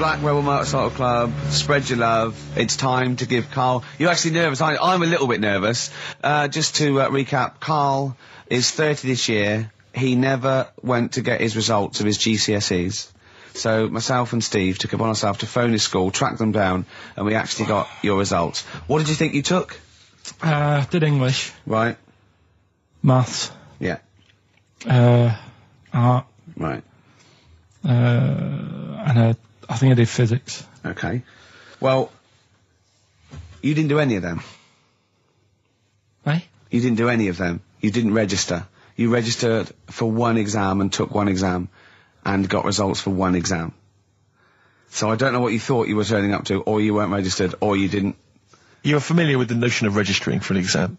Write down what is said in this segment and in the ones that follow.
Black Rebel Motorcycle Club, spread your love. It's time to give Karl... You're actually nervous, aren't you? I'm a little bit nervous. Just to recap, Karl is 30 this year. He never went to get his results of his GCSEs. So myself and Steve took it upon ourselves to phone his school, track them down, and we actually got your results. What did you think you took? Did English. Right. Maths. Yeah. Art. Right. And I think I did physics. Okay. Well, you didn't do any of them. Eh? You didn't do any of them. You didn't register. You registered for one exam and took one exam and got results for one exam. So I don't know what you thought you were turning up to, or you weren't registered, or you didn't. You're familiar with the notion of registering for an exam.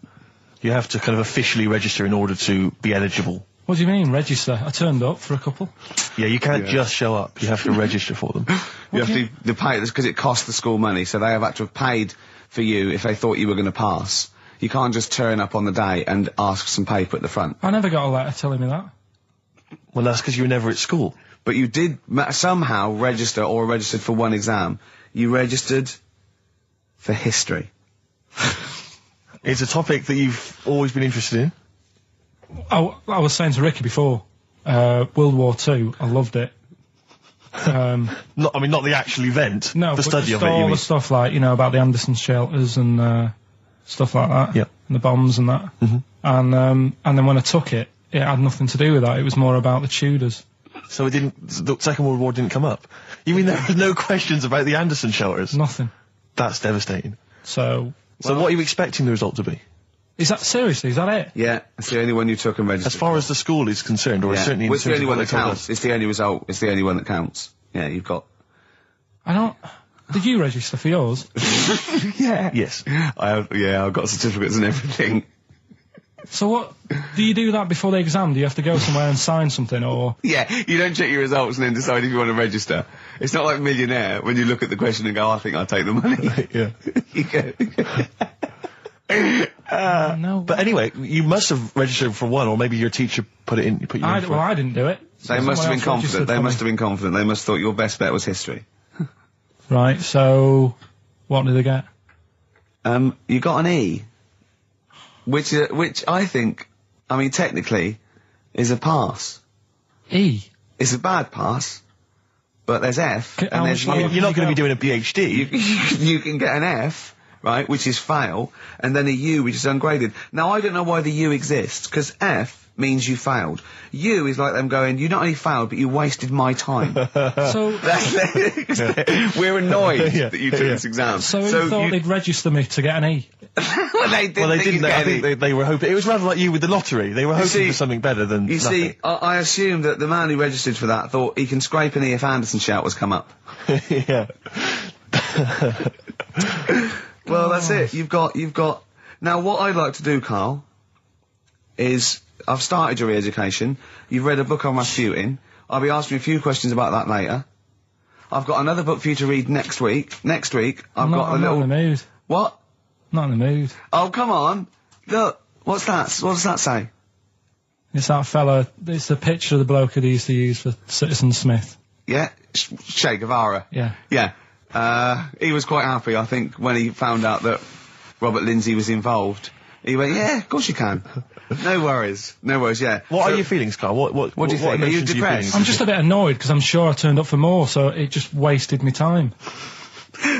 You have to kind of officially register in order to be eligible. What do you mean, register? I turned up for a couple. Yeah, you can't just show up. You have to register for them. You have to pay this because it costs the school money, so they have had to have paid for you if they thought you were going to pass. You can't just turn up on the day and ask for some paper at the front. I never got a letter telling me that. Well, that's because you were never at school. But you did somehow register or registered for one exam. You registered for history. It's a topic that you've always been interested in. I was saying to Ricky before, World War II, I loved it. Not the actual event. No, the study just of it. all the stuff like, about the Anderson shelters and stuff like that. Yeah. And the bombs and that. Mm-hmm. And then when I took it, it had nothing to do with that. It was more about the Tudors. So the Second World War didn't come up? You mean there were no questions about the Anderson shelters? Nothing. That's devastating. So what are you expecting the result to be? Is that it? Yeah, it's the only one you took and registered. As far as the school is concerned, or certainly it's the only one that counts. It's the only result. It's the only one that counts. Yeah, you've got... Did you register for yours? Yeah. Yes. I've got certificates and everything. So what, do you do that before the exam? Do you have to go somewhere and sign something, or...? Yeah, you don't check your results and then decide if you want to register. It's not like Millionaire, when you look at the question and go, I think I'll take the money. Yeah. You go... No. But anyway, you must have registered for one, or maybe your teacher put you in for Well, I didn't do it. They must have been confident. They must have been confident. They must have thought your best bet was history. Right, so... What did they get? You got an E. Which I think, technically, is a pass. E? It's a bad pass, but there's F, and there's U. You're not going to be doing a PhD. You can get an F, right, which is fail, and then a U, which is ungraded. Now, I don't know why the U exists, because F means you failed. U is like them going, you not only failed, but you wasted my time. So... We're annoyed that you took this exam. So you thought they'd register me to get an E? Well, they didn't. I think they were hoping... It was rather like you with the lottery. They were hoping for something better than nothing. See, I assume that the man who registered for that thought he can scrape an E if Anderson shelters come up. Yeah. Well, that's it. You've got... Now, what I'd like to do, Karl, is... I've started your re-education. You've read a book on Rasputin. I'll be asking you a few questions about that later. I've got another book for you to read next week. Next week, I'm not in the mood. What? Not in the mood. Oh, come on. Look, what's that? What does that say? It's that fella, it's the picture of the bloke that he used to use for Citizen Smith. Yeah? Che Guevara. Yeah. Yeah. He was quite happy, I think, when he found out that Robert Lindsay was involved. He went, yeah, of course you can. No worries, yeah. What are your feelings, Karl? What do you think? Are you depressed? I'm just a bit annoyed, because I'm sure I turned up for more, so it just wasted me time.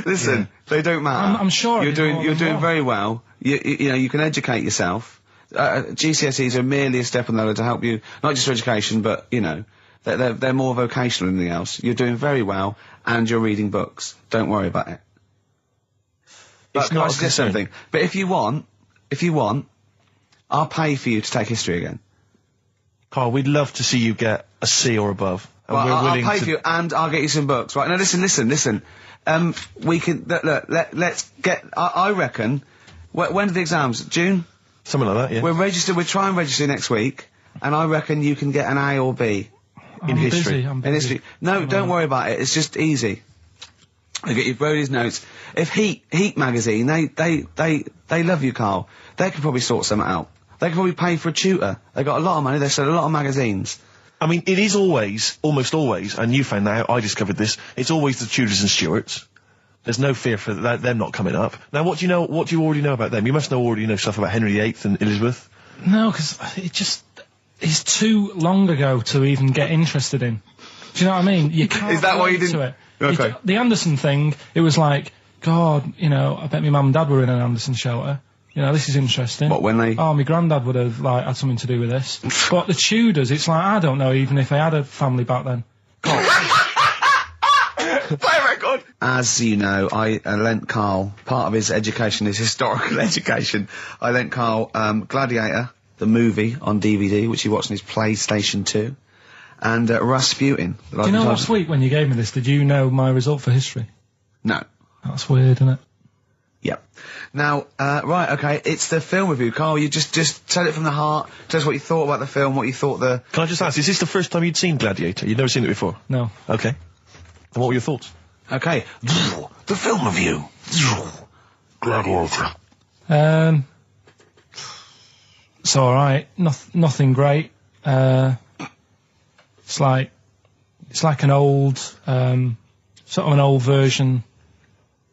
Listen, they don't matter. I'm sure you're doing very well. You can educate yourself. GCSEs are merely a step on the ladder to help you, not just for education, but, they're more vocational than anything else. You're doing very well, and you're reading books. Don't worry about it. It's not a concern. Something. But if you want, I'll pay for you to take history again. Karl, we'd love to see you get a C or above. And well, we're willing I'll pay for you, and I'll get you some books. Right, now listen. We can, let's get, I reckon, when are the exams? June? Something like that, yeah. We'll try and register next week, and I reckon you can get an A or B. In history. In history. No, don't worry about it, it's just easy. I get you Brody's notes. If Heat magazine, they love you, Karl. They could probably sort something out. They could probably pay for a tutor. They got a lot of money, they sell a lot of magazines. I mean, it is almost always, and you found that out, I discovered this, it's always the Tudors and Stuarts. There's no fear for them not coming up. Now, what do you already know about them? You must already know stuff about Henry VIII and Elizabeth. No, because it's too long ago to even get interested in. Do you know what I mean? You can't. Is that why you relate didn't? to it. Okay. The Anderson thing, it was like, God, you know, I bet my mum and dad were in an Anderson shelter. You know, this is interesting. What, when they... Oh, my granddad would have, like, had something to do with this. But the Tudors, it's like, I don't know even if they had a family back then. Play a record! As you know, I lent Karl, part of his education is historical education, I lent Karl Gladiator, the movie, on DVD, which he watched on his PlayStation 2, and Rasputin. Do you know last week when you gave me this, did you know my result for history? No. That's weird, isn't it? Yep. Now, right, okay, it's the film review. Karl, you just tell it from the heart, tell us what you thought about the film, what you thought the... Can I just ask, is this the first time you'd seen Gladiator? You'd never seen it before? No. Okay. And what were your thoughts? Okay. The film review. Gladiator. It's alright. Nothing great. It's like an old, sort of an old version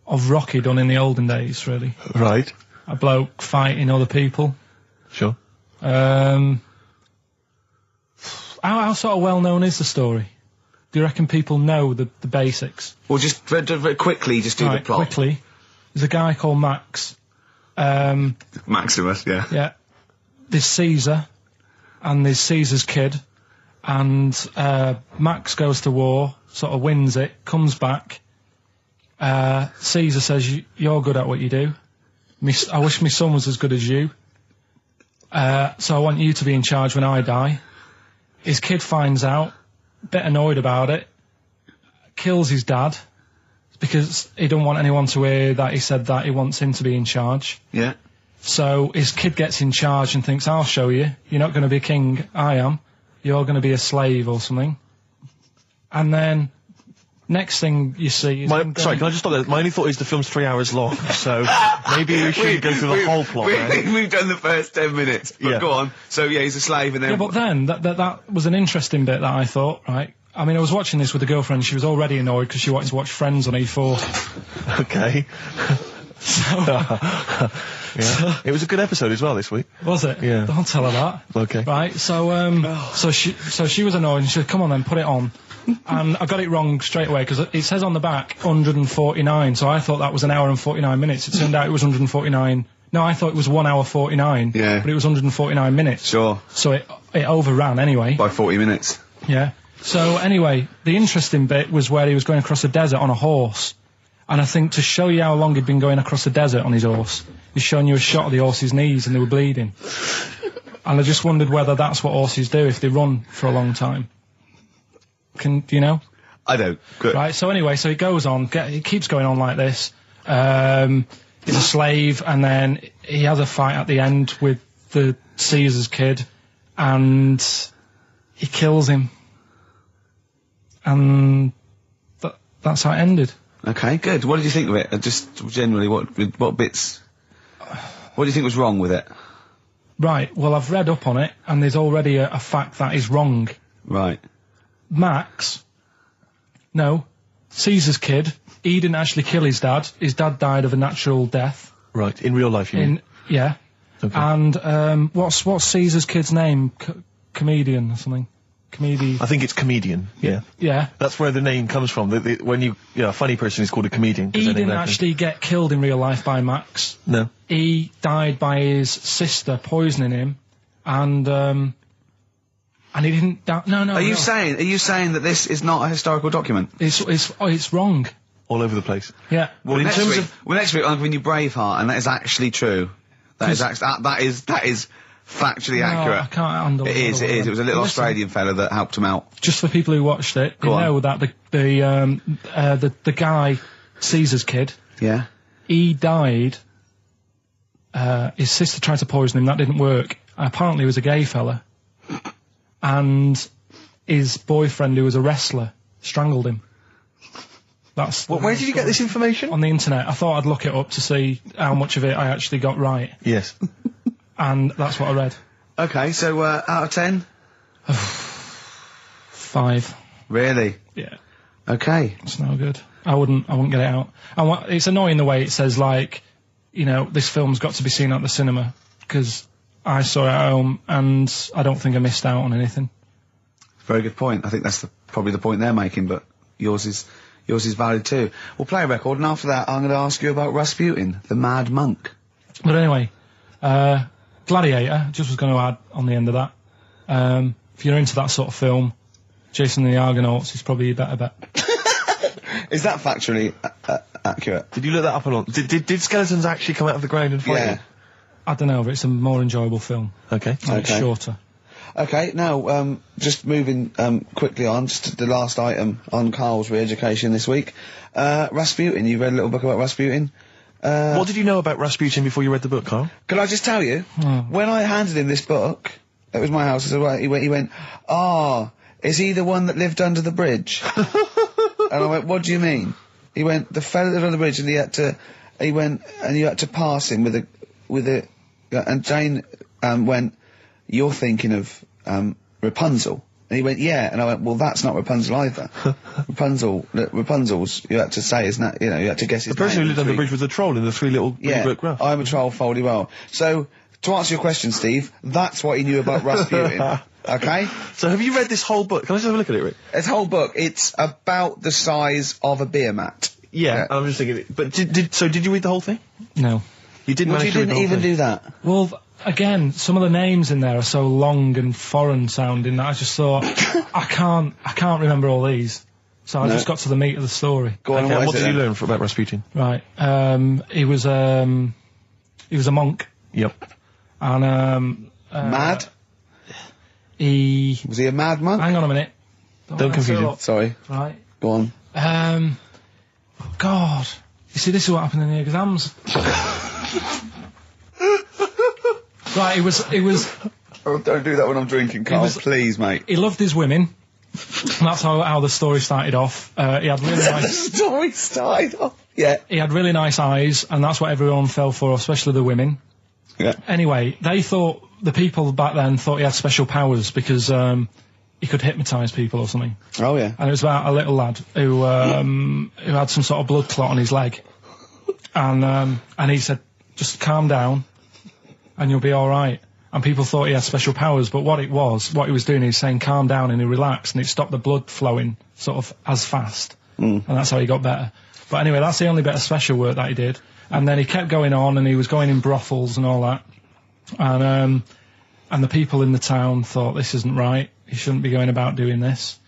of Rocky done in the olden days, really. Right. A bloke fighting other people. Sure. How sort of well known is the story? Do you reckon people know the basics? Well, just very quickly, just do the plot. Quickly. There's a guy called Max. Maximus, yeah. Yeah. There's Caesar, and there's Caesar's kid, and Max goes to war, sort of wins it, comes back. Caesar says, you're good at what you do. I wish my son was as good as you. So I want you to be in charge when I die. His kid finds out, a bit annoyed about it, kills his dad, because he don't want anyone to hear that he said that he wants him to be in charge. Yeah. So his kid gets in charge and thinks, I'll show you. You're not going to be king, I am. You're going to be a slave or something. And then, next thing you see is... Sorry, can I just stop there? My only thought is the film's 3 hours long, so maybe we shouldn't go through the whole plot, right? We've done the first 10 minutes, but go on. So, yeah, he's a slave and then... Yeah, but then, that was an interesting bit that I thought, right? I mean, I was watching this with a girlfriend, she was already annoyed because she wanted to watch Friends on E4. Okay. Yeah. It was a good episode as well this week. Was it? Yeah. Don't tell her that. Okay. Right, so she was annoyed and she said, come on then, put it on. And I got it wrong straight away because it says on the back 149, so I thought that was an hour and 49 minutes. It turned out it was 149. No, I thought it was 1 hour 49. Yeah. But it was 149 minutes. Sure. So it overran anyway. By 40 minutes. Yeah. So anyway, the interesting bit was where he was going across the desert on a horse. And I think to show you how long he'd been going across the desert on his horse, he's showing you a shot of the horse's knees and they were bleeding. And I just wondered whether that's what horses do if they run for a long time. Do you know? I don't. Good. Right, so anyway, so he goes on, he keeps going on like this. He's a slave, and then he has a fight at the end with the Caesar's kid, and he kills him. And that's how it ended. Okay, good. What did you think of it? Just generally, what bits... What do you think was wrong with it? Right, well, I've read up on it, and there's already a fact that is wrong. Right. Caesar's kid, he didn't actually kill his dad. His dad died of a natural death. Right, in real life, you mean? Yeah. Okay. And, what's Caesar's kid's name? Comedian or something? I think it's comedian, yeah. Yeah. That's where the name comes from. When a funny person is called a comedian. He didn't actually get killed in real life by Max. No. He died by his sister poisoning him, and he didn't die. No. Are you saying that this is not a historical document? It's wrong. All over the place. Yeah. Well, next week I'm giving you Braveheart, and that is actually true. That is factually accurate. I can't handle it. It is. It was a little Australian fella that helped him out. Just for people who watched it, you know that the guy, Caesar's kid, yeah, he died. His sister tried to poison him. That didn't work. Apparently, he was a gay fella, and his boyfriend, who was a wrestler, strangled him. Where did you get this information? On the internet. I thought I'd look it up to see how much of it I actually got right. Yes. And that's what I read. Okay, so out of 10? 5. Really? Yeah. Okay. It's no good. I wouldn't get it out. And it's annoying the way it says, like, you know, this film's got to be seen at the cinema, because I saw it at home and I don't think I missed out on anything. Very good point. I think that's probably the point they're making, but yours is valid too. We'll play a record, and after that I'm going to ask you about Rasputin, the Mad Monk. But anyway, Gladiator, just was going to add on the end of that. If you're into that sort of film, Jason and the Argonauts is probably a better bet. Is that factually accurate? Did you look that up or not? Did skeletons actually come out of the ground and fight? Yeah. you? I don't know, but it's a more enjoyable film. Okay. And it's shorter. Okay, now, just moving quickly on, just to the last item on Karl's re-education this week. Rasputin, you've read a little book about Rasputin? What did you know about Rasputin before you read the book, Karl? Can I just tell you, when I handed him this book, it was my house, he went, is he the one that lived under the bridge? And I went, what do you mean? He went, the fella that lived under the bridge, and you had to pass him and Jane, went, you're thinking of, Rapunzel. And he went, yeah. And I went, well, that's not Rapunzel either. Rapunzel's, you had to say, isn't that, you had to guess his name. The person who lived under the bridge was a troll in the Three Little Brick Graph. I'm a troll, foldy well. So, to answer your question, Steve, that's what he knew about Rasputin. Okay? So have you read this whole book? Can I just have a look at it, Rick? This whole book, it's about the size of a beer mat. Yeah, I'm just thinking. But did you read the whole thing? No. You didn't Well, manage you to read the didn't whole even thing? do that. Well, again, some of the names in there are so long and foreign sounding that I just thought, I can't remember all these. So I just got to the meat of the story. Go on, Okay, what what is did it you then? learn about Rasputin? Right. He was a monk. Yep. And, Mad? he... Was he a mad monk? Hang on a minute. Don't confuse him. Sorry. Right. Go on. God. You see, this is what happened in the exams. Right, he was... Oh, don't do that when I'm drinking, Karl. Please, mate. He loved his women. And that's how the story started off. He had really nice... Story started off. Yeah. He had really nice eyes, and that's what everyone fell for, especially the women. Yeah. Anyway, the people back then thought he had special powers because he could hypnotise people or something. Oh, yeah. And it was about a little lad who had some sort of blood clot on his leg. And he said, just calm down and you'll be alright. And people thought he had special powers, but what he was doing, he was saying calm down, and he relaxed, and it stopped the blood flowing sort of as fast. And that's how he got better. But anyway, that's the only bit of special work that he did. And then he kept going on, and he was going in brothels and all that. And the people in the town thought, this isn't right, he shouldn't be going about doing this.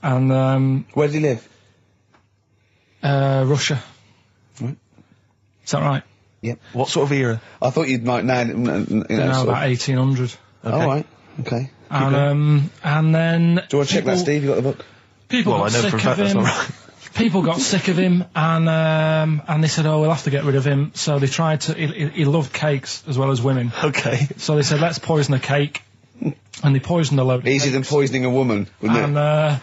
And Where did he live? Russia. Right. Is that right? Yep. What sort of era? I thought you'd like now, About 1800. Oh, right. Okay. And then... Do you want to check that, Steve? You got the book? People Well, got I know sick for a of fact that's him. not right. People got sick of him, and they said, oh, we'll have to get rid of him. So they tried to... He loved cakes as well as women. Okay. So they said, let's poison a cake. And they poisoned a load of Easier than cakes. poisoning a woman, wouldn't it?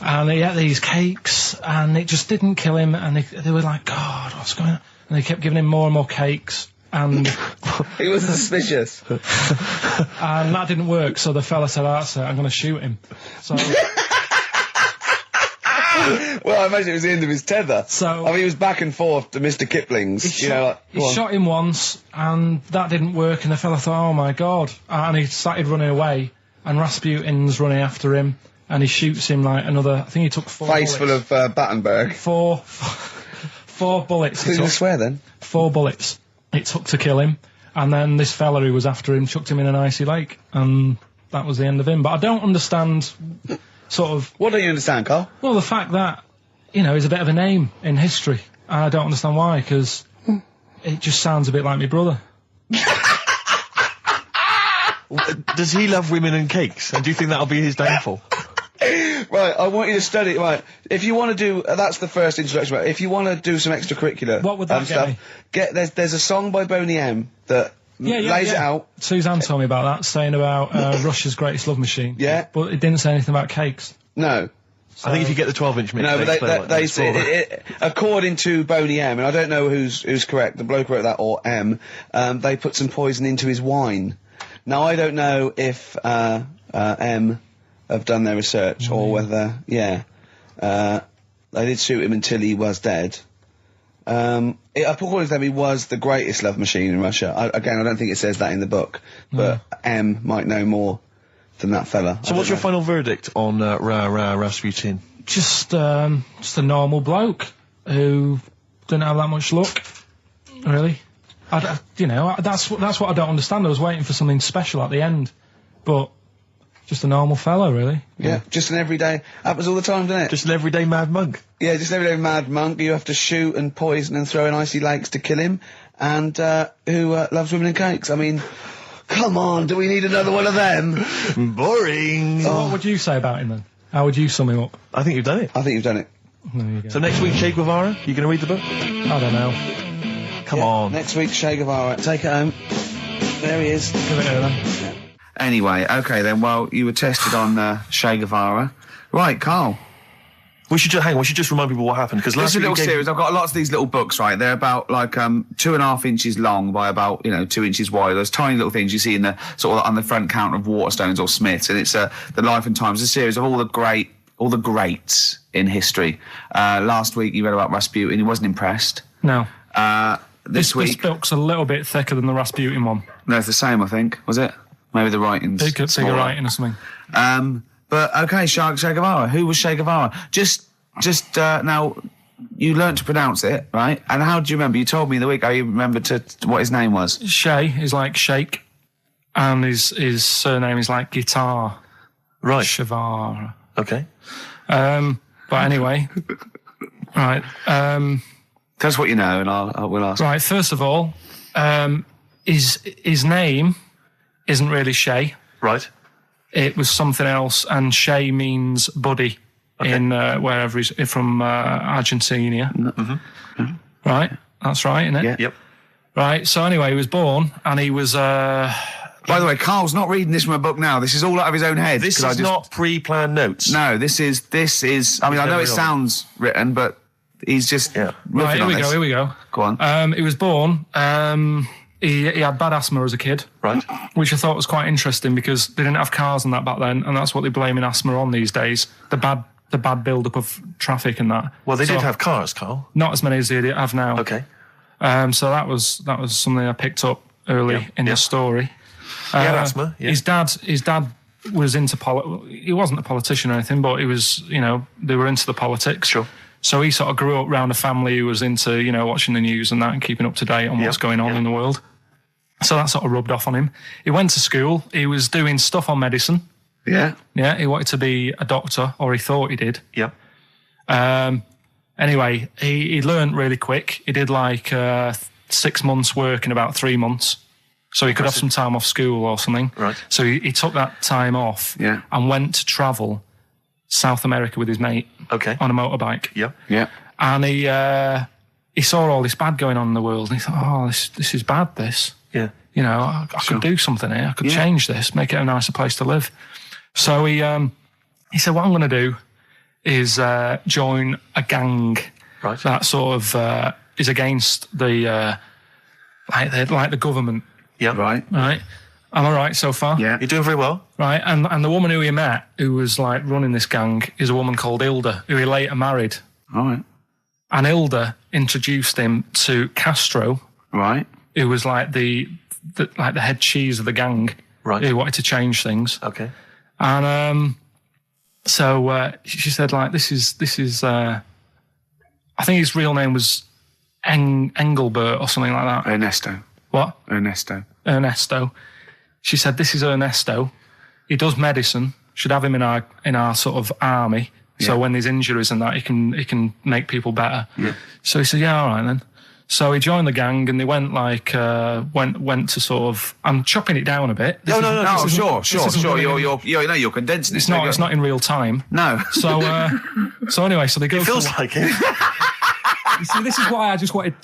And he ate these cakes, and it just didn't kill him, and they were like, God, what's going on? And they kept giving him more and more cakes, and... He was suspicious. And that didn't work, so the fella said, that's it, I'm going to shoot him. So... Well, I imagine it was the end of his tether. So- I mean, he was back and forth to Mr. Kipling's. He Go on. shot him once, and that didn't work, and the fella thought, oh my God. And he started running away, and Rasputin's running after him, and he shoots him like another, I think he took 4 Face bullets. full of Battenberg. Four bullets. Who's going to swear then? 4 bullets it took to kill him, and then this fella who was after him chucked him in an icy lake, and that was the end of him. But I don't understand, sort of, What don't you understand, Karl? well, the fact that, he's a bit of a name in history. I don't understand why, because it just sounds a bit like my brother. Does he love women and cakes? And do you think that'll be his downfall? Right, I want you to study. Right, if you want to do, that's the first introduction. Right, if you want to do some extracurricular, What would that get me? There's a song by Boney M that lays it out. Suzanne told me about that, saying about Russia's greatest love machine. Yeah. But it didn't say anything about cakes. No, I think if you get the 12-inch mix, no, but they explain say according to Boney M, and I don't know who's correct, the bloke who wrote that or M. They put some poison into his wine. Now I don't know if M have done their research, or whether, they did shoot him until he was dead. According to them, he was the greatest love machine in Russia. I don't think it says that in the book, but M might know more than that fella. So what's your final verdict on Rasputin? Just a normal bloke who didn't have that much luck, really. That's what I don't understand. I was waiting for something special at the end, but just a normal fellow, really. Yeah, just an everyday. Happens all the time, doesn't it? Just an everyday mad monk. Yeah, just an everyday mad monk. You have to shoot and poison and throw in icy lakes to kill him, and who loves women and cakes. I mean, come on, do we need another one of them? Boring. So what would you say about him then? How would you sum him up? I think you've done it. I think you've done it. There you go. So next week, Che Guevara, you going to read the book? I don't know. Come on. Next week, Che Guevara. Take it home. There he is. Give it here then. Anyway, okay then, well, you were tested on Che Guevara. Right, Karl. We should just remind people what happened, because This last is a week little series. I've got lots of these little books, right? They're about, like, 2.5 inches long by about, 2 inches wide. Those tiny little things you see in the, sort of on the front counter of Waterstones or Smiths, and it's the Life and Times, a series of all the greats in history. Last week you read about Rasputin. He wasn't impressed. No. This This week... book's a little bit thicker than the Rasputin one. No, it's the same, I think. Was it? Maybe the writing's Bigger smaller. writing or something. But, okay, Che Guevara. Who was Che Guevara? Just now, you learnt to pronounce it, right? And how do you remember? You told me in the week how you remembered what his name was. Che is like shake, and his surname is like guitar. Right. Shavar. Okay. But anyway, right. Tell us what you know, and we'll ask. Right. First of all, his name isn't really Che. Right. It was something else, and Che means buddy in wherever he's from, Argentina. Mm-hmm. Right. That's right, isn't it? Yeah. Yep. Right. So anyway, he was born, and he was. By the way, Karl's not reading this from a book now. This is all out of his own head. This is not pre-planned notes. No, this is. I mean, I know it sounds written, but he's just Right, here we go. Go on. He was born. He had bad asthma as a kid. Right. Which I thought was quite interesting, because they didn't have cars and that back then, and that's what they're blaming asthma on these days. The bad build-up of traffic and that. Well, they did have cars, Karl. Not as many as they have now. Okay. So that was something I picked up early in the story. He had asthma. Yeah. His dad was into he wasn't a politician or anything, but he was, they were into the politics. Sure. So he sort of grew up around a family who was into, watching the news and that, and keeping up to date on what's going on in the world. So that sort of rubbed off on him. He went to school. He was doing stuff on medicine. Yeah. Yeah, he wanted to be a doctor, or he thought he did. Yep. Anyway, he learned really quick. He did like 6 months work in about 3 months. So he could have some time off school or something. Right. So he took that time off and went to travel South America with his mate on a motorbike. Yep. Yeah. And he saw all this bad going on in the world, and he thought, oh, this is bad, this. Yeah. I could do something here. I could change this, make it a nicer place to live. So he said, what I'm going to do is join a gang that sort of is against the like the government. Yeah. Right. Right. Am I right so far? Yeah. You're doing very well. Right. And the woman who he met, who was like running this gang, is a woman called Hilda, who he later married. All right. And Hilda introduced him to Castro. Right. Who was like the head cheese of the gang. Right. Who wanted to change things. Okay. And so she said, like, this is I think his real name was Engelbert or something like that. Ernesto. What? Ernesto. She said, this is Ernesto. He does medicine. Should have him in our sort of army. So when there's injuries and that, he can make people better. Yeah. So he said, yeah, all right then. So he joined the gang, and they went like went to sort of. I'm chopping it down a bit. No, sure. You're condensing it. It's not in real time. No. So anyway, so they go. It feels like it. You see, this is why I just wanted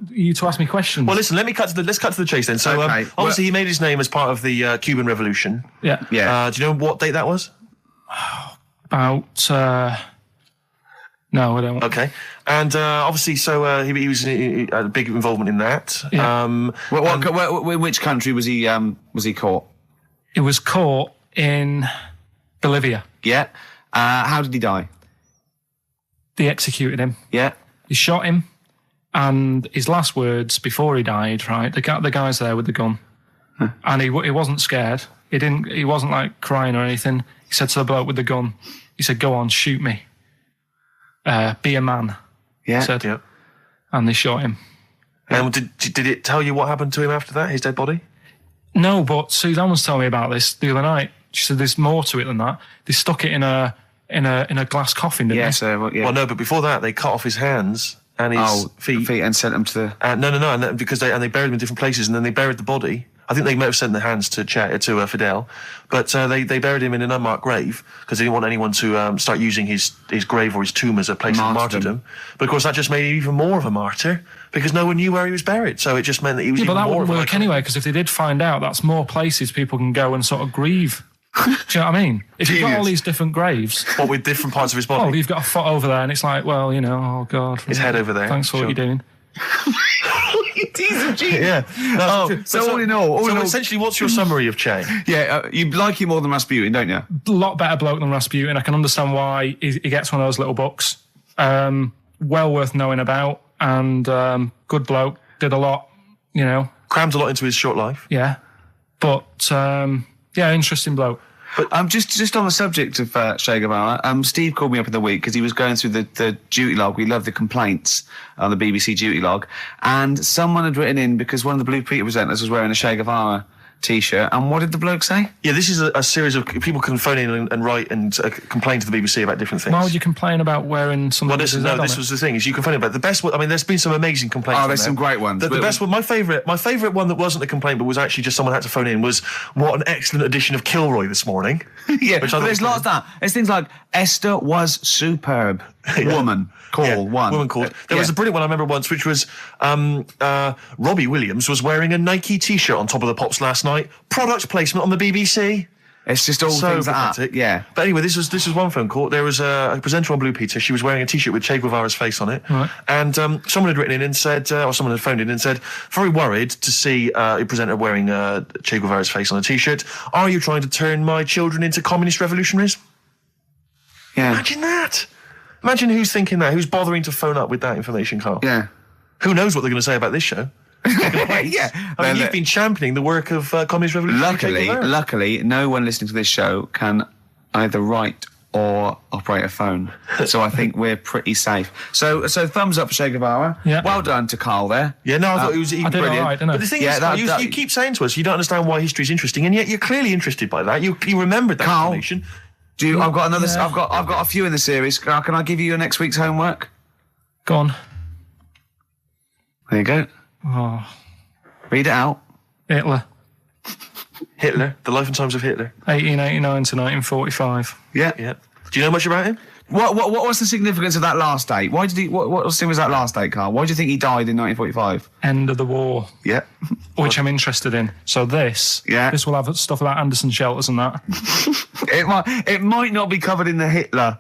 you to ask me questions. Well, listen. Let's cut to the chase then. So obviously he made his name as part of the Cuban Revolution. Yeah. Yeah. Do you know what date that was? About. No, I don't. Okay. And obviously, so he was a big involvement in that. Yeah. In which country was he caught? It was caught in Bolivia. Yeah. How did he die? They executed him. Yeah. He shot him, and his last words before he died, right? The guy's there with the gun, and he wasn't scared. He wasn't like crying or anything. He said to the bloke with the gun, he said, "Go on, shoot me. Be a man." Yeah. He said, Yeah. and they shot him. And did it tell you what happened to him after that? His dead body? No, but Suzanne was telling me about this the other night. She said there's more to it than that. They stuck it in a glass coffin, didn't Yeah, they? so, yeah. Well, no, but before that, they cut off his hands and his feet. And sent them to the... No, and then, because they buried him in different places, and then they buried the body. I think they may have sent the hands to Fidel, but they buried him in an unmarked grave because they didn't want anyone to start using his grave or his tomb as a place of martyrdom. But of course, that just made him even more of a martyr because no one knew where he was buried. So it just meant that he was even more. But that of wouldn't an work icon. anyway, because if they did find out, that's more places people can go and sort of grieve. Do you know what I mean? If you've got all Genius. these different graves, What, with different parts of his body? oh, you've got a foot over there, and it's like, well, oh God, His head over there, Thanks for sure. what you're doing. Yeah. So all in all... essentially, what's your summary of Che? Yeah, you like him more than Rasputin, don't you? A lot better bloke than Rasputin. I can understand why he gets one of those little books. Well worth knowing about, and good bloke. Did a lot, Crammed a lot into his short life. Yeah, but interesting bloke. But just on the subject of Che Guevara, Steve called me up in the week because he was going through the duty log. We love the complaints on the BBC duty log, and someone had written in because one of the Blue Peter presenters was wearing a Che Guevara T-shirt. And what did the bloke say? Yeah, this is a series of people can phone in and write and complain to the BBC about different things. Why would you complain about wearing something? Well, this was the thing. Is you can phone in about the best one. I mean, there's been some amazing complaints. Oh, there's some great ones. The best one, my favourite one that wasn't a complaint, but was actually just someone had to phone in. Was what an excellent edition of Kilroy this morning. Yeah, Which I but thought there's was lots of that. There's things like Esther was superb. Woman call one. Woman called. There was a brilliant one I remember once, which was Robbie Williams was wearing a Nike T-shirt on Top of the Pops last night. Product placement on the BBC. It's just all So things like pathetic. that. Yeah. But anyway, this was one phone call. There was a presenter on Blue Peter. She was wearing a T-shirt with Che Guevara's face on it. Right. And someone had written in and said, or someone had phoned in and said, very worried to see a presenter wearing Che Guevara's face on a T-shirt. Are you trying to turn my children into communist revolutionaries? Yeah. Imagine that. Imagine who's thinking that. Who's bothering to phone up with that information, Karl? Yeah. Who knows what they're going to say about this show? Yeah. I mean, you've been championing the work of communist revolutionary Che Guevara. Luckily, no one listening to this show can either write or operate a phone. So I think we're pretty safe. So thumbs up for Che Guevara. Yeah. Well done to Karl there. Yeah, no, I thought it was I did brilliant. all right, didn't I? But the thing Yeah, is, that- Karl, that- you keep saying to us you don't understand why history's interesting, and yet you're clearly interested by that. You remembered that Karl, information. I've got another. Yeah. I've got a few in the series. Can I give you your next week's homework? Go on. There you go. Oh, Read it out. Hitler. Hitler, the life and times of Hitler. 1889 to 1945. Yeah. Yeah. Do you know much about him? What was the significance of that last date? Why did he? What was that last date, Karl? Why do you think he died in 1945? End of the war, Yeah. which I'm interested in. So this will have stuff about Anderson shelters and that. It might not be covered in the Hitler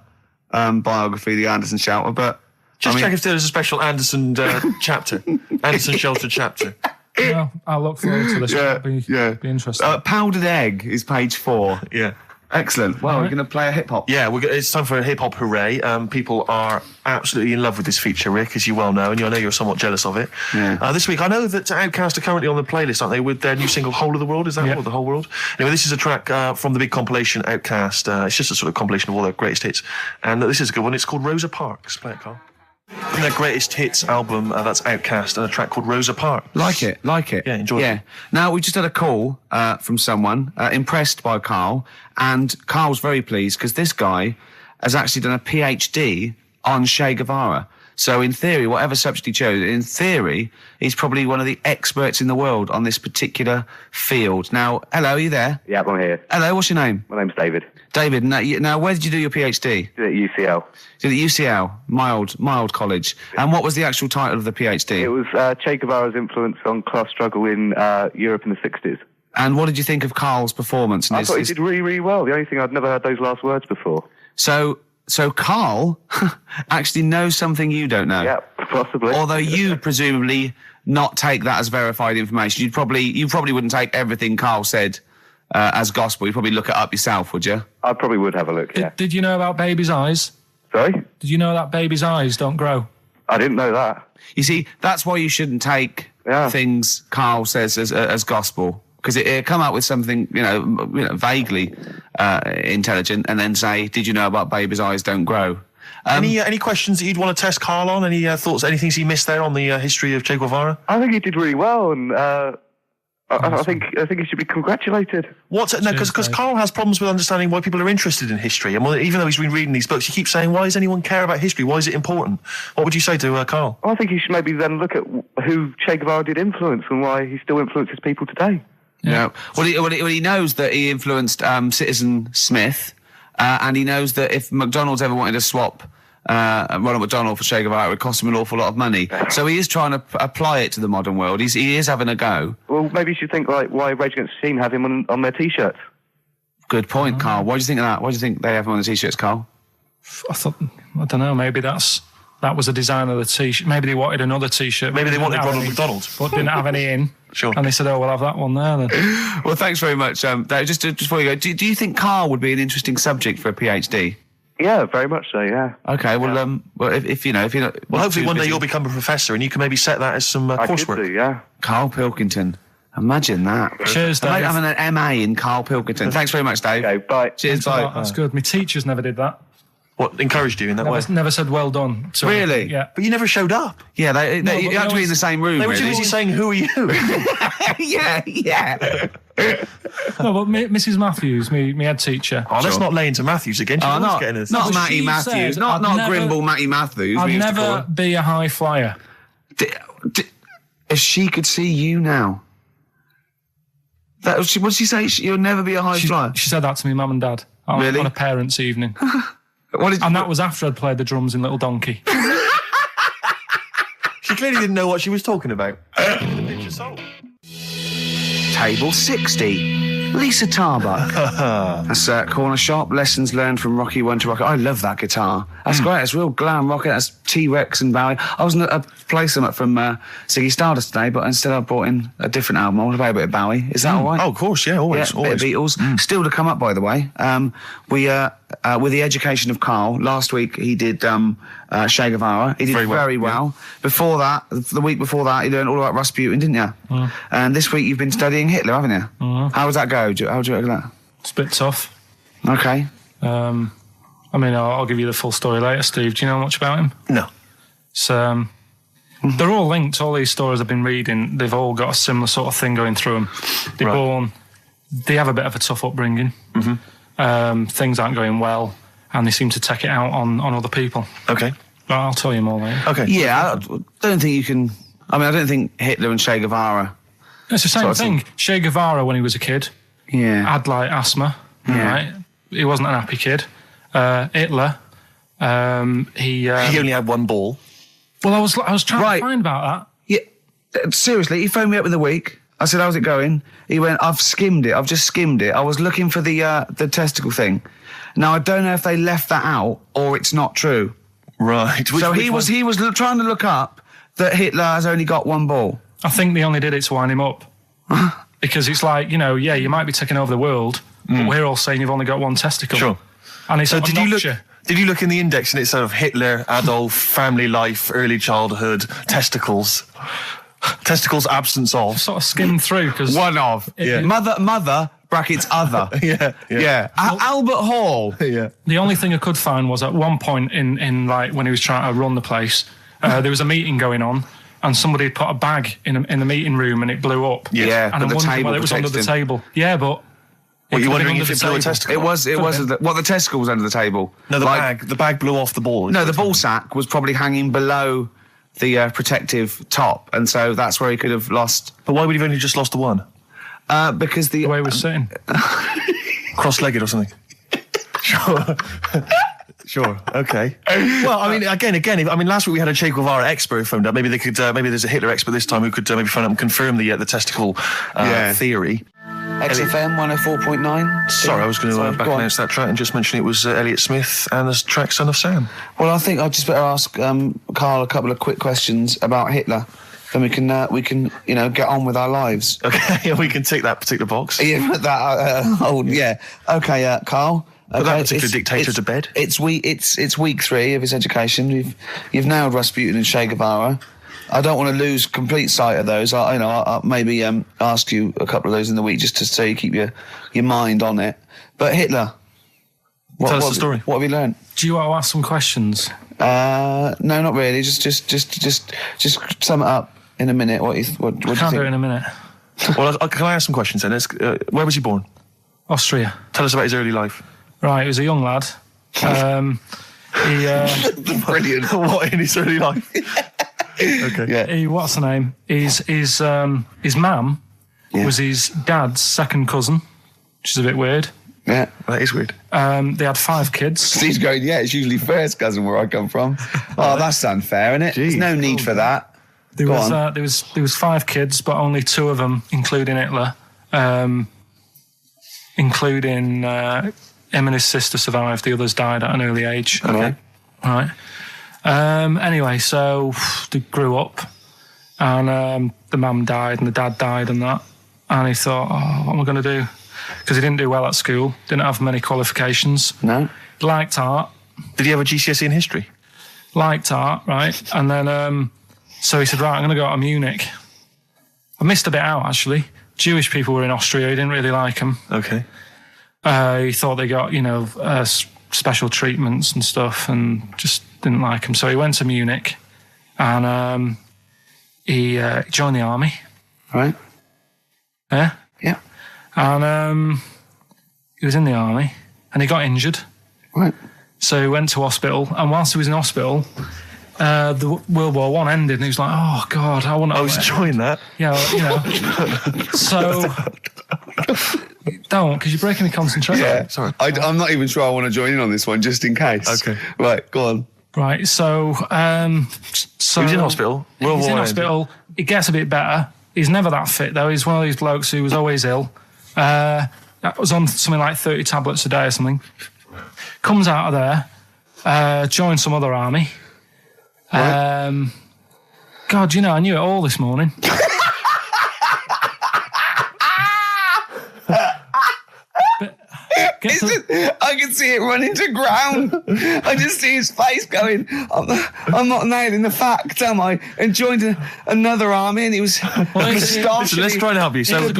biography, the Anderson Shelter, but Just check if there's a special Anderson chapter. Anderson Shelter chapter. No, I'll look forward to this. Yeah, It'll be interesting. Powdered Egg is page 4. Yeah. Excellent. Well, we're going to play a hip hop. Yeah, it's time for a hip-hop hooray. People are absolutely in love with this feature, Rick, as you well know, and I know you're somewhat jealous of it. Yeah. This week, I know that Outkast are currently on the playlist, aren't they, with their new single, Whole of the World? Is that what, The Whole World? Anyway, this is a track from the big compilation, Outkast. It's just a sort of compilation of all their greatest hits. And this is a good one. It's called Rosa Parks. Play it, Karl. Their greatest hits album, that's Outkast, and a track called Rosa Parks. Like it. Yeah, enjoy it. Yeah. Now, we just had a call from someone impressed by Karl, and Karl's very pleased because this guy has actually done a PhD on Che Guevara. So in theory, whatever subject he chose, in theory, he's probably one of the experts in the world on this particular field. Now, hello, are you there? Yeah, I'm here. Hello, what's your name? My name's David. David, now where did you do your PhD? Did it at UCL. Did it at UCL, my old college. And what was the actual title of the PhD? It was Che Guevara's influence on class struggle in Europe in the 60s. And what did you think of Karl's performance? I thought he did really, really well. The only thing, I'd never heard those last words before. So Karl actually knows something you don't know. Yeah, possibly. Although you presumably not take that as verified information. You probably wouldn't take everything Karl said as gospel. You'd probably look it up yourself, would you? I probably would have a look, yeah. Did you know about babies' eyes? Sorry? Did you know that babies' eyes don't grow? I didn't know that. You see, that's why you shouldn't take things Karl says as gospel, because it come out with something, vaguely intelligent, and then say, did you know about babies' eyes don't grow? Any questions that you'd want to test Karl on? Any thoughts, anything he missed there on the history of Che Guevara? I think he did really well, and I think he should be congratulated. Because Karl has problems with understanding why people are interested in history, and even though he's been reading these books, he keeps saying, why does anyone care about history? Why is it important? What would you say to Karl? I think he should maybe then look at who Che Guevara did influence and why he still influences people today. Yeah. Well, he knows that he influenced Citizen Smith, and he knows that if McDonald's ever wanted to swap Ronald McDonald for Che Guevara, it would cost him an awful lot of money. So he is trying to apply it to the modern world. He is having a go. Well, maybe you should think like why Rage Against the Machine have him on their T-shirts. Good point, Karl. Why do you think of that? Why do you think they have him on the T-shirts, Karl? I don't know, maybe that was a design of the T-shirt. Maybe they wanted another T-shirt. Maybe they wanted Ronald McDonald. But didn't have any in. Sure. And they said, we'll have that one there then. Well, thanks very much. Dave, just before you go, do you think Karl would be an interesting subject for a PhD? Yeah, very much so, yeah. Okay, well, if you're not... Well, hopefully one day you'll become a professor and you can maybe set that as some coursework. I could do, yeah. Karl Pilkington. Imagine that. Cheers, Dave. Imagine having an MA in Karl Pilkington. Thanks very much, Dave. Okay, bye. Cheers, bye. That's good. My teachers never did that. What, encouraged you in that way? Never said well done. So, Really? Yeah. But you never showed up. Yeah, you have to be in the same room, They were too really. busy saying, who are you? yeah. No, but Mrs. Matthews, me head teacher. Oh, let's not lay into Matthews again. She's always getting us. Not But Matty she Matthews. said Not I'd never- Grimble Matty Matthews. we I'd used to call never her. be a high flyer. If she could see you now. What did she say? You'll never be a high flyer. She said that to me, mum and dad. Really? On a parents' evening. And that was after I'd played the drums in Little Donkey. She clearly didn't know what she was talking about. Table 60. Lisa Tarbuck. That's Corner Shop. Lessons learned from Rocky 1 to Rocky. I love that guitar. That's great. It's real glam rock. That's T-Rex and Bowie. I was going to play some from Ziggy Stardust today, but instead I brought in a different album. I want to play a bit of Bowie. Is that all right? Oh, of course, yeah, always. Yeah, bit of Beatles. Still to come up, by the way. With The Education of Karl, last week he did Che Guevara. He did very well. Before that, the week before that, he learned all about Rasputin, didn't you? And this week you've been studying Hitler, haven't you? How does that go? How do you reckon that? It's a bit tough. Okay. I'll give you the full story later, Steve. Do you know much about him? No. So, they're all linked. All these stories I've been reading, they've all got a similar sort of thing going through them. They have a bit of a tough upbringing. Things aren't going well, and they seem to take it out on other people. Okay. But I'll tell you more later. Okay. Yeah, I don't think you can... I don't think Hitler and Che Guevara... It's the same thing. Che Guevara, when he was a kid, had like asthma. Right? He wasn't an happy kid. Hitler, he only had one ball. Well, I was trying to find about that. Yeah, seriously, he phoned me up in the week. I said, how's it going? He went, I've just skimmed it. I was looking for the testicle thing. Now, I don't know if they left that out or it's not true. Right. He was trying to look up that Hitler has only got one ball. I think they only did it to wind him up. Because it's like, you might be taking over the world, but we're all saying you've only got one testicle. Sure. And it's Did you look in the index and it's sort of Hitler, Adolf, family life, early childhood, testicles? Testicles, absence of. Sort of skimmed through because one of. Mother brackets other. Yeah. Albert Hall. Yeah. The only thing I could find was at one point in like when he was trying to run the place, there was a meeting going on, and somebody had put a bag in the meeting room and it blew up. Yeah. And I'm wondering whether it was under the table. Yeah, but. Were you wondering if it blew a testicle? It was. The testicle was under the table. No, the bag blew off the ball. No, the ball sack was probably hanging below the protective top, and so that's where he could have lost. But why would he have only just lost the one? Because the way he was sitting, cross-legged or something. Sure. Okay. Well, again. Last week we had a Che Guevara expert phoned up. Maybe they could. Maybe there's a Hitler expert this time who could maybe phone up and confirm the testicle theory. XFM 104.9. Sorry, I was going to back announce that track and just mention it was Elliott Smith and the track Son of Sam. Well, I think I'd just better ask Karl a couple of quick questions about Hitler. then we can get on with our lives. Okay, we can tick that particular box. Yeah, yeah. Okay, Karl. Put that particular dictator to bed. It's week 3 of his education. You've nailed Rasputin and Che Guevara. I don't want to lose complete sight of those. I'll maybe ask you a couple of those in the week just to so you keep your mind on it. But Hitler. Tell us the story. What have you learned? Do you want to ask some questions? No, not really. Just sum it up in a minute. What do you think? Do it in a minute. Well, can I ask some questions then? Where was he born? Austria. Tell us about his early life. Right, he was a young lad. Brilliant. What in his early life? Okay. Yeah. What's the name? His mum was his dad's second cousin, which is a bit weird. Yeah, that is weird. They had 5 kids. Steve's going, yeah, it's usually first cousin where I come from. Oh, that's unfair, isn't it? There's no need for that. There was 5 kids, but only 2 of them, including Hitler, including him and his sister, survived. The others died at an early age. Okay. Right. Anyway, so they grew up, and the mum died and the dad died and that, and he thought, oh, what am I going to do? Because he didn't do well at school, didn't have many qualifications. No. Liked art. Did he have a GCSE in history? Liked art, right? And then, so he said, right, I'm going to go out to Munich. I missed a bit out, actually. Jewish people were in Austria, he didn't really like them. Okay. He thought they got, special treatments and stuff, and just didn't like them. So he went to Munich, and he joined the army. Right. Yeah? Yeah. And he was in the army, and he got injured. Right. So he went to hospital, and whilst he was in hospital, the World War I ended, and he was like, oh, God, I want to... I was enjoying that. Yeah, so... Don't, because you're breaking the concentration. Yeah, sorry. I'm not even sure I want to join in on this one, just in case. Okay. Right, go on. Right, so... He was in hospital. He's in hospital. It gets a bit better. He's never that fit, though. He's one of these blokes who was always ill. That was on something like 30 tablets a day or something. Comes out of there, joins some other army. Right. God, I knew it all this morning. I can see it running to ground. I just see his face going, I'm not nailing the fact, am I? And joined another army, and he was... Listen, let's try and help you. So Here's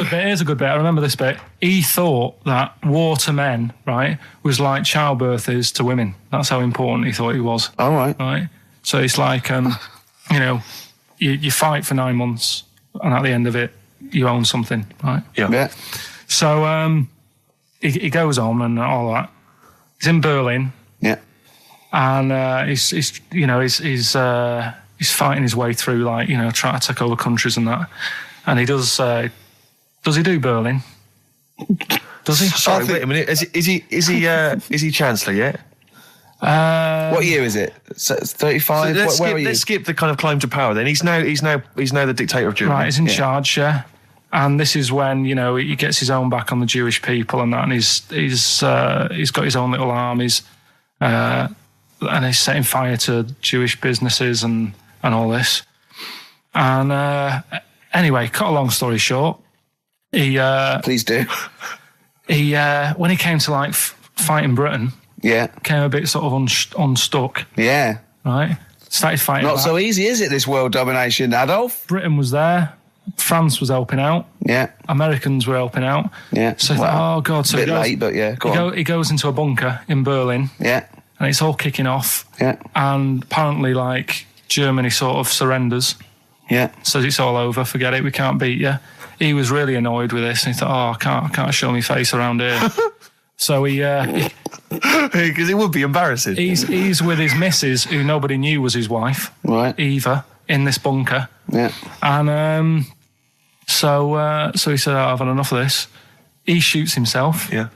a good bit. I remember this bit. He thought that war to men, right, was like childbirth is to women. That's how important he thought he was. All right. Right? So it's like, you fight for 9 months, and at the end of it, you own something, right? Yeah. So, he goes on and all that. He's in Berlin. Yeah. And he's fighting his way through, trying to take over countries and that. And he does he do Berlin? Does he? Sorry, wait a minute. Is he Chancellor yet? What year is it? 35? Where are you? Let's skip the kind of climb to power then. He's now the dictator of Germany. Right, he's in charge, yeah. And this is when, he gets his own back on the Jewish people and that, and he's got his own little armies, and he's setting fire to Jewish businesses and all this. And anyway, cut a long story short, Please do. When he came to fighting Britain, Yeah. came a bit sort of unstuck, Yeah. right? Started fighting. Not so easy, is it, this world domination, Adolf? Britain was there. France was helping out. Yeah. Americans were helping out. Yeah. So I thought, oh God. So a bit late, but yeah, go on. He goes into a bunker in Berlin. Yeah. And it's all kicking off. Yeah. And apparently, Germany sort of surrenders. Yeah. Says it's all over, forget it, we can't beat you. He was really annoyed with this, and he thought, I can't show my face around here. So because it would be embarrassing. He's with his missus, who nobody knew was his wife, Right. Eva, in this bunker. Yeah. And so he said, I've had enough of this. He shoots himself. Yeah.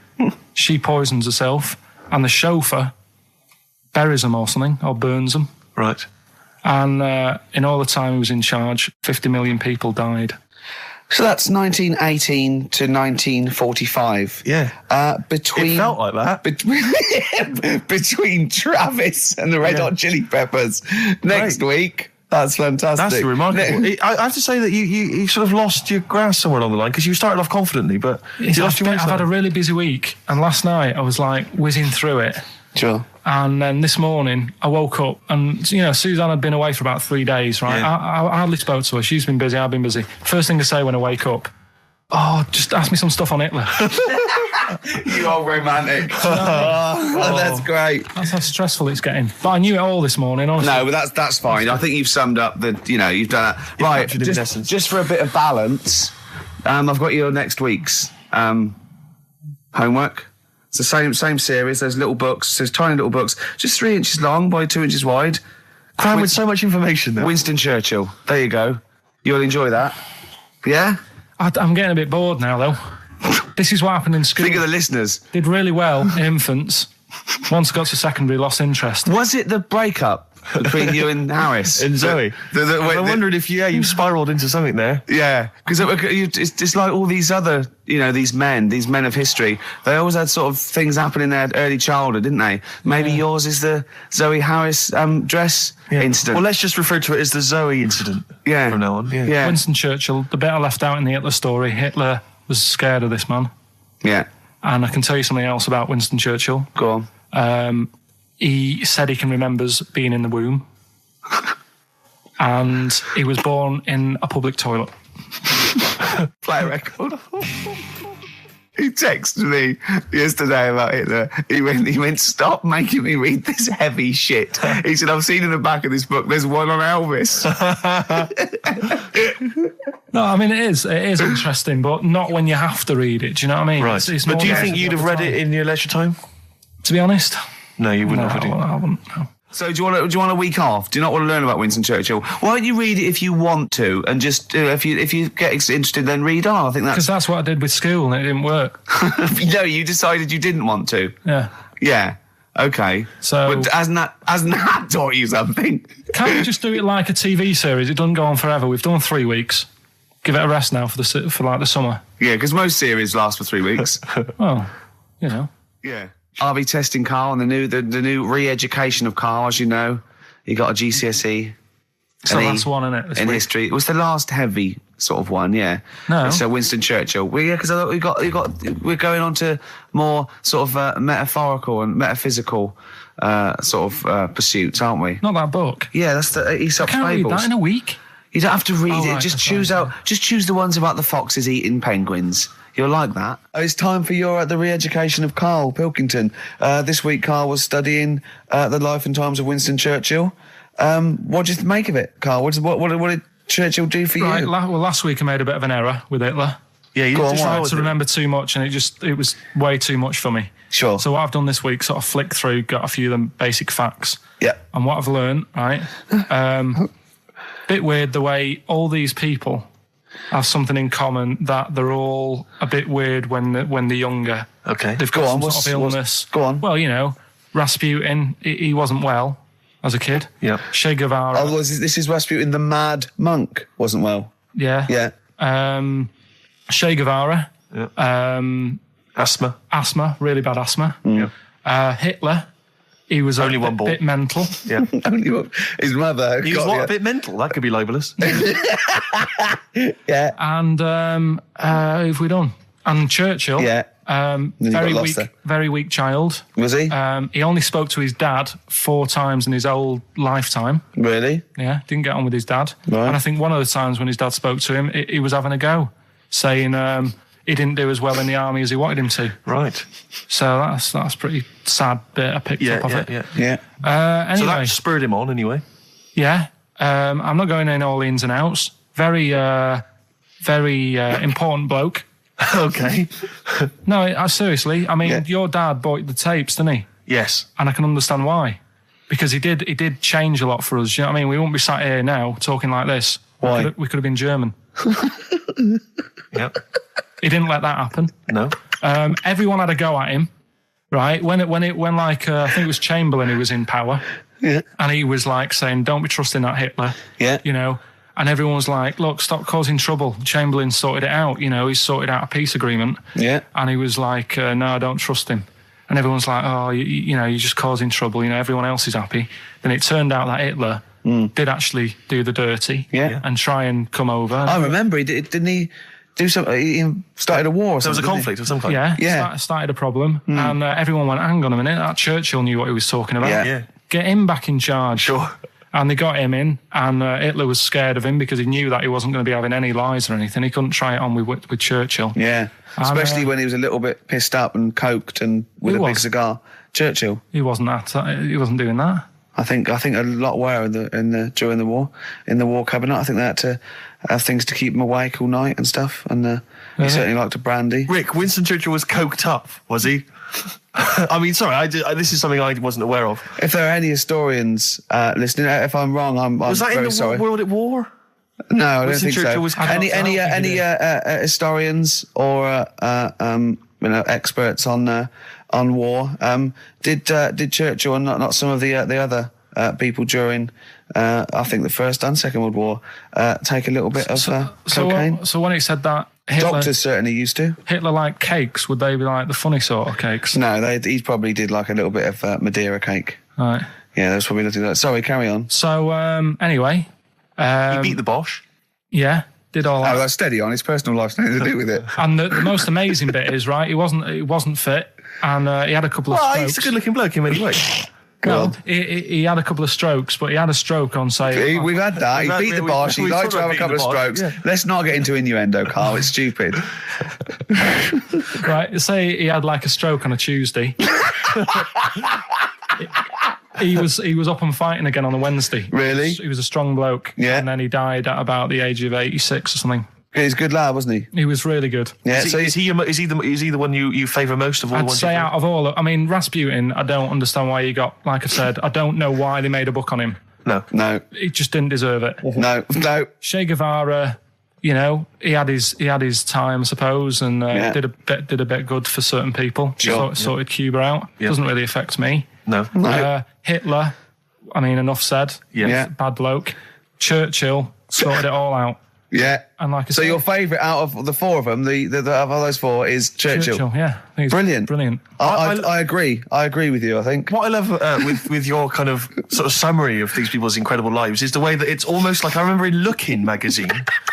She poisons herself, and the chauffeur buries him or something, or burns him. Right. And in all the time he was in charge, 50 million people died. So that's 1918 to 1945. Yeah. Between It felt like that. Between Travis and the Red Hot Chili Peppers. Next week, That's fantastic. That's remarkable. I have to say that you sort of lost your grasp somewhere along the line, because you started off confidently, but you lost your I've had a really busy week, and last night I was like whizzing through it. Sure. And then this morning I woke up, and you know, Suzanne had been away for about 3 days, right? Yeah. I hardly spoke to her. She's been busy, I've been busy. First thing I say when I wake up, oh, just ask me some stuff on Hitler. You are romantic. That's great. That's how stressful it's getting. But I knew it all this morning, honestly. No, but that's fine. I think you've summed up you've done that. Right, captured it in essence. just for a bit of balance, I've got your next week's homework. It's the same series. There's little books. There's tiny little books, just 3 inches long by 2 inches wide. Crammed with so much information there. Winston Churchill. There you go. You'll enjoy that. Yeah? I'm getting a bit bored now, though. This is what happened in school. Think of the listeners. Did really well in infants. Once I got to secondary, lost interest. Was it the breakup between you and Harris? And Zoe. I'm wondering if you spiralled into something there. Yeah, because it's like all these other, these men of history. They always had sort of things happen in their early childhood, didn't they? Maybe yours is the Zoe Harris dress incident. Well, let's just refer to it as the Zoe incident. Yeah. From now on. Yeah. Winston Churchill, the bit I left out in the Hitler story, Hitler was scared of this man. Yeah. And I can tell you something else about Winston Churchill. Go on. He said he can remember being in the womb. And he was born in a public toilet. Play a record. He texted me yesterday about Hitler. He went, stop making me read this heavy shit. He said, I've seen in the back of this book, there's one on Elvis. No, I mean, it is interesting, but not when you have to read it. Do you know what I mean? Right. It's But do you more think you'd have read it in your leisure time? To be honest, No, you wouldn't have. I wouldn't. No. So do you want a week off? Do you not want to learn about Winston Churchill? Why don't you read it if you want to, and just if you get interested, then read on. I think Because that's what I did with school, and it didn't work. No, you decided you didn't want to. Yeah. Yeah. Okay. So- but hasn't that taught you something? Can't we just do it like a TV series? It doesn't go on forever. We've done 3 weeks. Give it a rest now for the summer. Yeah, because most series last for 3 weeks. Well, you know. Yeah. I'll be testing Karl on the new re-education of Karl, as you know. He got a GCSE. It's the last one, isn't it? In history. It was the last heavy sort of one, yeah. No. So Winston Churchill. Well, yeah, because I thought we're going on to more sort of metaphorical and metaphysical pursuits, aren't we? Not that book. Yeah, that's the Aesop's Can't Fables. read that in a week. You don't have to read it. Right, Just that's Just choose the ones about the foxes eating penguins. You'll like that. It's time for the re-education of Karl Pilkington. This week, Karl was studying the life and times of Winston Churchill. What did you make of it, Karl? What did Churchill do for Right. you? Last week I made a bit of an error with Hitler. Yeah, you Go on, just why? I tried to remember too much, and it was way too much for me. Sure. So what I've done this week, sort of flicked through, got a few of them basic facts. Yeah. And what I've learned, right? Bit weird the way all these people have something in common, that they're all a bit weird when they're younger. Okay. They've got Go on, some sort of illness. go on. Well, Rasputin, he wasn't well as a kid. Yeah. Che Guevara. Oh, this is Rasputin, the mad monk, wasn't well. Yeah. Yeah. Che Guevara. Yeah. Asthma. Really bad asthma. Yeah. Hitler, he was Only a one ball. bit mental. Yeah. His mother. He was a bit mental. That could be libelous. Yeah. And who have we done? And Churchill. Yeah. you got lost there. Very weak child. Was he? He only spoke to his dad 4 times in his whole lifetime. Really? Yeah, didn't get on with his dad. Right. And I think one of the times when his dad spoke to him, he was having a go, saying he didn't do as well in the army as he wanted him to. Right. So that's pretty sad bit I picked up of it. Yeah. Anyway, So that spurred him on anyway. yeah. I'm not going in all the ins and outs. Very important bloke. Okay. No, seriously. I mean, Yeah. your dad bought the tapes, didn't he? Yes. And I can understand why. Because he did change a lot for us. You know what I mean? We wouldn't be sat here now talking like this. Why? We could have been German. Yep. He didn't let that happen. No. Everyone had a go at him, right? When I think it was Chamberlain who was in power, Yeah. and he was like saying, "Don't be trusting that Hitler," Yeah. you know. And everyone was like, "Look, stop causing trouble." Chamberlain sorted it out, you know. He sorted out a peace agreement, Yeah. and he was like, "No, I don't trust him." And everyone's like, "Oh, you're just causing trouble." You know, everyone else is happy. Then it turned out that Hitler did actually do the dirty. Yeah. And try and come over. I remember, didn't he do something? He started a war or There was something. a conflict of some kind. Yeah. Started a problem. And everyone went, hang on a minute, that Churchill knew what he was talking about. Yeah. Get him back in charge. Sure. And they got him in, and Hitler was scared of him because he knew that he wasn't going to be having any lies or anything. He couldn't try it on with Churchill. Yeah. Especially when he was a little bit pissed up and coked and with a big cigar. Churchill. He wasn't doing that. I think a lot were during the war, in the war cabinet. I think they had to have things to keep him awake all night and stuff. And he certainly liked a brandy. Rick, Winston Churchill was coked up, was he? I mean, sorry, this is something I wasn't aware of. If there are any historians listening, if I'm wrong, I'm Was that very in the sorry. World at War? No, I don't Winston think Churchill so. was Any historians or experts on war? Did Churchill and not some of the other people during I think the First and Second World War take a little bit of cocaine? So when it said that Doctors certainly used to. Hitler liked cakes, would they be like the funny sort of cakes? No, he probably did like a little bit of Madeira cake. Right. Yeah, that's probably nothing like that. Sorry, carry on. So anyway, He beat the Bosch. Yeah, did all that. Oh, that's steady on. His personal life's nothing to do with it. And the most amazing bit is, right, he wasn't fit, and he had a couple of Well, strokes. he's a good-looking bloke in many ways. Well, he had a couple of strokes, but he had a stroke on, say... We've had that. He beat the Bosch. He liked to have a couple of strokes. Yeah. Let's not get into innuendo, Karl. It's stupid. Right, say he had like a stroke on a Tuesday. He was up and fighting again on a Wednesday. Really? He was a strong bloke. Yeah. And then he died at about the age of 86 or something. He's a good lad, wasn't he? He was really good. Yeah. Is he the one you favour most of all? I'd the ones say you out of all... I mean, Rasputin, I don't understand why he got... Like I said, I don't know why they made a book on him. No. He just didn't deserve it. No. Che Guevara, you know, he had his time, I suppose, and did a bit good for certain people. Sure. Sorted Cuba out. Yeah. Doesn't really affect me. No. Hitler, I mean, enough said. Yeah. Bad bloke. Churchill sorted it all out. Yeah. And like I So said, your favourite out of the four of them, the of all those four, is Churchill. yeah. I think he's Brilliant. Brilliant. I agree. I agree with you, I think. What I love with your kind of sort of summary of these people's incredible lives is the way that it's almost like I remember in Lookin' magazine.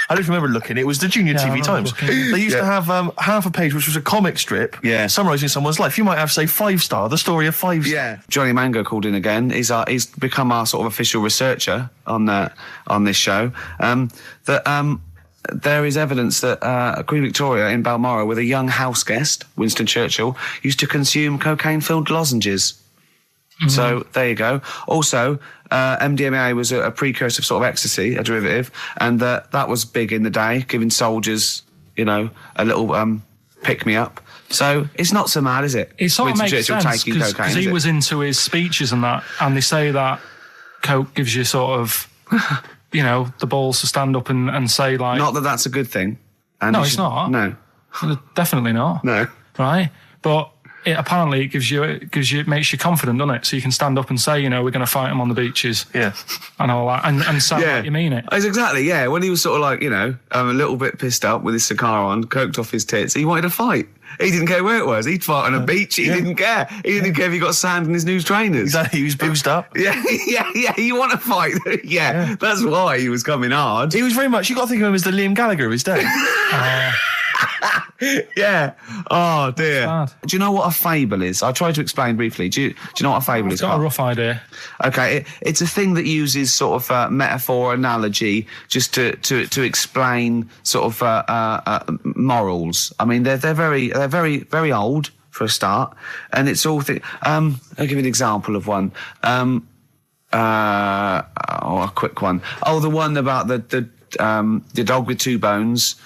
I don't remember Lookin'. It was the Junior I TV remember Times. Lookin'. They used to have half a page, which was a comic strip, summarising someone's life. You might have, say, 5-star, the story of 5-star. Yeah. Johnny Mango called in again. He's become our sort of official researcher on this show. There is evidence that Queen Victoria in Balmoral, with a young house guest, Winston Churchill, used to consume cocaine-filled lozenges. So there you go. Also, MDMA was a precursor of sort of ecstasy, a derivative, and that was big in the day, giving soldiers, you know, a little pick-me-up. So it's not so mad, is it? It sort of Winston makes Churchill sense taking cocaine, because is he it? was into his speeches and that, and they say that coke gives you sort of, you know, the balls to stand up and say like... Not that that's a good thing. And No, you it's should- not. No. Definitely not. No. Right? But apparently it makes you confident, doesn't it? So you can stand up and say, you know, we're going to fight them on the beaches. Yeah. And all that. And sound like you mean it. It's exactly, yeah. When he was sort of like, you know, a little bit pissed up with his cigar on, coked off his tits, he wanted to fight. He didn't care where it was. He'd fight on a beach. He didn't care. He didn't care if he got sand in his new trainers. Exactly. He was boozed up. Yeah. You want to fight? yeah, that's why he was coming hard. He was very much... you got to think of him as the Liam Gallagher of his day. Yeah. Oh dear. Bad. Do you know what a fable is? I'll try to explain briefly. Do you know what a fable is? I've got a Karl? rough idea. Okay, it's a thing that uses sort of metaphor, analogy, just to explain sort of morals. I mean, they're very old for a start, and it's all. I'll give you an example of one. A quick one. Oh, the one about the dog with two bones.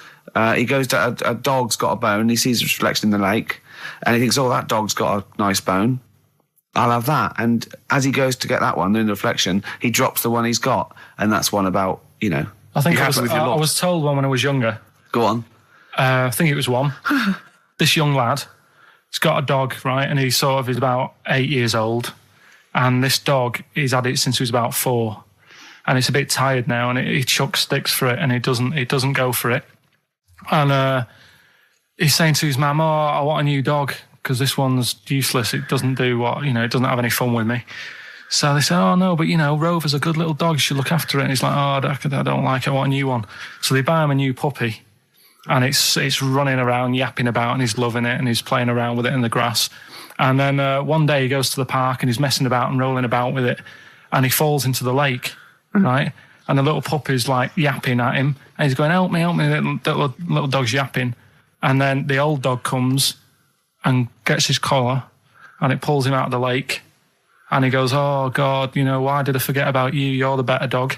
He goes to a dog's got a bone. He sees a reflection in the lake, and he thinks, "Oh, that dog's got a nice bone. I'll have that." And as he goes to get that one in the reflection, he drops the one he's got, and that's one about, you know. I think you're I happy with your lot. was told one when I was younger. Go on. I think it was one. This young lad, he's got a dog, right, and he's about 8 years old, and this dog, he's had it since he was about 4, and it's a bit tired now, and he chucks sticks for it, and it doesn't go for it, and he's saying to his mum, "Oh, I want a new dog because this one's useless. It doesn't do what, you know, it doesn't have any fun with me." So they said, oh no, but Rover's a good little dog, you should look after it. And he's like, oh, I don't like it, I want a new one. So they buy him a new puppy, and it's running around, yapping about, and he's loving it, and he's playing around with it in the grass. And then one day he goes to the park, and he's messing about and rolling about with it, and he falls into the lake, right? And the little puppy's like yapping at him, and he's going, help me, the little dog's yapping. And then the old dog comes and gets his collar, and it pulls him out of the lake. And he goes, oh, God, why did I forget about you? You're the better dog.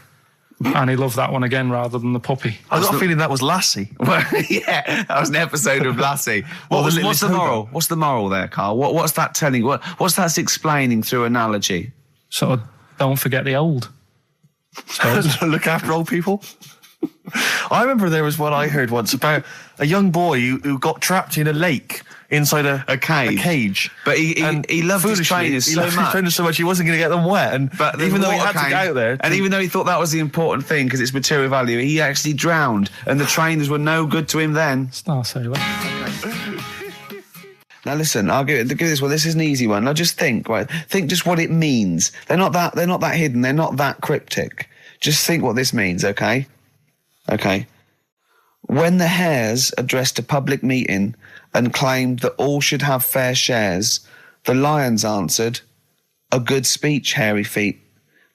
And he loved that one again rather than the puppy. I got a feeling that was Lassie. Well, yeah, that was an episode of Lassie. What's the moral? What's the moral there, Karl? What's that telling? What's that explaining through analogy? Sort of, don't forget the old. Look after old people. I remember there was one I heard once about a young boy who got trapped in a lake inside a cage. But he loved his trainers so much he wasn't going to get them wet. But even though he had to get out there, and even though he thought that was the important thing because it's material value, he actually drowned, and the trainers were no good to him then. Star Sailor. Now listen, I'll give this one. This is an easy one. Now just think just what it means. They're not that hidden. They're not that cryptic. Just think what this means, okay? Okay. When the hares addressed a public meeting and claimed that all should have fair shares, the lions answered, a good speech, hairy feet,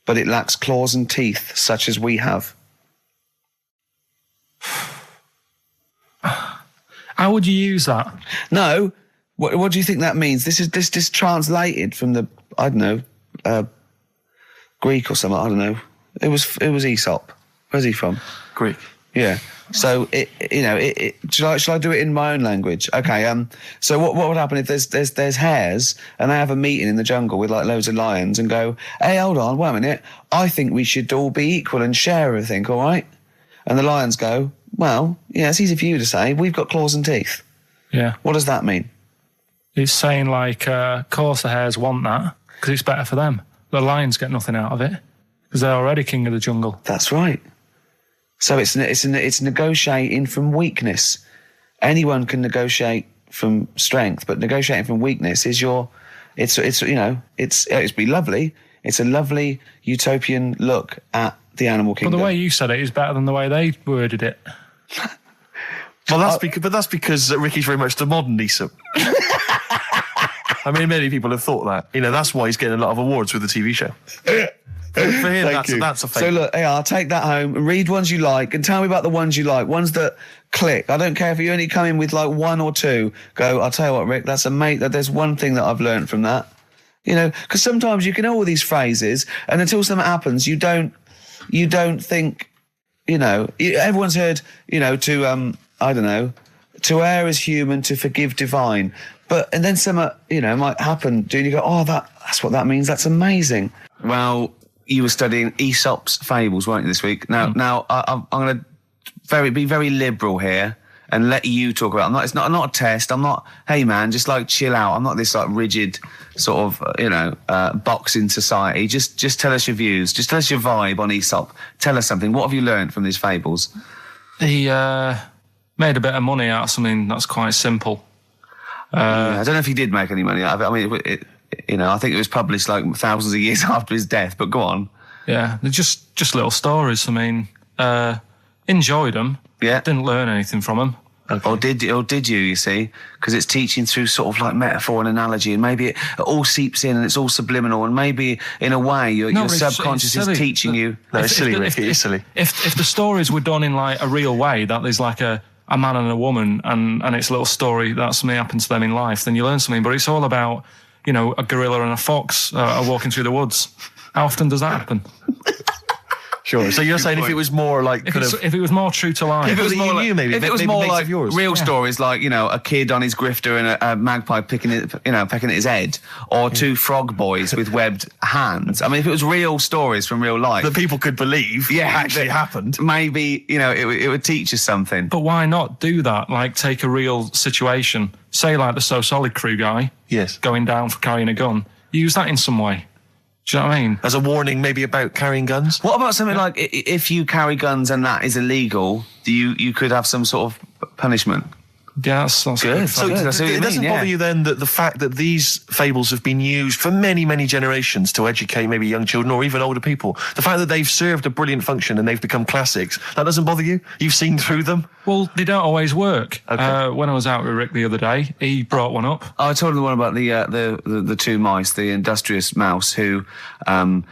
but it lacks claws and teeth such as we have. How would you use that? No. What do you think that means? This is translated from the, I don't know, Greek or something, I don't know. It was Aesop. Where's he from? Greek. Yeah. So shall I do it in my own language? Okay. So what would happen if there's hares and they have a meeting in the jungle with like loads of lions and go, hey, hold on, wait a minute. I think we should all be equal and share everything, all right? And the lions go, well, yeah, it's easy for you to say. We've got claws and teeth. Yeah. What does that mean? It's saying like, of course the hares want that because it's better for them. The lions get nothing out of it because they're already king of the jungle. That's right. So it's negotiating from weakness. Anyone can negotiate from strength, but negotiating from weakness is it's be lovely. It's a lovely utopian look at the animal kingdom. But the way you said it is better than the way they worded it. Well, that's because Ricky's very much the modern Aesop. I mean, many people have thought that. That's why he's getting a lot of awards with the TV show. For him, that's a fake. So look, I'll take that home and read ones you like and tell me about the ones you like, ones that click. I don't care if you only come in with like one or two. Go, I'll tell you what, Rick, there's one thing that I've learned from that. Because sometimes you can know all these phrases and until something happens, you don't think, everyone's heard, I don't know, to err is human, to forgive divine. And then something, might happen. Do you go, oh, that's what that means. That's amazing. Well, you were studying Aesop's fables, weren't you, this week? Now, I'm going to be very liberal here and let you talk about it. It's not a test. I'm not, hey, man, just like chill out. I'm not this like rigid sort of, box in society. Just tell us your views. Just tell us your vibe on Aesop. Tell us something. What have you learned from these fables? He made a bit of money out of something that's quite simple. I don't know if he did make any money out of it. I mean, I think it was published like thousands of years after his death, but go on. Yeah, they're just little stories. I mean, enjoyed them. Yeah. Didn't learn anything from them. Okay. Or did you see? Because it's teaching through sort of like metaphor and analogy, and maybe it all seeps in and it's all subliminal, and maybe in a way your subconscious is teaching you. No, it's silly, Ricky. It's silly. If the stories were done in like a real way, that there's like a man and a woman, and it's a little story that something happened to them in life, then you learn something. But it's all about, a gorilla and a fox are walking through the woods. How often does that happen? Sure. So you're saying if it was more like if it was more true to life, if it was more like, maybe, if it was maybe more like real yeah. stories, like a kid on his grifter and a magpie pecking at his head, or two frog boys with webbed hands. I mean, if it was real stories from real life that people could believe, actually happened, maybe it would teach us something. But why not do that? Like take a real situation, say like the So Solid Crew guy, yes, going down for carrying a gun. Use that in some way. Do you know what I mean? As a warning, maybe about carrying guns? What about something like, if you carry guns and that is illegal, you could have some sort of punishment? Yeah, that's Good. So Good, I see what you it doesn't mean, bother yeah. you then that the fact that these fables have been used for many, many generations to educate maybe young children or even older people, the fact that they've served a brilliant function and they've become classics, that doesn't bother you? You've seen through them? Well, they don't always work. Okay. When I was out with Rick the other day, he brought one up. I told him the one about the two mice, the industrious mouse, who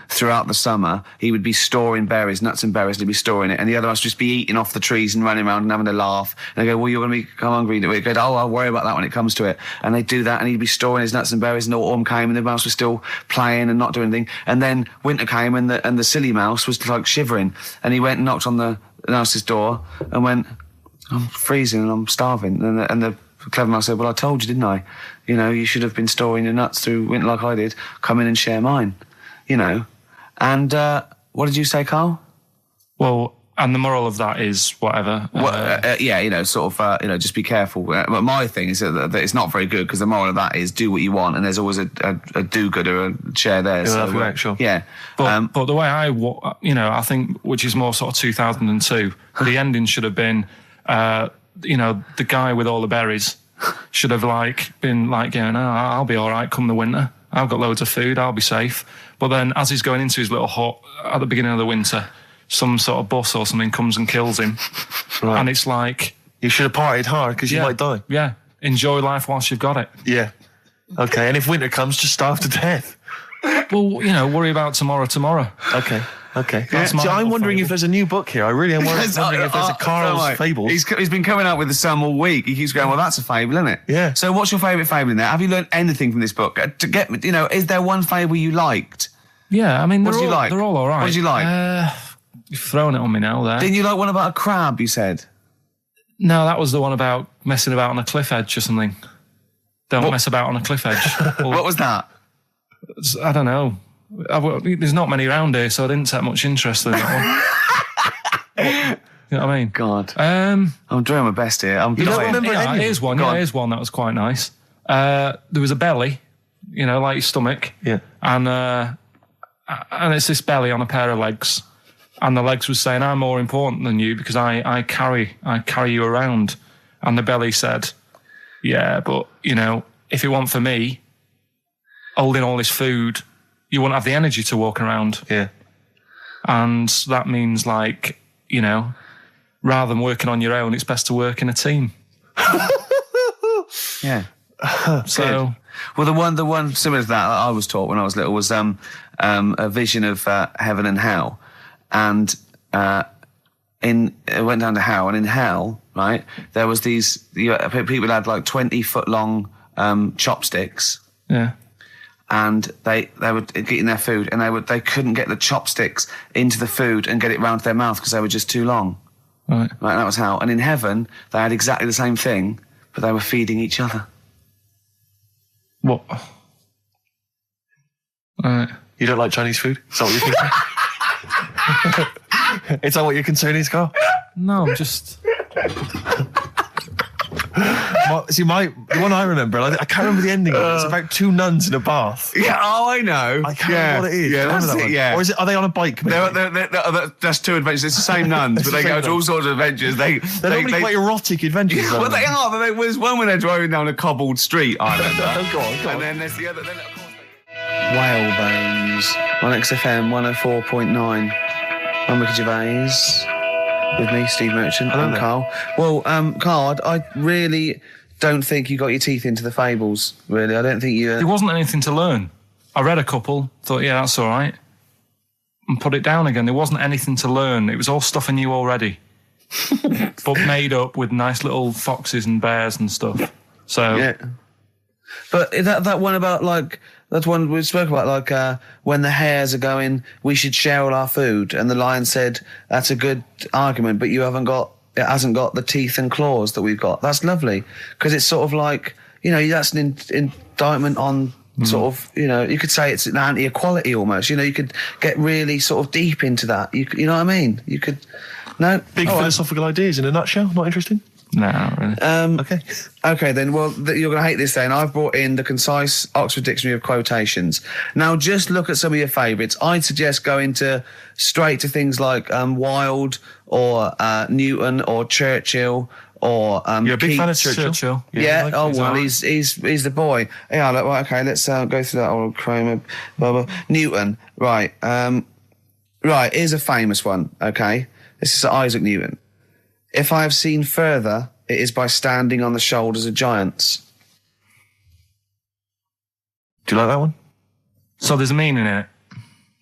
throughout the summer he would be storing berries, nuts and berries, and he'd be storing it, and the other mouse would just be eating off the trees and running around and having a laugh. And they go, "Well, you're going to become hungry." And he'd go, "Oh, I'll worry about that when it comes to it." And they'd do that, and he'd be storing his nuts and berries, and autumn came, and the mouse was still playing and not doing anything. And then winter came, and the silly mouse was like shivering, and he went and knocked on the mouse's door and went, "I'm freezing and I'm starving." And the clever mouse said, "Well, I told you, didn't I? You know, you should have been storing your nuts through winter like I did. Come in and share mine." You know. And what did you say, Karl? Well, and the moral of that is whatever. Yeah, you know, sort of, you know, just be careful. But my thing is that it's not very good, because the moral of that is do what you want, and there's always a do-gooder, a share there. Yeah, that's sure. Yeah. But the way I think, which is more sort of 2002, the ending should have been, the guy with all the berries should have been going, "Oh, I'll be all right come the winter. I've got loads of food. I'll be safe." But then, as he's going into his little hut at the beginning of the winter, some sort of bus or something comes and kills him. Right. And it's like... You should have partied hard because you might die. Yeah. Enjoy life whilst you've got it. Yeah. Okay, and if winter comes, just starve to death. Well, worry about tomorrow. Okay. That's See, my I'm little wondering fable. if there's a new book here. I really am wondering if there's a Karl's Fables. He's been coming out with some all week. He keeps going, "Well, that's a fable, isn't it?" Yeah. So what's your favourite fable in there? Have you learned anything from this book? Is there one fable you liked? Yeah, I mean, What did you like? they're all right. What did you like? You've thrown it on me now there. Didn't you like one about a crab, you said? No, that was the one about messing about on a cliff edge or something. Don't mess about on a cliff edge. What was that? I don't know. There's not many around here, so I didn't take much interest in that one. You know what I mean? God. Um, I'm doing my best here. I'm You don't dying. remember yeah, any? here's one. Go Yeah, on. here's one that was quite nice. There was a belly, like your stomach. Yeah. And it's this belly on a pair of legs. And the legs was saying, "I'm more important than you because I carry you around." And the belly said, "Yeah, but, if it weren't for me holding all this food, you wouldn't have the energy to walk around." Yeah. And that means, rather than working on your own, it's best to work in a team. Yeah. So, Well, the one similar to that I was taught when I was little was a vision of heaven and hell, and it went down to hell, and in hell, right, there was these people had 20-foot long chopsticks, yeah. and they were eating their food, and they couldn't get the chopsticks into the food and get it round to their mouth because they were just too long. Right. Right, that was hell. And in heaven, they had exactly the same thing, but they were feeding each other. What? Right. You don't like Chinese food? Is that what you're thinking? Is that what your concern is, Karl? No, I'm just... The one I remember, I can't remember the ending of it. It's about two nuns in a bath. Yeah, I know. I can't remember what it is. Yeah, Remember that's that it, one? yeah. Or are they on a bike? maybe? That's two adventures. It's the same nuns, but It's they the go same to all sorts of adventures. They're They're normally quite erotic adventures. well, aren't they are, but there was one when they're driving down a cobbled street, I remember. Oh, go on. And then there's the other... Then, of course, Whalebones on XFM 104.9. I'm Ricky Gervais. With me, Steve Merchant. Hello I'm there. Karl. Well, Karl, I really don't think you got your teeth into the fables, really. I don't think you... There wasn't anything to learn. I read a couple, thought, yeah, that's all right, and put it down again. There wasn't anything to learn. It was all stuff I knew already, but made up with nice little foxes and bears and stuff. So, Yeah. But that one about, that one we spoke about, when the hares are going, "We should share all our food," and the lion said, "That's a good argument, but it hasn't got the teeth and claws that we've got." That's lovely, because it's sort of that's an indictment on sort of, you could say it's an anti-equality almost. You could get really sort of deep into that. You know what I mean? You could... No? Big philosophical ideas in a nutshell. Not interesting? no, not really. Okay. Okay, then. Well, you're going to hate this then. I've brought in the concise Oxford Dictionary of Quotations. Now, just look at some of your favourites. I'd suggest going straight to things like Wilde or Newton or Churchill or You're a big fan of Keats. Churchill. Yeah. like Oh his well, art. he's the boy. Yeah. Like, right, okay. Let's go through that old Kramer. Blah, blah. Newton. Right. Right. Here's a famous one. Okay. This is Isaac Newton. If I have seen further, it is by standing on the shoulders of giants. Do you like that one? So there's a meaning in it.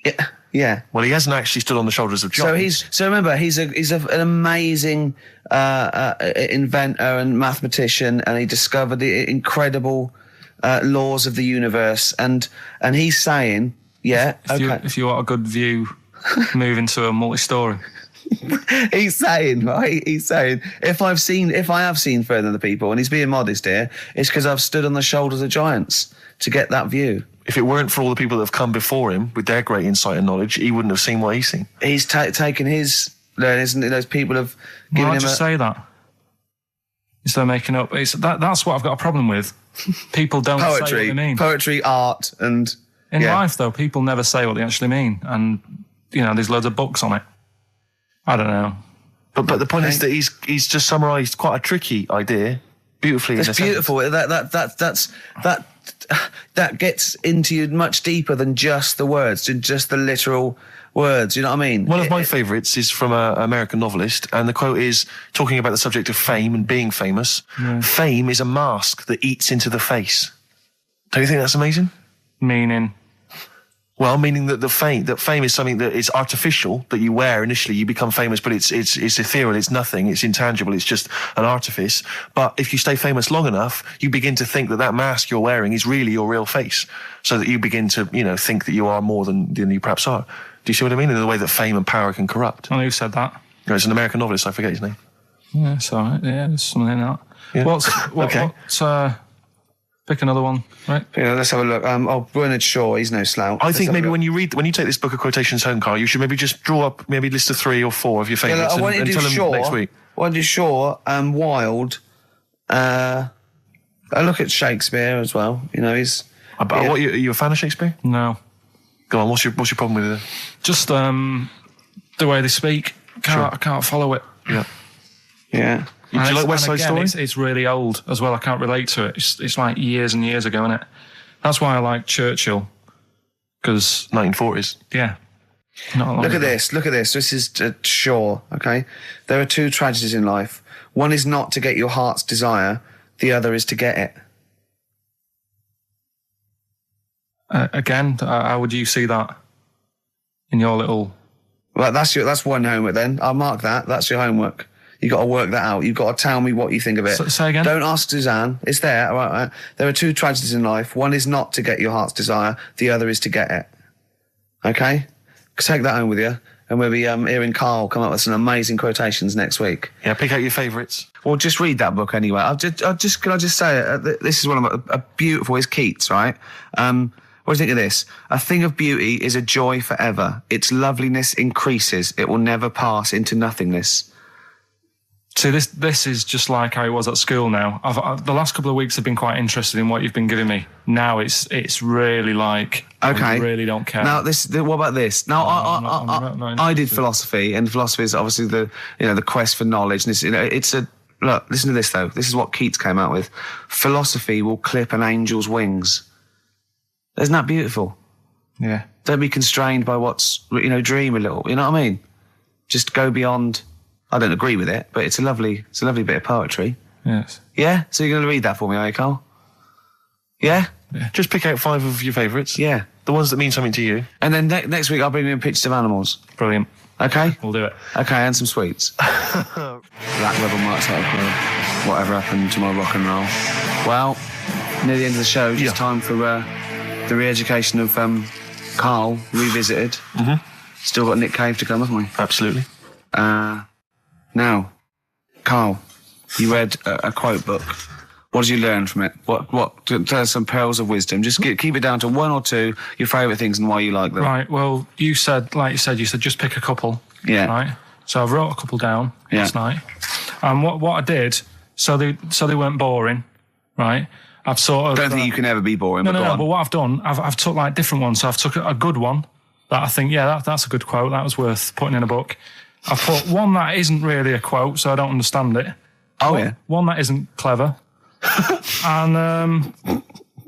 Yeah. Yeah. Well, he hasn't actually stood on the shoulders of giants. So remember, he's an amazing inventor and mathematician, and he discovered the incredible laws of the universe. And he's saying, yeah, If you want a good view, move into a multi-story. he's saying, right? He's saying, if I have seen further than the people, and he's being modest here, it's because I've stood on the shoulders of giants to get that view. If it weren't for all the people that have come before him with their great insight and knowledge, he wouldn't have seen what he's seen. He's taken his learning, isn't it? Those people have given Why him just say that instead of making up? That's what I've got a problem with. People don't say what they mean. Poetry, art, and In life, though, people never say what they actually mean, and there's loads of books on it. I don't know. But the point is that he's just summarised quite a tricky idea beautifully. It's beautiful. That gets into you much deeper than just the words, just the literal words. You know what I mean? One of my favourites is from an American novelist, and the quote is talking about the subject of fame and being famous. Yeah. Fame is a mask that eats into the face. Don't you think that's amazing? Meaning? Well, meaning that fame is something that is artificial, that you wear initially, you become famous, but it's ethereal, it's nothing, it's intangible, it's just an artifice. But if you stay famous long enough, you begin to think that mask you're wearing is really your real face, so that you begin to, think that you are more than you perhaps are. Do you see what I mean? In the way that fame and power can corrupt. I know who said that. It's an American novelist, I forget his name. Yeah, it's all right. Yeah, there's something in that. Yeah. Okay. Pick another one, right? Yeah, let's have a look. Bernard Shaw, he's no slouch. I think maybe when you take this book of quotations home, Karl, you should maybe just draw up maybe a list of 3 or 4 of your favourites and tell them next week. I want to do Shaw and Wilde. I look at Shakespeare as well. He's. Are you a fan of Shakespeare? No. Go on. What's your problem with it? Just the way they speak. I can't follow it. Yeah. Yeah. Do you like West Side Story? It's really old as well. I can't relate to it. It's like years and years ago, isn't it? That's why I like Churchill. Because 1940s. Yeah. Look at this. This is Shaw, okay? There are 2 tragedies in life. One is not to get your heart's desire. The other is to get it. Again, how would you see that in your little... Well, that's one homework then. I'll mark that. That's your homework. You've got to work that out. You've got to tell me what you think of it. Say again? Don't ask Suzanne. It's there. All right. There are 2 tragedies in life. One is not to get your heart's desire. The other is to get it. Okay? Take that home with you. And we'll be hearing Karl come up with some amazing quotations next week. Yeah, pick out your favourites. Well, just read that book anyway. Can I just say, this is one of a beautiful, is Keats, right? What do you think of this? A thing of beauty is a joy forever. Its loveliness increases. It will never pass into nothingness. See, this is just like how it was at school now. The last couple of weeks have been quite interested in what you've been giving me. Now it's really like, okay, I really don't care. Now what about this? Now I did philosophy, and philosophy is obviously the quest for knowledge. And look, listen to this though. This is what Keats came out with. Philosophy will clip an angel's wings. Isn't that beautiful? Yeah. Don't be constrained by what's, dream a little. You know what I mean? Just go beyond. I don't agree with it, but it's a lovely bit of poetry. Yes. Yeah? So you're going to read that for me, are you, Karl? Yeah? Just pick out 5 of your favourites. Yeah. The ones that mean something to you. And then next week I'll bring you in pictures of animals. Brilliant. Okay? We'll do it. Okay, and some sweets. Black Rebel Marks out of whatever happened to my rock and roll. Well, near the end of the show, just time for the re-education of Karl, revisited. Mm-hmm. Still got Nick Cave to come, haven't we? Absolutely. Now, Karl, you read a quote book. What did you learn from it? What? Tell us some pearls of wisdom. Just keep it down to 1 or 2 your favourite things and why you like them. Right. Well, you said just pick a couple. Yeah. Right. So I wrote a couple down last night. And what I did, so they weren't boring. Right. I've sort of. Don't think you can ever be boring. No. On. But what I've done, I've took like different ones. So I've took a good one that I think, that's a good quote. That was worth putting in a book. I've put one that isn't really a quote, so I don't understand it. Oh, yeah. One that isn't clever. and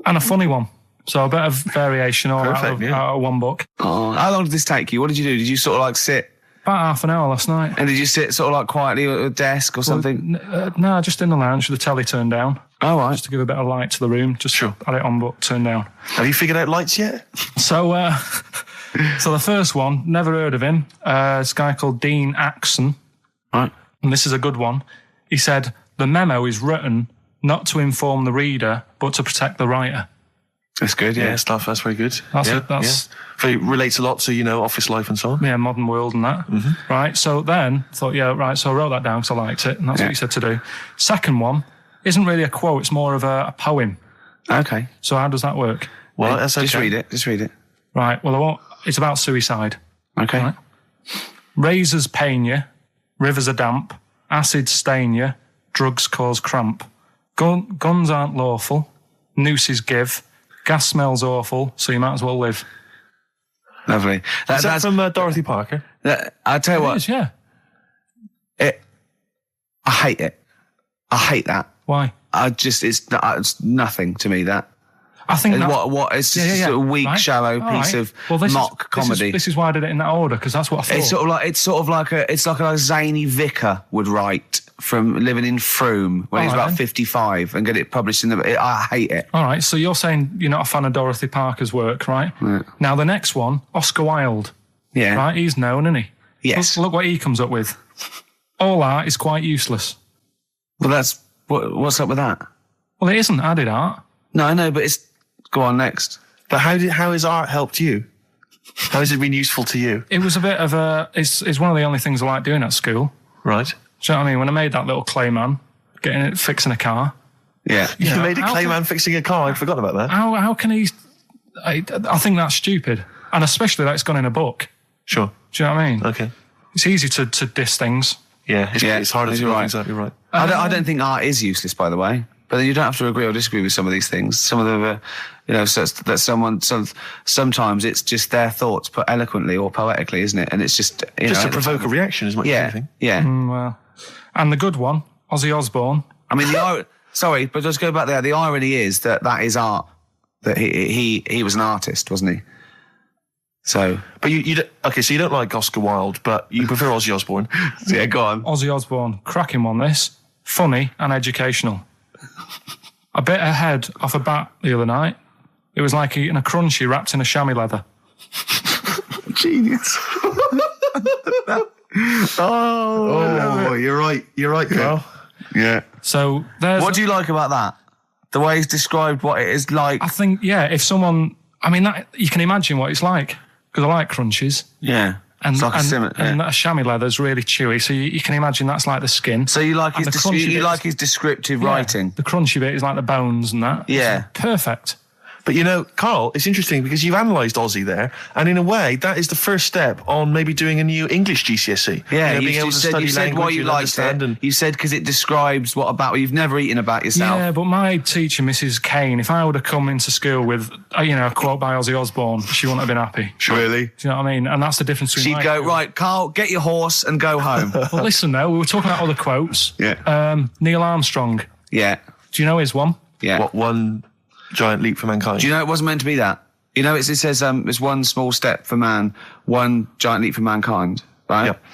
a funny one. So a bit of variation all out of one book. Oh, how long did this take you? What did you do? Did you sort of like sit? About half an hour last night. And did you sit sort of like quietly at a desk or something? No, just in the lounge with the telly turned down. Oh, right. Just to give a bit of light to the room. Just had it on, but turned down. Have you figured out lights yet? So, so the first one, never heard of him. This guy called Dean Axon. Right. And this is a good one. He said, the memo is written not to inform the reader, but to protect the writer. That's good, yeah. Stuff, that's very good. That's Very relates a lot to, office life and so on. Yeah, modern world and that. Mm-hmm. Right, so then, I thought, so I wrote that down because I liked it, and that's what he said to do. Second one isn't really a quote, it's more of a poem. Okay. So how does that work? Well, that's okay. Just read it. Right, well, it's about suicide. Okay. Right? Razors pain you, rivers are damp, acids stain you, drugs cause cramp. Guns aren't lawful, nooses give, gas smells awful, so you might as well live. Lovely. That's from Dorothy Parker. I'll tell you what. It is, yeah. I hate it. I hate that. Why? It's nothing to me, that. I think it's just a sort of weak, shallow piece of mock comedy. This is why I did it in that order, because that's what I thought. It's sort of like a zany vicar would write from living in Frome when he's about 55 and get it published in I hate it. All right, so you're saying you're not a fan of Dorothy Parker's work, right? Yeah. Now the next one, Oscar Wilde. Yeah. Right, he's known, isn't he? Yes. Look what he comes up with. All art is quite useless. Well, what's up with that? Well, it isn't added art. No, I know, but it's... Go on, next. But how has art helped you? How has it been useful to you? It was a bit of it's one of the only things I like doing at school. Right. Do you know what I mean? When I made that little clay man, fixing a car. Yeah. You made a clay man fixing a car. I'd forgotten about that. How can he... I think that's stupid. And especially that it's gone in a book. Sure. Do you know what I mean? Okay. It's easy to diss things. Yeah, it's harder to do things out. You're right. I don't think art is useless, by the way. But you don't have to agree or disagree with some of these things. Some of them are, sometimes it's just their thoughts put eloquently or poetically, isn't it? And it's just, to provoke a reaction as much as anything. Yeah. Well, and the good one, Ozzy Osbourne. I mean, sorry, but just go back there. The irony is that is art. That he was an artist, wasn't he? So, but so you don't like Oscar Wilde, but you prefer Ozzy Osbourne. Yeah, go on. Ozzy Osbourne, cracking one. This funny and educational. I bit a head off a bat the other night. It was like eating a crunchy wrapped in a chamois leather. Genius. You're right, Karl. Yeah. So what do you like about that? The way he's described what it is like. I think, if someone, you can imagine what it's like, because I like crunchies. Yeah. And, it's like and a chamois leather is really chewy, so you can imagine that's like the skin. So you like his descriptive writing. The crunchy bit is like the bones and that. Yeah. It's perfect. But Karl, it's interesting because you've analysed Ozzy there, and in a way, that is the first step on maybe doing a new English GCSE. Yeah, being able to study language, why you liked it. You said because it describes what you've never eaten about yourself. Yeah, but my teacher, Mrs. Kane, if I would have come into school with, a quote by Ozzy Osbourne, she wouldn't have been happy. Really? Do you know what I mean? And that's the difference between... She'd go, right, Karl, get your horse and go home. Well, listen, though, we were talking about other quotes. Yeah. Neil Armstrong. Yeah. Do you know his one? Yeah. What one... giant leap for mankind. Do you know it wasn't meant to be that? It says it's one small step for man, one giant leap for mankind, right? Yep.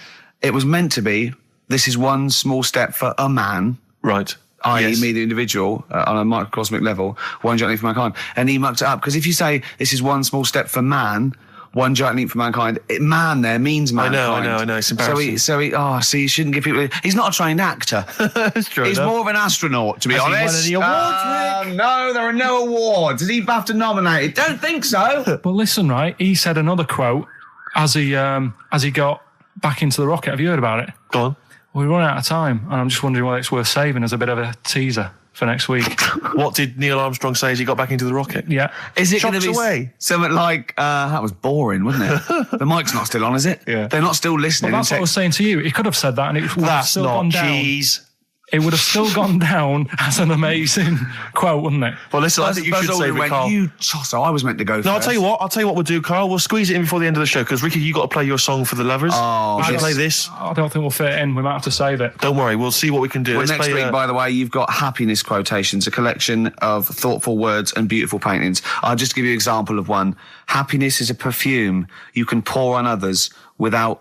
It was meant to be, this is one small step for a man. Right. I.e. me, the individual, on a microcosmic level, one giant leap for mankind. And he mucked it up, because if you say this is one small step for man, one giant leap for mankind, man there means mankind. I know, it's embarrassing. So you shouldn't give people... He's not a trained actor. That's true. He's more of an astronaut, to be honest. He won any awards, Rick? No, there are no awards. Is he BAFTA nominated? Don't think so. But listen, right, he said another quote as he got back into the rocket. Have you heard about it? Go on. Well, we're running out of time, and I'm just wondering whether it's worth saving as a bit of a teaser for next week. What did Neil Armstrong say as he got back into the rocket? Yeah. Is it going to be away? Something like, that was boring, wasn't it? The mic's not still on, is it? Yeah. They're not still listening. Well, that's what I was saying to you. He could have said that, and it would have That's still not gone down. cheese. it would have still gone down as an amazing quote, wouldn't it? Well, listen, I think you Buzz should save Aldrin it, went, Karl. you tosser, I was meant to go No, first. I'll tell you what we'll do, Karl. We'll squeeze it in before the end of the show, because, Ricky, you got to play your song for the lovers. Oh, we should yes. play this. I don't think we'll fit it in. We might have to save it. Don't worry, we'll see what we can do. Well, Let's next play, week, by the way, you've got happiness quotations, a collection of thoughtful words and beautiful paintings. I'll just give you an example of one. Happiness is a perfume you can pour on others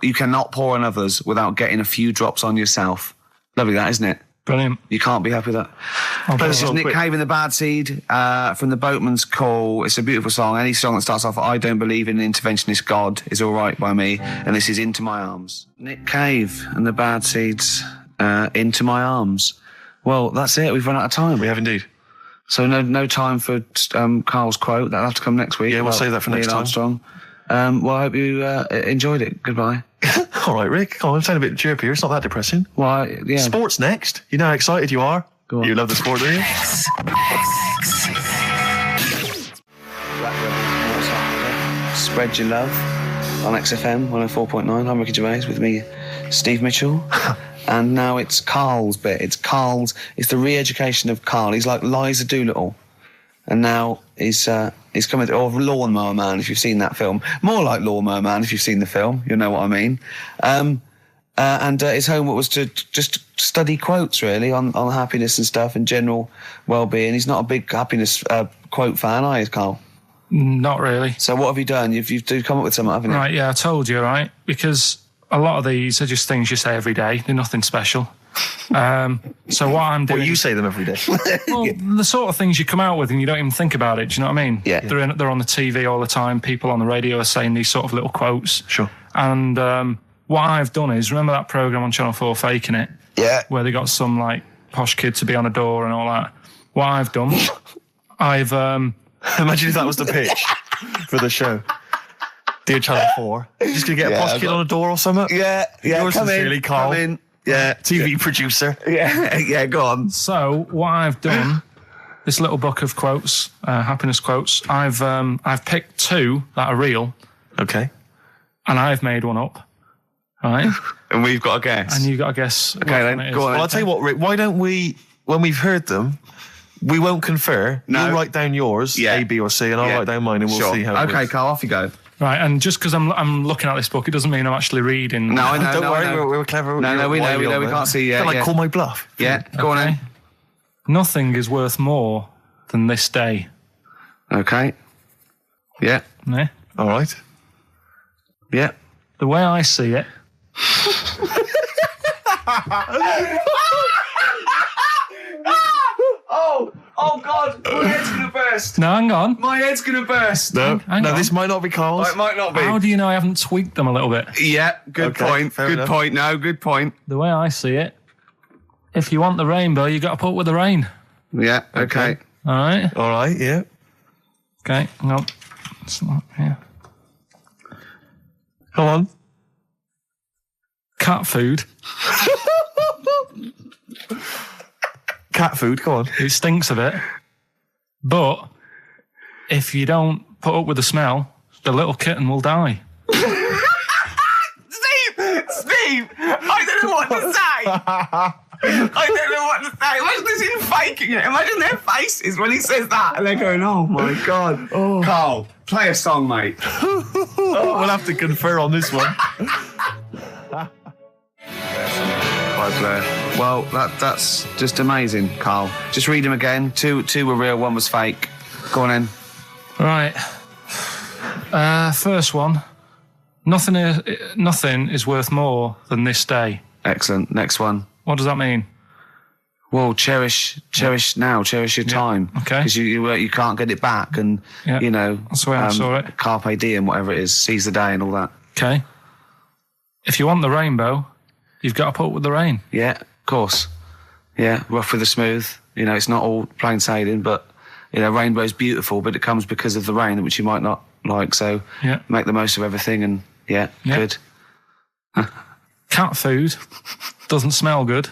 you cannot pour on others without getting a few drops on yourself. Lovely that, isn't it? Brilliant. You can't be happy with that. This is Nick Cave and the Bad Seed from the Boatman's Call. It's a beautiful song. Any song that starts off, I don't believe in an interventionist God is all right by me. And this is Into My Arms. Nick Cave and the Bad Seeds, Into My Arms. Well, that's it. We've run out of time. We have indeed. So no time for Karl's quote. That'll have to come next week. Yeah, we'll save that for next Neil time. Armstrong. Well, I hope you enjoyed it. Goodbye. All right, Rick. Come on, I'm sounding a bit chirpier. It's not that depressing. Well, yeah. Sports next. You know how excited you are? Go on. You love the sport, do you? Spread your love on XFM 104.9. I'm Ricky Gervais with me, Steve Mitchell. And now it's Karl's bit. It's the re-education of Karl. He's like Liza Doolittle. And now he's coming, or Lawnmower Man, if you've seen that film. More like Lawnmower Man, if you've seen the film. You'll know what I mean. And his homework was to just study quotes, really, on happiness and stuff and general well-being. He's not a big happiness quote fan, are you, Karl? Not really. So what have you done? You've come up with something, haven't you? Right, yeah, I told you, right? Because a lot of these are just things you say every day. They're nothing special. So what I'm doing... Well, you say them every day. Well, the sort of things you come out with and you don't even think about it, do you know what I mean? Yeah. They're on the TV all the time. People on the radio are saying these sort of little quotes. Sure. And what I've done is, remember that programme on Channel 4, Faking It? Yeah. Where they got some, like, posh kid to be on a door and all that. What I've done, I've... Imagine if that was the pitch for the show. Dear Channel 4, just going to get a posh kid on a door or something? Yeah, Yours come sincerely, in, Karl. come in. Yeah. TV producer. Yeah, go on. So what I've done, this little book of quotes, happiness quotes, I've picked two that are real, Okay. and I've made one up, right? And we've got a guess. And you've got to guess. Okay, which then, one it is. go on. Well, I'll tell you what, Rick, why don't we, when we've heard them, we won't confer. No. You'll write down yours, Yeah. A, B, or C, and I'll Yeah. write down mine, and we'll Sure. see how it Okay, works. Karl, off you go. Right, and just because I'm looking at this book, it doesn't mean I'm actually reading. No, I know. Don't no, worry, I know. we're clever. No, we Why know, are we you know. on We there? can't see yet. Feel like Yeah. call my bluff. Yeah, go on Okay. in. Nothing is worth more than this day. Okay. Yeah, Eh? All right. yeah. The way I see it, Oh God, my head's gonna burst. no, hang on. My head's gonna burst. No, Hang no, on. this might not be Karl's. It might not be. How do you know I haven't tweaked them a little bit? Yeah, good Okay, point. fair Good enough. point. No, good point. The way I see it, if you want the rainbow, you got to put up with the rain. Yeah, okay. All right. All right, yeah. Okay. Hang on. It's not here. Come on. Cat food. Cat food, come on. It stinks a bit, but if you don't put up with the smell, the little kitten will die. Steve, I don't know what to say. I don't know what to say. Imagine this in faking it. Imagine their faces when he says that, and they're going, "Oh my God." Oh. Karl, play a song, mate. We'll have to confer on this one. Bye, Blair. Well, that's just amazing, Karl. Just read them again. Two were real, one was fake. Go on in. Right. First one. Nothing is worth more than this day. Excellent. Next one. What does that mean? Well, cherish now, cherish your time. Okay. Because you can't get it back, and Yeah. you know That's the way I saw it. Carpe diem, whatever it is, seize the day and all that. Okay. If you want the rainbow, you've got to put up with the rain. Yeah, of course. Yeah, rough with the smooth. You know, it's not all plain sailing, but you know, rainbow's beautiful, but it comes because of the rain, which you might not like. So Yeah. make the most of everything, and yeah. Good. Cat food doesn't smell good,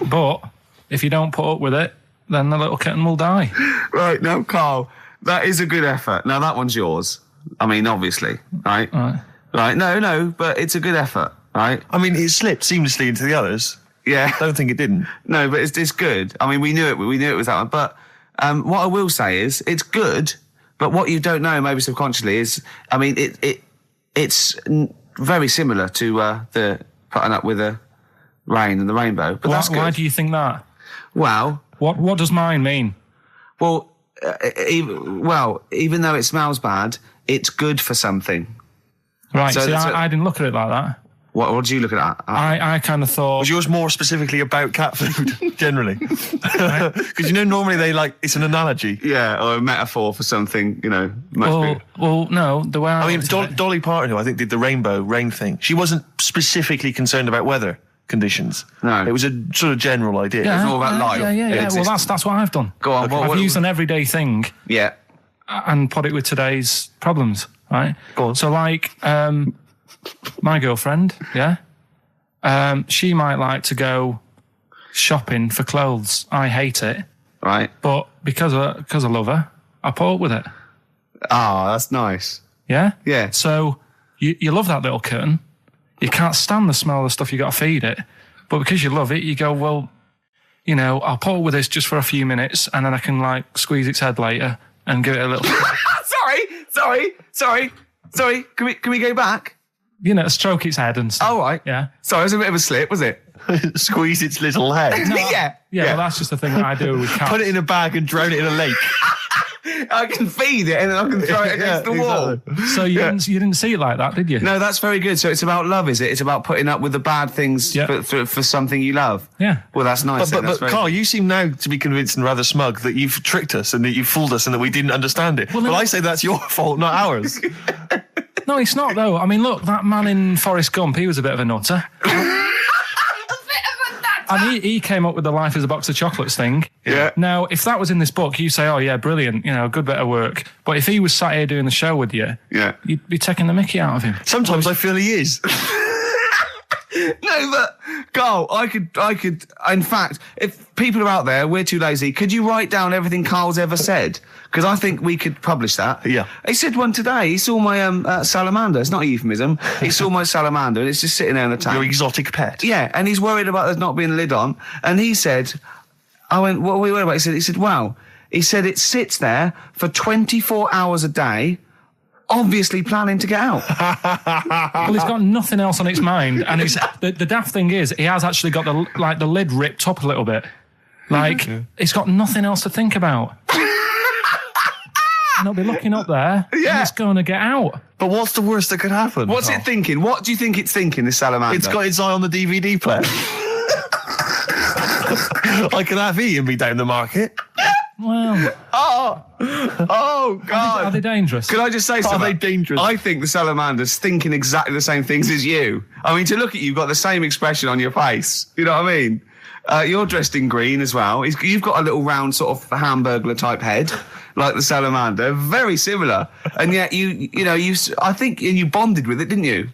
but if you don't put up with it, then the little kitten will die. Right, now, Karl, that is a good effort. Now, that one's yours. I mean, obviously, right? Right. Right, no, but it's a good effort, right? I mean, it slipped seamlessly into the others. Yeah. Don't think it didn't. No, but it's good. I mean, we knew it was that one. But what I will say is, it's good. But what you don't know, maybe subconsciously, is, I mean, it's very similar to the putting up with the rain and the rainbow. But that's good. Why do you think that? Well, What does mine mean? well, even though it smells bad, it's good for something. Right, So see, that's I didn't look at it like that. What do you look at that? I kind of thought... Was yours more specifically about cat food, generally? Because you know, normally it's an analogy. Yeah, or a metaphor for something, much bigger. Well, no, the way I I mean, looked at it- Dolly Parton, who I think did the rainbow rain thing, she wasn't specifically concerned about weather conditions. No. It was a sort of general idea. It's all about life. Yeah. It's Well, that's what I've done. Go on, I've used an everyday thing Yeah. and put it with today's problems, right? Go on. So, like, my girlfriend, she might like to go shopping for clothes. I hate it, Right. but because I love her, I put up with it. Ah, that's nice. Yeah? Yeah. So, you love that little kitten. You can't stand the smell of the stuff you got to feed it. But because you love it, you go, well, I'll put up with this just for a few minutes and then I can, like, squeeze its head later and give it a little... Sorry. Can we go back? Stroke its head and stuff. Oh, right. Yeah. Sorry, it was a bit of a slip, was it? Squeeze its little head. Yeah. Yeah, well, that's just the thing that I do with cats. Put it in a bag and drown it in a lake. I can feed it and then I can throw it against the wall. Exactly. So you didn't see it like that, did you? No, that's very good. So it's about love, is it? It's about putting up with the bad things Yeah. for something you love. Yeah. Well, that's nice. But That's very Karl, good. you seem now to be convinced and rather smug that you've tricked us and that you've fooled us and that we didn't understand it. Well, Well, then- I say that's your fault, not ours. No, it's not, though. I mean, look, that man in Forrest Gump, he was a bit of a nutter. And he came up with the life as a box of chocolates thing. Yeah. Now, if that was in this book, you say, oh, yeah, brilliant, good bit of work. But if he was sat here doing the show with you, Yeah. you'd be taking the mickey out of him. Sometimes I feel he is. No, but Carl, I could. In fact, if people are out there, we're too lazy. Could you write down everything Carl's ever said? Because I think we could publish that. Yeah. He said one today. He saw my salamander. It's not a euphemism. He saw my salamander, and it's just sitting there in the tank. Your exotic pet. Yeah, and he's worried about there not being a lid on. And he said, I went, what are we worried about? He said, wow. He said it sits there for 24 hours a day, obviously planning to get out. Well, it's got nothing else on its mind. And the daft thing is, he has actually got the lid ripped up a little bit. Like, it's got nothing else to think about. And it'll be looking up there, and it's going to get out. But what's the worst that could happen? What's it thinking? What do you think it's thinking, this salamander? It's got its eye on the DVD player. I could have Ian be down the market. Well, Oh, God. are they dangerous? Can I just say something? they dangerous? I think the salamander's thinking exactly the same things as you. I mean, to look at you, you've got the same expression on your face. You know what I mean? You're dressed in green as well. You've got a little round sort of Hamburglar type head, like the salamander. Very similar. And yet I think you bonded with it, didn't you?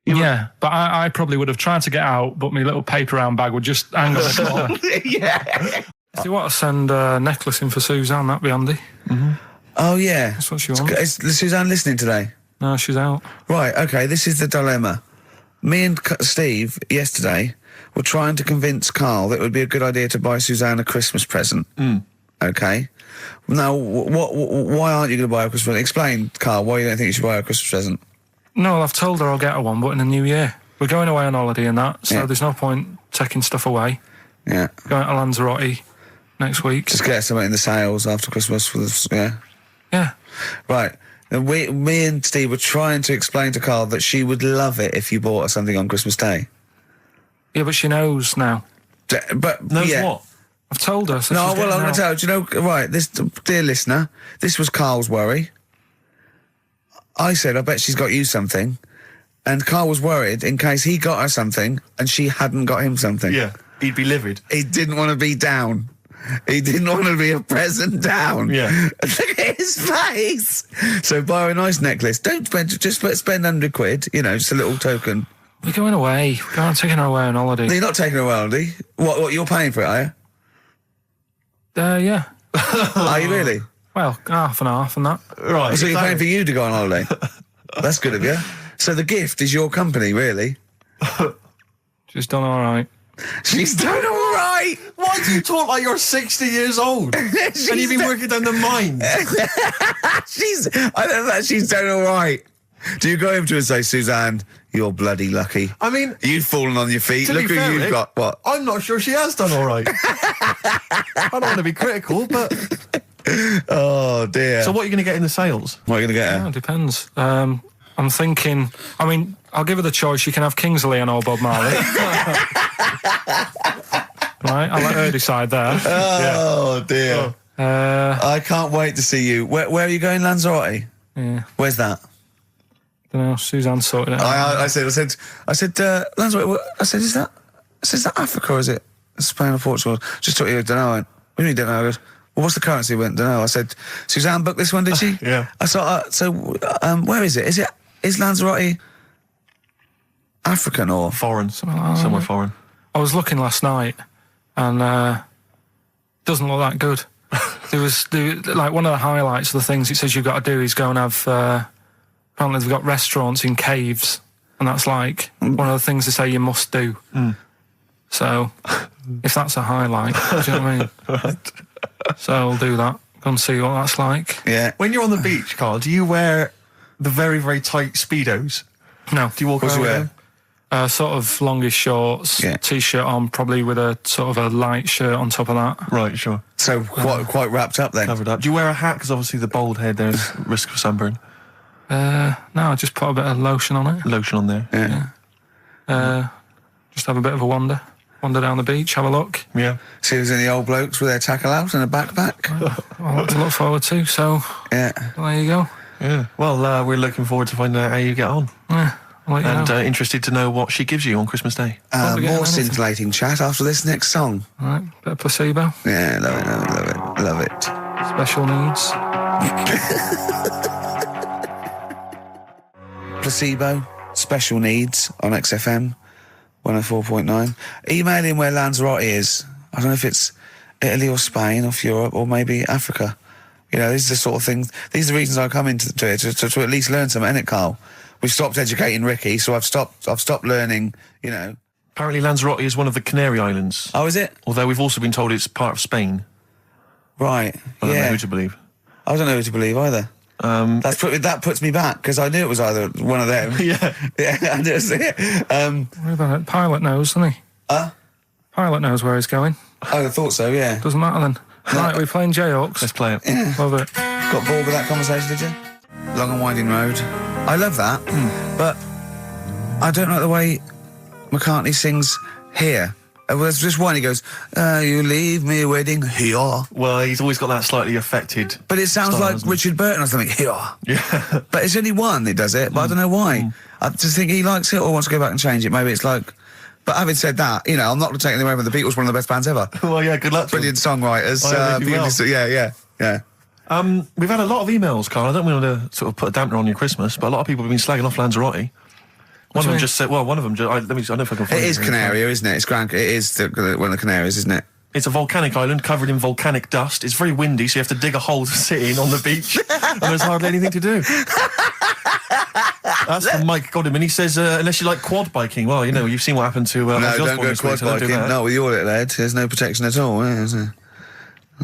Yeah, but I probably would have tried to get out, but my little paper round bag would just hang on the corner. Yeah. If you want to send a necklace in for Suzanne, that'd be handy. Oh, yeah. That's what she wants. Is Suzanne listening today? No, she's out. Right, okay, this is the dilemma. Me and Steve, yesterday, were trying to convince Karl that it would be a good idea to buy Suzanne a Christmas present. Okay? Now, why aren't you going to buy her a Christmas present? Explain, Karl, why you don't think you should buy her a Christmas present. No, I've told her I'll get her one, but in the new year. We're going away on holiday and that, so Yeah. there's no point taking stuff away. Yeah. Going to Lanzarote next week. Just get something in the sales after Christmas for the, yeah. Yeah. Right. And me and Steve were trying to explain to Karl that she would love it if you bought her something on Christmas Day. Yeah, but she knows now. But Knows yeah. what? I've told her. So No, she's well, I'm getting going out. to tell you. Do you know, right, this, dear listener, this was Karl's worry. I said, I bet she's got you something. And Karl was worried in case he got her something and she hadn't got him something. Yeah, he'd be livid. He didn't want to be down. He didn't want to be a present down. Yeah. Look at his face. So buy her a nice necklace. Don't spend, just spend £100, just a little token. We're going away. We're going taking her away on holiday. You're not taking her away, are you? What, you're paying for it, are you? Yeah. Are you really? Well, half and half and that. Right. So you're paying for you to go on holiday? That's good of you. So the gift is your company, really? She's done all right. She's done all right. Why do you talk like you're 60 years old? And you've been working down the mines? I don't know, she's done all right. Do you go over to her and say, Suzanne, you're bloody lucky? I mean... You've fallen on your feet. To Look be who fair, you've Rick, got. What? I'm not sure she has done all right. I don't want to be critical, but... Oh, dear. So what are you going to get in the sales? What are you going to get her? Yeah, it depends. I'm thinking, I mean, I'll give her the choice. You can have Kingsley and old Bob Marley. Right, I'll let her decide there. Oh, dear. I can't wait to see you. Where are you going, Lanzarote? Yeah. Where's that? Don't know, Suzanne sorted it out. I said, Lanzarote, I said, is that Africa or is it Spain or Portugal? Just thought you don't know. I went, what do you mean don't know? I goes, well, what's the currency? I went, don't know. I said, Suzanne booked this one, did she? Yeah. I thought, where is it? Is Lanzarote African or Foreign. Somewhere foreign. I was looking last night, and doesn't look that good. There was like one of the highlights of the things it says you've got to do is go and have. Apparently, they've got restaurants in caves, and that's like one of the things they say you must do. So, if that's a highlight, do you know what I mean? Right. So I'll do that. Go and see what that's like. Yeah. When you're on the beach, Karl, do you wear the very, very tight Speedos? No. Do you walk What do around you with wear? them? Sort of longish shorts, Yeah. t-shirt on, probably with a sort of a light shirt on top of that. Right, sure. So quite wrapped up then. Covered up. Do you wear a hat? Because obviously the bald head, there's risk of sunburn. No, I just put a bit of lotion on it. Lotion on there. Yeah. Just have a bit of a wander down the beach, have a look. Yeah. See if there's any old blokes with their tackle out and a backpack. A lot to look forward to, so Yeah. there you go. Yeah. Well, we're looking forward to finding out how you get on. Yeah, I'll let you And know. Interested to know what she gives you on Christmas Day. Probably get More anything. scintillating chat after this next song. Right, bit of placebo, Yeah, love it. special needs. Placebo, special needs on XFM 104.9. Email in where Lanzarote is. I don't know if it's Italy or Spain or Europe or maybe Africa. You know, these are the sort of things, these are the reasons I come into it, to at least learn something, innit, Karl? We've stopped educating Ricky, so I've stopped learning, you know. Apparently Lanzarote is one of the Canary Islands. Oh, is it? Although we've also been told it's part of Spain. Right. I don't know yeah. who to believe. I don't know who to believe either. That puts me back, because I knew it was either one of them. Yeah. Yeah, I just, What about it? Pilot knows, doesn't he? Pilot knows where he's going. I thought so, yeah. Doesn't matter then. Right, we're playing Jayhawks. Let's play it. Love it. Got bored with that conversation, did you? Long and winding road. I love that, but I don't like the way McCartney sings here. There's just one, he goes, you leave me waiting here. Well, he's always got that slightly affected. But it sounds style, like doesn't it? Richard Burton or something, here. Yeah. But it's only one that does it, but I don't know why. I just think he likes it or wants to go back and change it. Maybe it's like... But having said that, you know, I'm not taking away from the Beatles, one of the best bands ever. Well, yeah, good luck to Brilliant songwriters. Oh, really well. Yeah. We've had a lot of emails, Karl. I don't want to sort of put a dampener on your Christmas, but a lot of people have been slagging off Lanzarote. One of them just said, well, one of them, I don't know if I can find It is Canaria, isn't it? It's It is one of the Canaries, isn't it? It's a volcanic island covered in volcanic dust. It's very windy, so you have to dig a hole to sit in on the beach, and there's hardly anything to do. That's from Mike Godham, and he says, unless you like quad biking, well, you know, you've seen what happened to No, Ozzy don't Osbourne go this week, quad so don't do biking. that. Not with your little head. There's no protection at all, is there?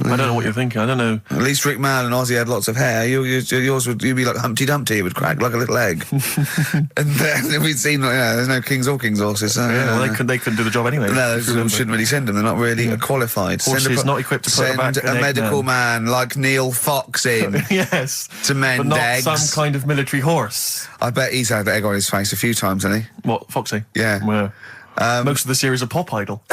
I don't know what you're thinking. I don't know. At least Rick Mann and Ozzy had lots of hair. Yours would be like Humpty Dumpty. It would crack like a little egg. And then we'd seen, there's no kings or kings horses. So, Yeah, well, they couldn't do the job anyway. No, if you remember. shouldn't really send them. They're not really qualified. Horses not equipped to put send back a an egg medical man. man like Neil Fox in Yes. to mend But not eggs. some kind of military horse. I bet he's had the egg on his face a few times, hasn't he? What, Foxy? Yeah. Well, most of the series are Pop Idol.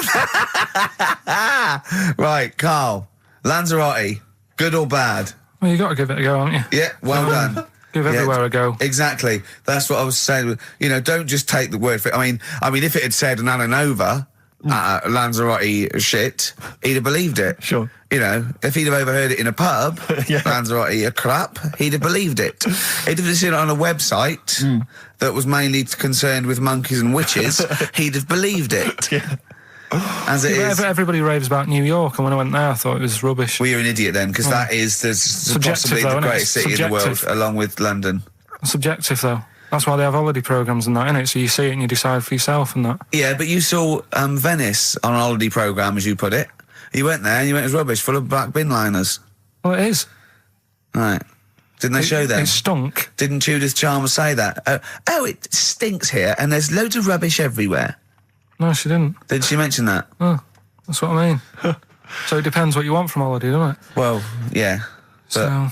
Right, Karl. Lanzarote, good or bad? Well, you got to give it a go, haven't you? Yeah, well done. Give everywhere a go. Exactly. That's what I was saying. You know, don't just take the word for it. I mean, if it had said Nananova, Lanzarote shit, he'd have believed it. Sure. You know, if he'd have overheard it in a pub, Yeah. Lanzarote a crap, he'd have believed it. He'd have seen it on a website that was mainly concerned with monkeys and witches, he'd have believed it. Yeah. As it is. Everybody raves about New York, and when I went there, I thought it was rubbish. Well, you're an idiot then, because that is Subjective possibly though, the isn't it? greatest city in the world, Subjective. along with London. Subjective, though. That's why they have holiday programmes and that, innit? So you see it and you decide for yourself and that. Yeah, but you saw Venice on a holiday programme, as you put it. You went there and you went, it was rubbish, full of black bin liners. Well, it is. Right. Didn't they show them? It stunk. Didn't Judith Chalmers say that? Oh, it stinks here and there's loads of rubbish everywhere. No, she didn't. Did she mention that? Oh, that's what I mean. So it depends what you want from holiday, doesn't it? Well, yeah. But So...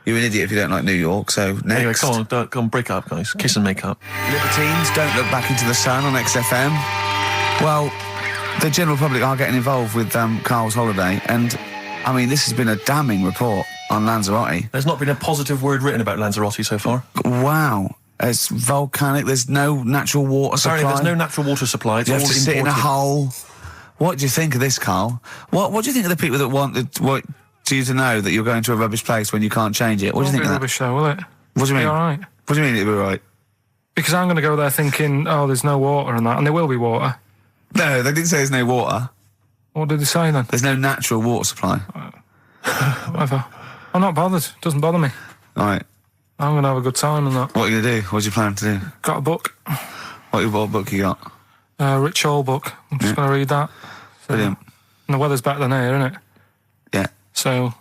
you're an idiot if you don't like New York, so next. Anyway, come on, break up, guys. Kiss and make up. Libertines, Don't Look Back Into the Sun on XFM. Well, the general public are getting involved with Karl's holiday, and, I mean, this has been a damning report on Lanzarote. There's not been a positive word written about Lanzarote so far. Wow. It's volcanic, there's no natural water supply. Apparently there's no natural water supply, it's You all have to sit in a imported. hole. What do you think of this, Karl? What do you think of the people that want you to know that you're going to a rubbish place when you can't change it? What do you think of that? rubbish though, will it? What do you mean? Be all right. What do you mean it'll be right? Because I'm going to go there thinking, oh, there's no water and that, and there will be water. No, they didn't say there's no water. What did they say then? There's no natural water supply. Whatever. I'm not bothered. Doesn't bother me. All right. I'm going to have a good time and that. What are you going to do? What's your plan to do? Got a book. What book you got? Rich Hall book. I'm just going to read that. So, Brilliant. and the weather's better than here, isn't it? Yeah. So...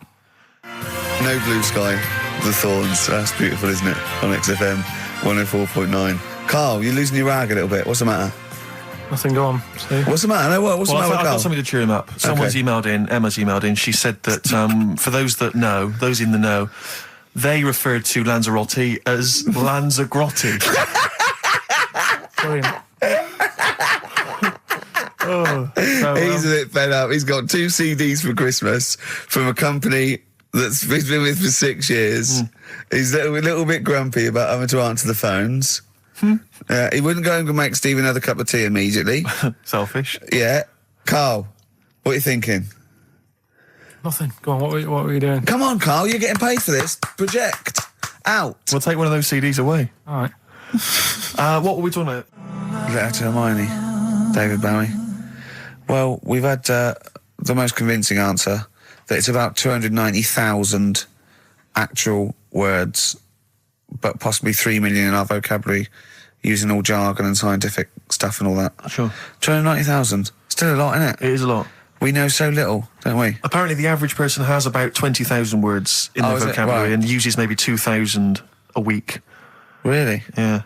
No Blue Sky, The Thorns. That's beautiful, isn't it? On XFM 104.9. Karl, you're losing your rag a little bit. What's the matter? Nothing, go on. See? What's the matter? No, what's the matter with I've Karl? got something to cheer him up. Someone's emailed in, Emma's emailed in, she said that, for those that know, those in the know, they referred to Lanzarote as Lanzagrotte. Brilliant. He's a bit fed up. He's got 2 CDs for Christmas from a company that's he's been with for 6 years. He's a little bit grumpy about having to answer the phones. He wouldn't go and make Steve another cup of tea immediately. Selfish. Yeah. Karl, what are you thinking? Nothing. Go on, what were you doing? Come on, Karl, you're getting paid for this. Project. Out. We'll take one of those CDs away. All right. What were we talking about? Letter to Hermione. David Bowie. Well, we've had the most convincing answer that it's about 290,000 actual words, but possibly 3 million in our vocabulary, using all jargon and scientific stuff and all that. Sure. 290,000. Still a lot, isn't it? It is a lot. We know so little, don't we? Apparently the average person has about 20,000 words in their is it? vocabulary Right. and uses maybe 2,000 a week. Really? Yeah.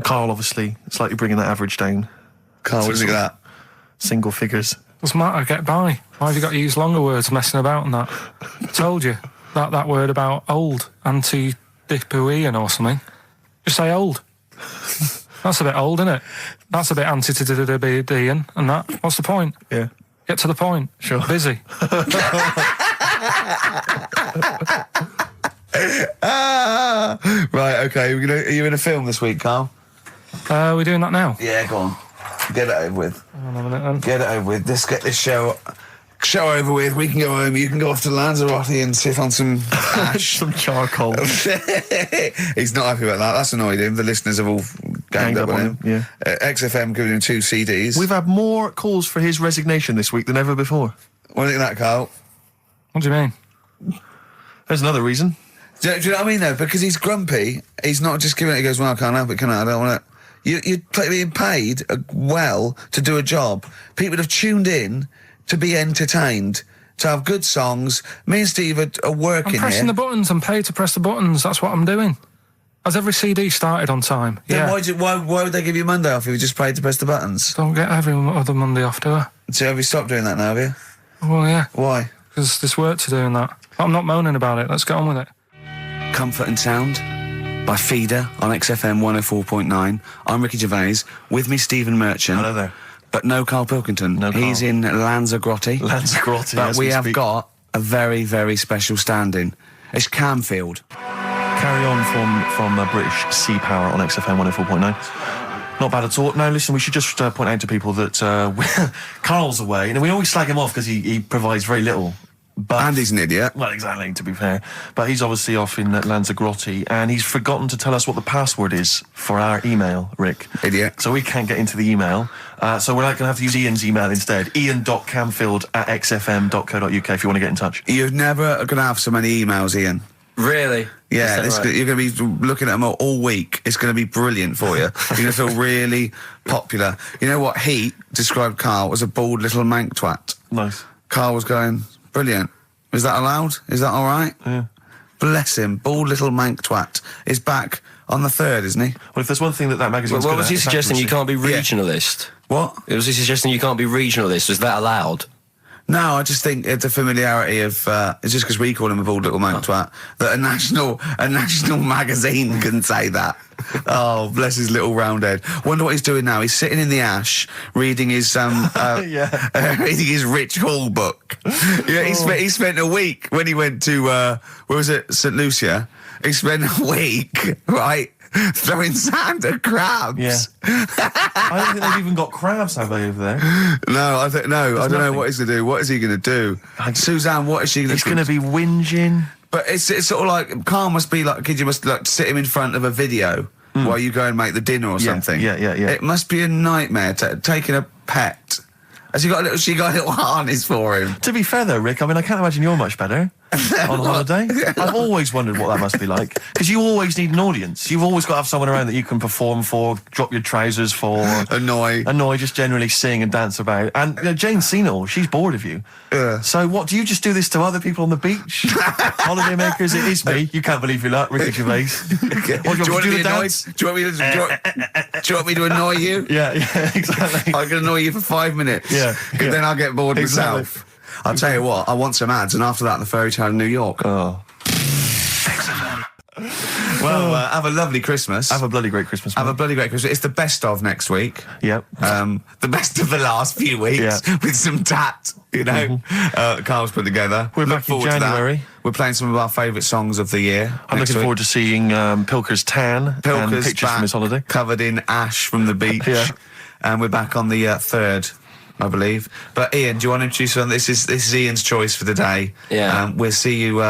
Karl, obviously, slightly bringing that average down. Karl, what do you think of that? Single figures. Doesn't matter, get by. Why have you got to use longer words messing about and that? Told you. That word about old, anti-dipuian or something. Just say old. That's a bit old, isn't it? That's a bit anti-dipuian and that. What's the point? Yeah. Get to the point. Sure. Busy. Right, okay. Are you in a film this week, Karl? We're doing that now. Yeah, go on. Get it over with. Hang on a minute then. Get it over with. Let's get this show over with. We can go home. You can go off to Lanzarote and sit on some ash. Some charcoal. He's not happy about that. That's annoyed him. The listeners have all ganged up on him. Yeah. XFM giving him 2 CDs. We've had more calls for his resignation this week than ever before. What do you think of that, Karl? What do you mean? There's another reason. Do you know what I mean, though? Because he's grumpy. He's not just giving it. He goes, well, I can't help it, can I? I don't want it. You're being paid well to do a job. People have tuned in to be entertained, to have good songs. Me and Steve are working I'm pressing here. the buttons. I'm paid to press the buttons. That's what I'm doing. Has every CD started on time? Then Yeah. why would they give you Monday off if you just paid to press the buttons? Don't get every other Monday off, do I? So have you stopped doing that now, have you? Well, yeah. Why? Because there's work to do in that. I'm not moaning about it. Let's get on with it. Comfort and Sound by Feeder on XFM 104.9. I'm Ricky Gervais. With me, Stephen Merchant. Hello there. But no Karl Pilkington. No Karl. He's in Lanzarote. Lanzarote, But as we we have speak. got a very, very special stand-in. It's Camfield. Carry on from British Sea Power on XFM 104.9. Not bad at all. Now, listen, we should just point out to people that Karl's away, and we always slag him off because he provides very little. But And he's an idiot. well, exactly, to be fair. But he's obviously off in Lanzarote, and he's forgotten to tell us what the password is for our email, Rick. Idiot. So we can't get into the email. So we're going to have to use Ian's email instead. ian.camfield@xfm.co.uk if you want to get in touch. You're never going to have so many emails, Ian. Really? Yeah, Is that right? you're going to be looking at them all week. It's going to be brilliant for you. You're going to feel really popular. You know what? Heat described Karl as a bald little mank twat. Nice. Karl was going, brilliant. Is that allowed? Is that all right? Yeah. Bless him. Bald little mank twat is back on the 3rd, isn't he? Well, if there's one thing that magazine's What good was at, he it's suggesting? You accuracy. can't be regionalist. What? Was he suggesting you can't be regionalist? Was that allowed? No, I just think it's a familiarity of, it's just because we call him a bald little mank twat, that a national magazine can say that. Oh, bless his little round head. Wonder what he's doing now. He's sitting in the ash, reading his, reading his Rich Hall book. Yeah, he spent a week when he went to, where was it, St. Lucia? He spent a week, right, throwing sand at crabs. Yeah. I don't think they've even got crabs, have they, over there? No, I don't know nothing. what he's going to do. What is he going to do? Suzanne, what is she going to do? He's going to be whinging. But it's sort of like, Karl must be like, you must like sit him in front of a video while you go and make the dinner or something. Yeah. It must be a nightmare taking a pet. She got a little harness for him. To be fair, though, Rick, I mean, I can't imagine you're much better on holiday. I've always wondered what that must be like. Because you always need an audience. You've always got to have someone around that you can perform for, drop your trousers for. Annoy, just generally sing and dance about. And Jane's seen it all. She's bored of you. So what, do you just do this to other people on the beach? Holidaymakers, it is me. You can't believe your luck, Ricky Gervais. What, do you want to be the annoyed? dance? Do you want me to annoy you? Yeah, exactly. I can annoy you for 5 minutes. Yeah, Because then I'll get bored Exactly. myself. I'll tell you what, I want some ads, and after that, the fairy tale in New York. Oh. Well, have a lovely Christmas. Have a bloody great Christmas, Have mate. a bloody great Christmas. It's the best of next week. Yep. The best of the last few weeks Yeah. with some tat, you know. Karl's put together. We're Look back in forward to that. January. We're playing some of our favourite songs of the year. I'm looking forward to seeing Pilker's tan and Pilker's pictures back, from his holiday. covered in ash from the beach. Yeah. And we're back on the 3rd. I believe. But Ian, do you want to introduce one? This is Ian's choice for the day. Yeah. We'll see you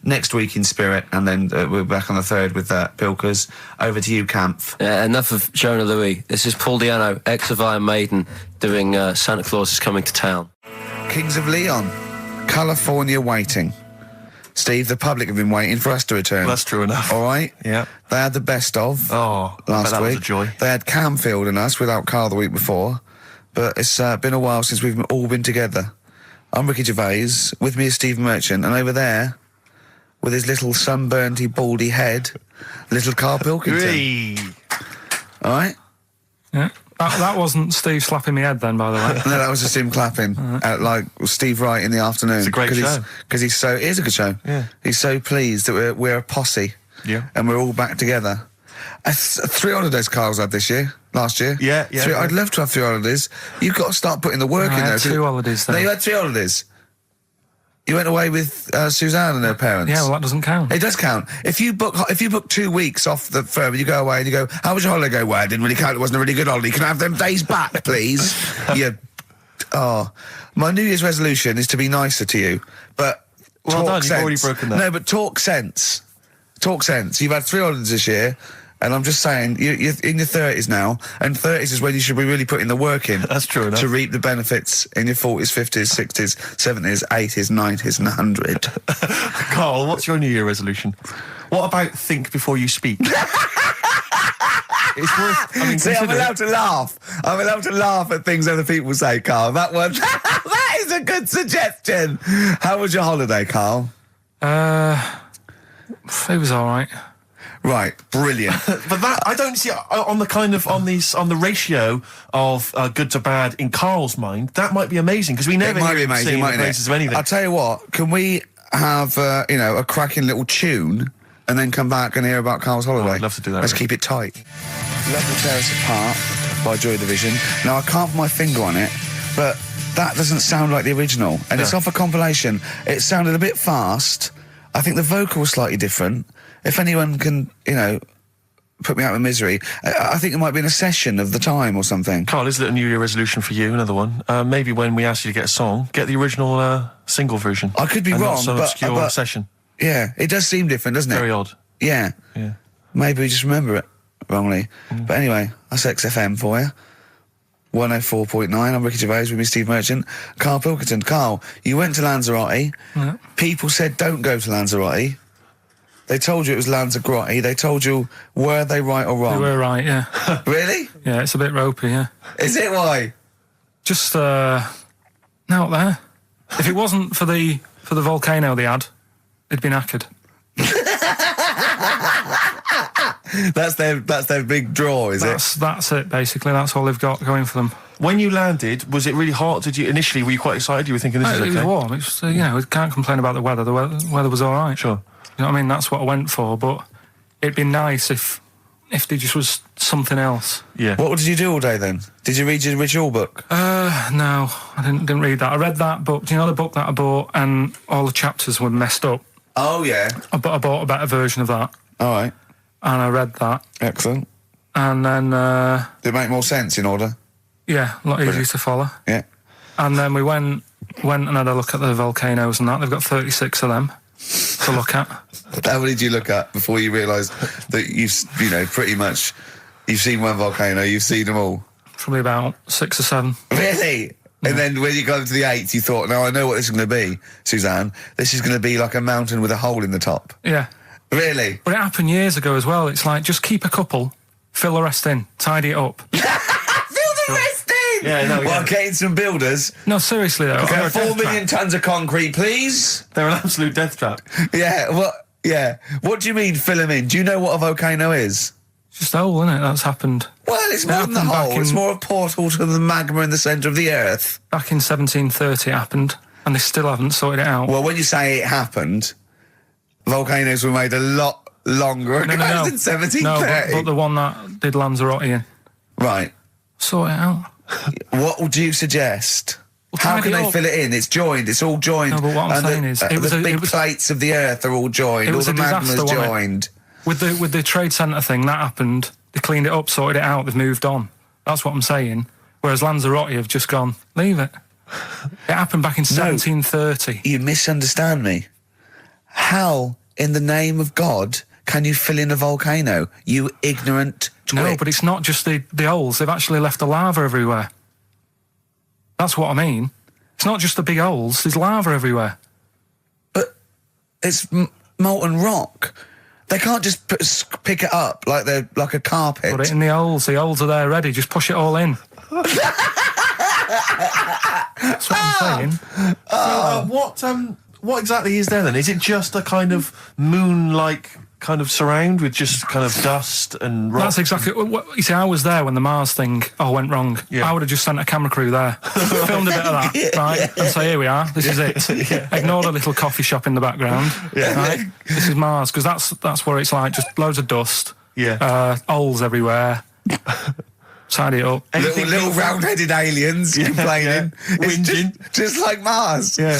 next week in spirit, and then we're back on the 3rd with Pilkers. Over to you, Kampf. Enough of Jonah Louis. This is Paul Di'Anno, ex of Iron Maiden, doing Santa Claus is Coming to Town. Kings of Leon, California Waiting. Steve, the public have been waiting for us to return. Well, that's true enough. All right? Yeah. They had the best of Oh, I bet last that week. was a joy. They had Camfield and us without Karl the week before. But it's been a while since we've all been together. I'm Ricky Gervais, with me is Steve Merchant, and over there, with his little sunburnedy, baldy head, little Karl Pilkington. Hey. All right? Yeah. That wasn't Steve slapping me head then, by the way. No, that was just him clapping, like Steve Wright in the afternoon. It's a great show. Because he's so, it is a good show. Yeah. He's so pleased that we're a posse. Yeah. And we're all back together. 3 holidays Karl's had last year. Yeah. I'd love to have 3 holidays. You've got to start putting the work I in had there. 2 holidays No, then. you had 3 holidays. You went away with Suzanne and her parents. Yeah, well, that doesn't count. It does count. If you book 2 weeks off the firm and you go away and you go, how was your holiday go? Well, I didn't really count. It wasn't a really good holiday. Can I have them days back, please? My New Year's resolution is to be nicer to you, but Well talk done, you've sense. already broken that. No, but talk sense. Talk sense. You've had 3 holidays this year. And I'm just saying, you're in your 30s now, and 30s is when you should be really putting the work in. That's true enough. To reap the benefits in your 40s, 50s, 60s, 70s, 80s, 90s, and 100. Karl, what's your New Year resolution? What about think before you speak? It's worth. I mean, See, I'm consider it. allowed to laugh. I'm allowed to laugh at things other people say, Karl. That one, that is a good suggestion. How was your holiday, Karl? It was all right. Right, brilliant. But that I don't see on the ratio of good to bad in Karl's mind. That might be amazing because we never It might hear be him amazing, singing the mightn't praises it? of anything. I'll tell you what, can we have, a cracking little tune and then come back and hear about Karl's holiday? I'd love to do that, Let's Rick. keep it tight. Love to Tear Us Apart by Joy Division. Now, I can't put my finger on it, but that doesn't sound like the original. And it's off a compilation. It sounded a bit fast. I think the vocal was slightly different. If anyone can, put me out of misery, I think it might be in a session of the time or something. Karl, is it a New Year resolution for you? Another one. Maybe when we ask you to get a song, get the original single version. I could be and wrong, not some but- obscure but- session. Yeah, it does seem different, doesn't it? Very odd. Yeah. Yeah. Maybe we just remember it wrongly. But anyway, that's XFM for you. 104.9, I'm Ricky Gervais with me, Steve Merchant. Karl Pilkington. Karl, you went to Lanzarote. Yeah. People said don't go to Lanzarote. They told you it was Lanzarote. They told you, were they right or wrong? They were right, yeah. Really? Yeah, it's a bit ropey, yeah. Is it? Why? Just, out there. If it wasn't for the volcano they had, it'd been knackered. That's their big draw, is it? That's it, basically. That's all they've got going for them. When you landed, was it really hot? Initially, were you quite excited? You were thinking, this is okay? It was warm. It was, we can't complain about the weather. The weather was all right. Sure. You know what I mean? That's what I went for, but it'd be nice if there just was something else. Yeah. What did you do all day then? Did you read your ritual book? No, I didn't read that. I read that book. Do you know the book that I bought and all the chapters were messed up? Oh, yeah. I bought a better version of that. All right. And I read that. Excellent. And then... Did it make more sense in order? Yeah, a lot easier to follow. Yeah. And then we went and had a look at the volcanoes and that. They've got 36 of them to look at. How many did you look at before you realised that pretty much, you've seen one volcano, you've seen them all? Probably about 6 or 7. Really? Yeah. And then when you got to the 8th, you thought, now I know what this is going to be, Suzanne. This is going to be like a mountain with a hole in the top. Yeah. Really? But it happened years ago as well. It's like, just keep a couple, fill the rest in, tidy it up. Fill the rest in! Yeah, no, Well, getting some builders. No, seriously though. Okay, 4 million tons of concrete, please. They're an absolute death trap. Yeah, what do you mean fill them in? Do you know what a volcano is? It's just a hole, isn't it? That's happened. Well, it's more than the hole. It's more a portal to the magma in the centre of the earth. Back in 1730 it happened, and they still haven't sorted it out. Well, when you say it happened, volcanoes were made a lot longer ago than 1730. No, but the one that did Lanzarote in. Right. Sort it out. What would you suggest? Well, How tidy can they up. fill it in? It's joined. It's all joined. No, but what I'm And saying is, the big plates of the earth are all joined. It All was the a disaster, magma's wasn't it? joined. With the trade centre thing, that happened. They cleaned it up, sorted it out, they've moved on. That's what I'm saying. Whereas Lanzarote have just gone, leave it. It happened back in 1730. You misunderstand me. How, in the name of God, can you fill in a volcano? You ignorant twit. No, but it's not just the holes. They've actually left the lava everywhere. That's what I mean. It's not just the big holes. There's lava everywhere. But it's molten rock. They can't just pick it up like they're like a carpet. Put it in the holes. The holes are there ready. Just push it all in. That's what I'm saying. What exactly is there then? Is it just a kind of moon-like kind of surround with just kind of dust and rock? That's exactly what you see. I was there when the Mars thing went wrong. Yeah. I would have just sent a camera crew there, filmed a bit of that, right, and say, here we are, this is it. Yeah. Ignore the little coffee shop in the background, right? This is Mars, because that's what it's like, just loads of dust, holes everywhere. Tidy it up. Little round-headed aliens complaining. It's Whinging. just like Mars. Yeah.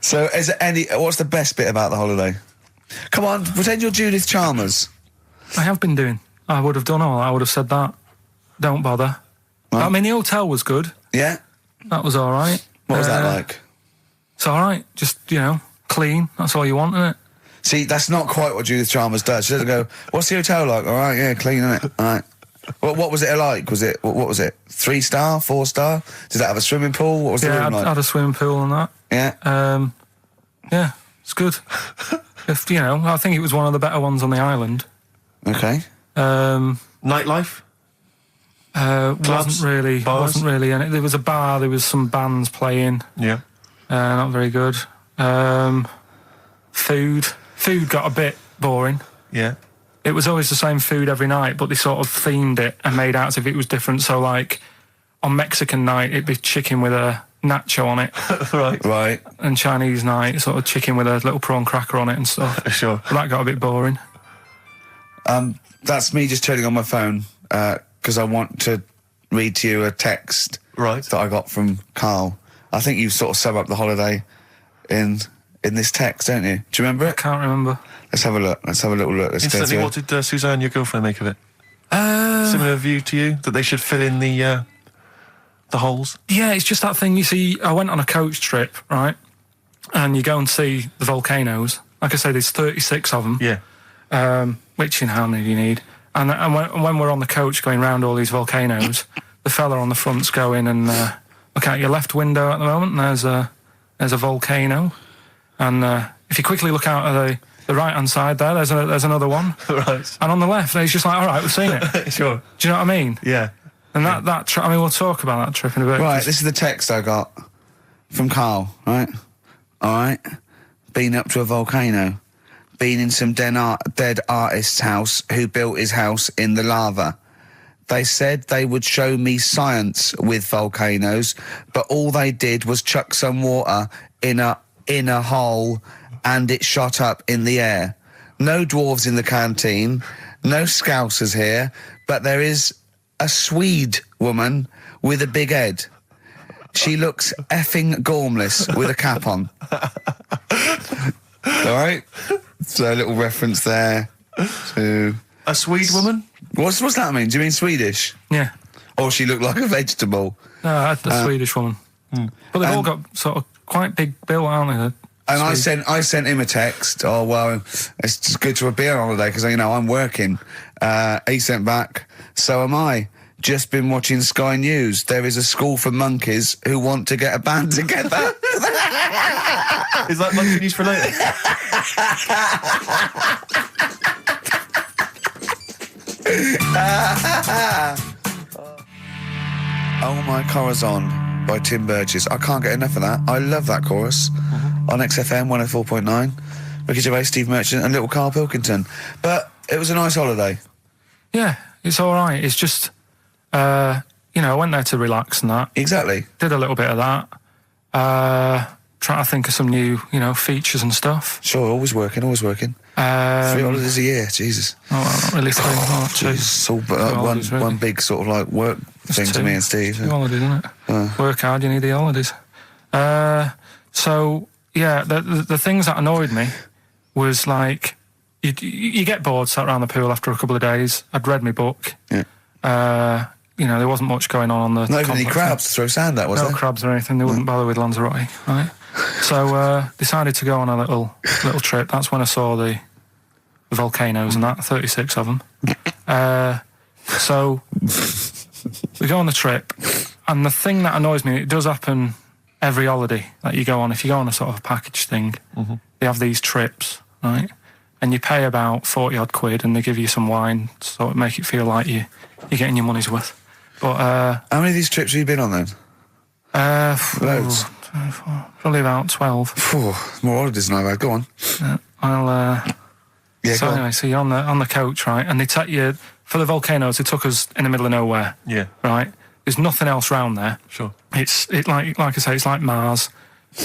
So is there what's the best bit about the holiday? Come on, pretend you're Judith Chalmers. I have been doing. I would have done all. I would have said that. Don't bother. Right. I mean, the hotel was good. Yeah? That was all right. What was that like? It's all right. Just, clean. That's all you want, isn't it? See, that's not quite what Judith Chalmers does. She doesn't go, what's the hotel like? All right, yeah, clean, innit? All right. What was it like? What was it? 3-star, 4-star? Did it have a swimming pool? What was the room like? I had a swimming pool and that. Yeah? Yeah, it's good. I think it was one of the better ones on the island. Okay. Nightlife? Wasn't really in it. There was a bar, there was some bands playing. Yeah. Not very good. Food got a bit boring. Yeah. It was always the same food every night, but they sort of themed it and made out as if it was different. So, like, on Mexican night, it'd be chicken with a nacho on it. Right. And Chinese night, sort of chicken with a little prawn cracker on it and stuff. Sure. But that got a bit boring. That's me just turning on my phone, because I want to read to you a text that I got from Karl. I think you sort of sum up the holiday in this text, don't you? Do you remember it? I can't remember. Let's have a look. Let's have a little look. Let's go Instantly, through what did Suzanne, your girlfriend, make of it? Similar view to you? That they should fill in the holes? Yeah, it's just that thing. You see, I went on a coach trip, right? And you go and see the volcanoes. Like I say, there's 36 of them. Yeah. Which, how many do you need? And when we're on the coach going round all these volcanoes, the fella on the front's going and look out your left window at the moment, and there's a volcano. And if you quickly look out of the right-hand side there's another one. Right. And on the left, he's just like, all right, we've seen it. Sure. Do you know what I mean? Yeah. And that trip, I mean, we'll talk about that trip in a bit. Right, this is the text I got from Karl, right? All right. Been up to a volcano. Been in some dead artist's house who built his house in the lava. They said they would show me science with volcanoes, but all they did was chuck some water in a hole and it shot up in the air. No dwarves in the canteen, no scousers here, but there is a Swede woman with a big head. She looks effing gormless with a cap on. All right? So a little reference there to... A Swede woman? What's that mean? Do you mean Swedish? Yeah. Or she looked like a vegetable? No, the Swedish woman. But they've all got sort of quite big bill, aren't they? And I sent him a text. Oh, well, it's just good to be on holiday because, you know, I'm working. He sent back, so am I. Just been watching Sky News. There is a school for monkeys who want to get a band together. Is that monkey news for later? Oh My Corazon by Tim Burgess. I can't get enough of that. I love that chorus. On XFM 104.9. Ricky Gervais, Steve Merchant and little Karl Pilkington. But it was a nice holiday. Yeah, it's all right. It's just, you know, I went there to relax and that. Exactly. Did a little bit of that. Trying to think of some new, you know, features and stuff. Sure, always working. 3 holidays a year, Jesus. Oh, well, not really 3 or 2. It's all holidays, really. one big sort of like work thing to me and Steve. 2 holidays, isn't it? Work hard, you need the holidays. So, yeah, the things that annoyed me was like, you get bored sat around the pool after a couple of days. I'd read my book. Yeah. You know, there wasn't much going on the Not even any complex. crabs to throw sand at, was there? No crabs or anything. They wouldn't bother with Lanzarote, right? So decided to go on a little trip. That's when I saw the volcanoes and that, 36 of them. So we go on the trip, and the thing that annoys me, it does happen every holiday that you go on. If you go on a sort of a package thing, they have these trips, right? And you pay about 40 odd quid, and they give you some wine, so it make it feel like you're getting your money's worth. But how many of these trips have you been on then? Loads. Probably about 12. More holidays than I've had. Go on. Yeah, So go anyway, on. so you're on the coach, right? And they take you for the volcanoes. They took us in the middle of nowhere. Yeah. Right. There's nothing else round there. Sure. It's like I say, it's like Mars,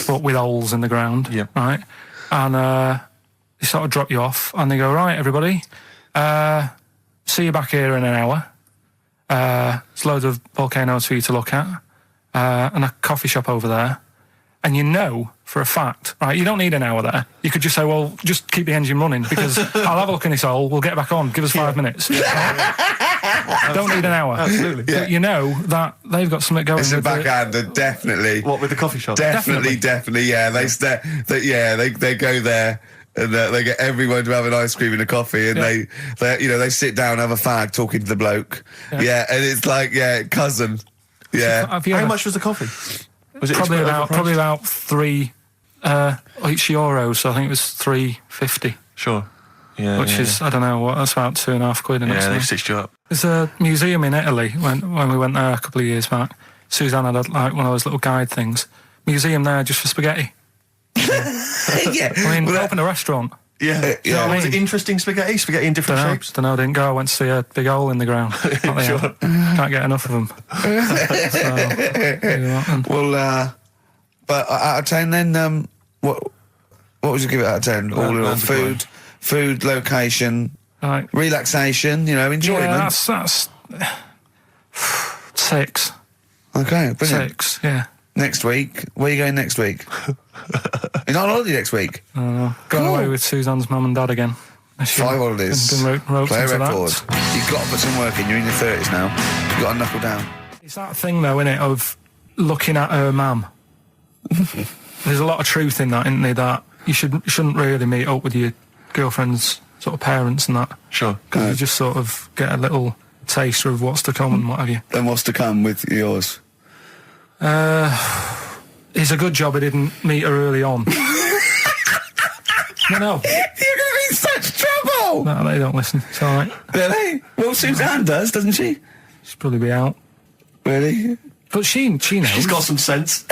but with holes in the ground. Yeah. Right. And they sort of drop you off, and they go, right, everybody, see you back here in an hour. There's loads of volcanoes for you to look at, and a coffee shop over there. And you know for a fact, right, you don't need an hour there. You could just say, well, just keep the engine running because I'll have a look in this hole, we'll get back on, give us 5 minutes. Don't need an hour. Absolutely. But you know that they've got something going It's a with it. backhander, definitely. What, with the coffee shop? Definitely, yeah. They go there and they get everyone to have an ice cream and a coffee, and they sit down, have a fag, talking to the bloke. Yeah, and it's like, cousin. Yeah. How much was the coffee? Was it Probably overpriced? about 3 each euros, so I think it was £3.50. Sure. Yeah. Which is, I don't know, what, that's about 2.5 quid. Yeah, they stitched you up. There's a museum in Italy when we went there a couple of years back. Suzanne had like one of those little guide things. Museum there just for spaghetti. Yeah. I mean, open a restaurant. Yeah. You know what I Was it mean? interesting spaghetti? Spaghetti in different shapes? Don't know, didn't go. I went to see a big hole in the ground. Sure. Can't get enough of them. Well, but out of 10 then, what would you give it out of 10? All in all, food, location, Right. relaxation, enjoyment. Yeah, that's 6. Okay, brilliant. 6, yeah. Next week, where are you going next week? You're not on holiday next week? Going Cool. away with Suzanne's mum and dad again. 5 holidays. Been roped Play a into record. that. You've got to put some work in. You're in your 30s now. You've got to knuckle down. It's that thing, though, innit, of looking at her mum. There's a lot of truth in that, isn't there, that you shouldn't really meet up with your girlfriend's sort of parents and that. Sure. Because you just sort of get a little taster of what's to come and what have you. Then what's to come with yours? It's a good job I didn't meet her early on. No. You're going to be in such trouble! No, they don't listen. It's alright. Really? Well, Suzanne does, doesn't she? She'll probably be out. Really? But she knows. She's got some sense.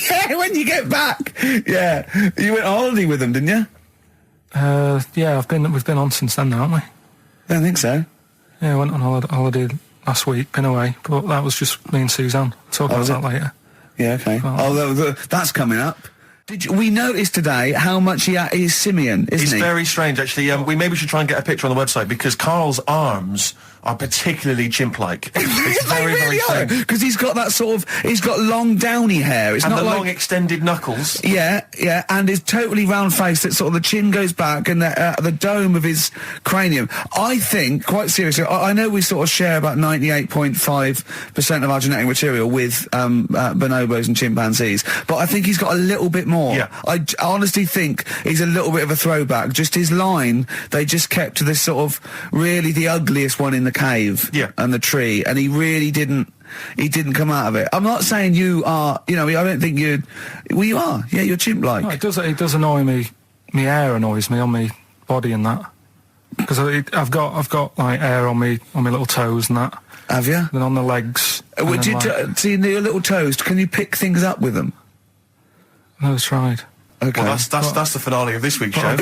Yeah, when you get back. Yeah. You went on holiday with them, didn't you? Yeah, we've been on since then, haven't we? I don't think so. Yeah, I went on holiday last week, been away, but that was just me and Suzanne. Talk about that later. Yeah, okay. Oh. That's coming up. We noticed today how much he's simian, isn't It's he? very strange, actually. We maybe should try and get a picture on the website because Karl's arms are particularly chimp-like. It's very, very strange. Because he's got that sort of, he's got long downy hair. It's And not the like, long extended knuckles. yeah, and his totally round face that sort of the chin goes back and the dome of his cranium. I think, quite seriously, I know we sort of share about 98.5% of our genetic material with bonobos and chimpanzees, but I think he's got a little bit more. Yeah. I honestly think he's a little bit of a throwback. Just his line, they just kept to this sort of really the ugliest one in the cave and the tree, and he really didn't come out of it. I'm not saying you are, I don't think you are. Yeah, you're chimp-like. No, it does annoy me. My hair annoys me on my body and that. Because I've got like hair on my little toes and that. Have you? Then on the legs. Would you see your little toes? Can you pick things up with them? No, tried. Okay. Well, that's the finale of this week's show.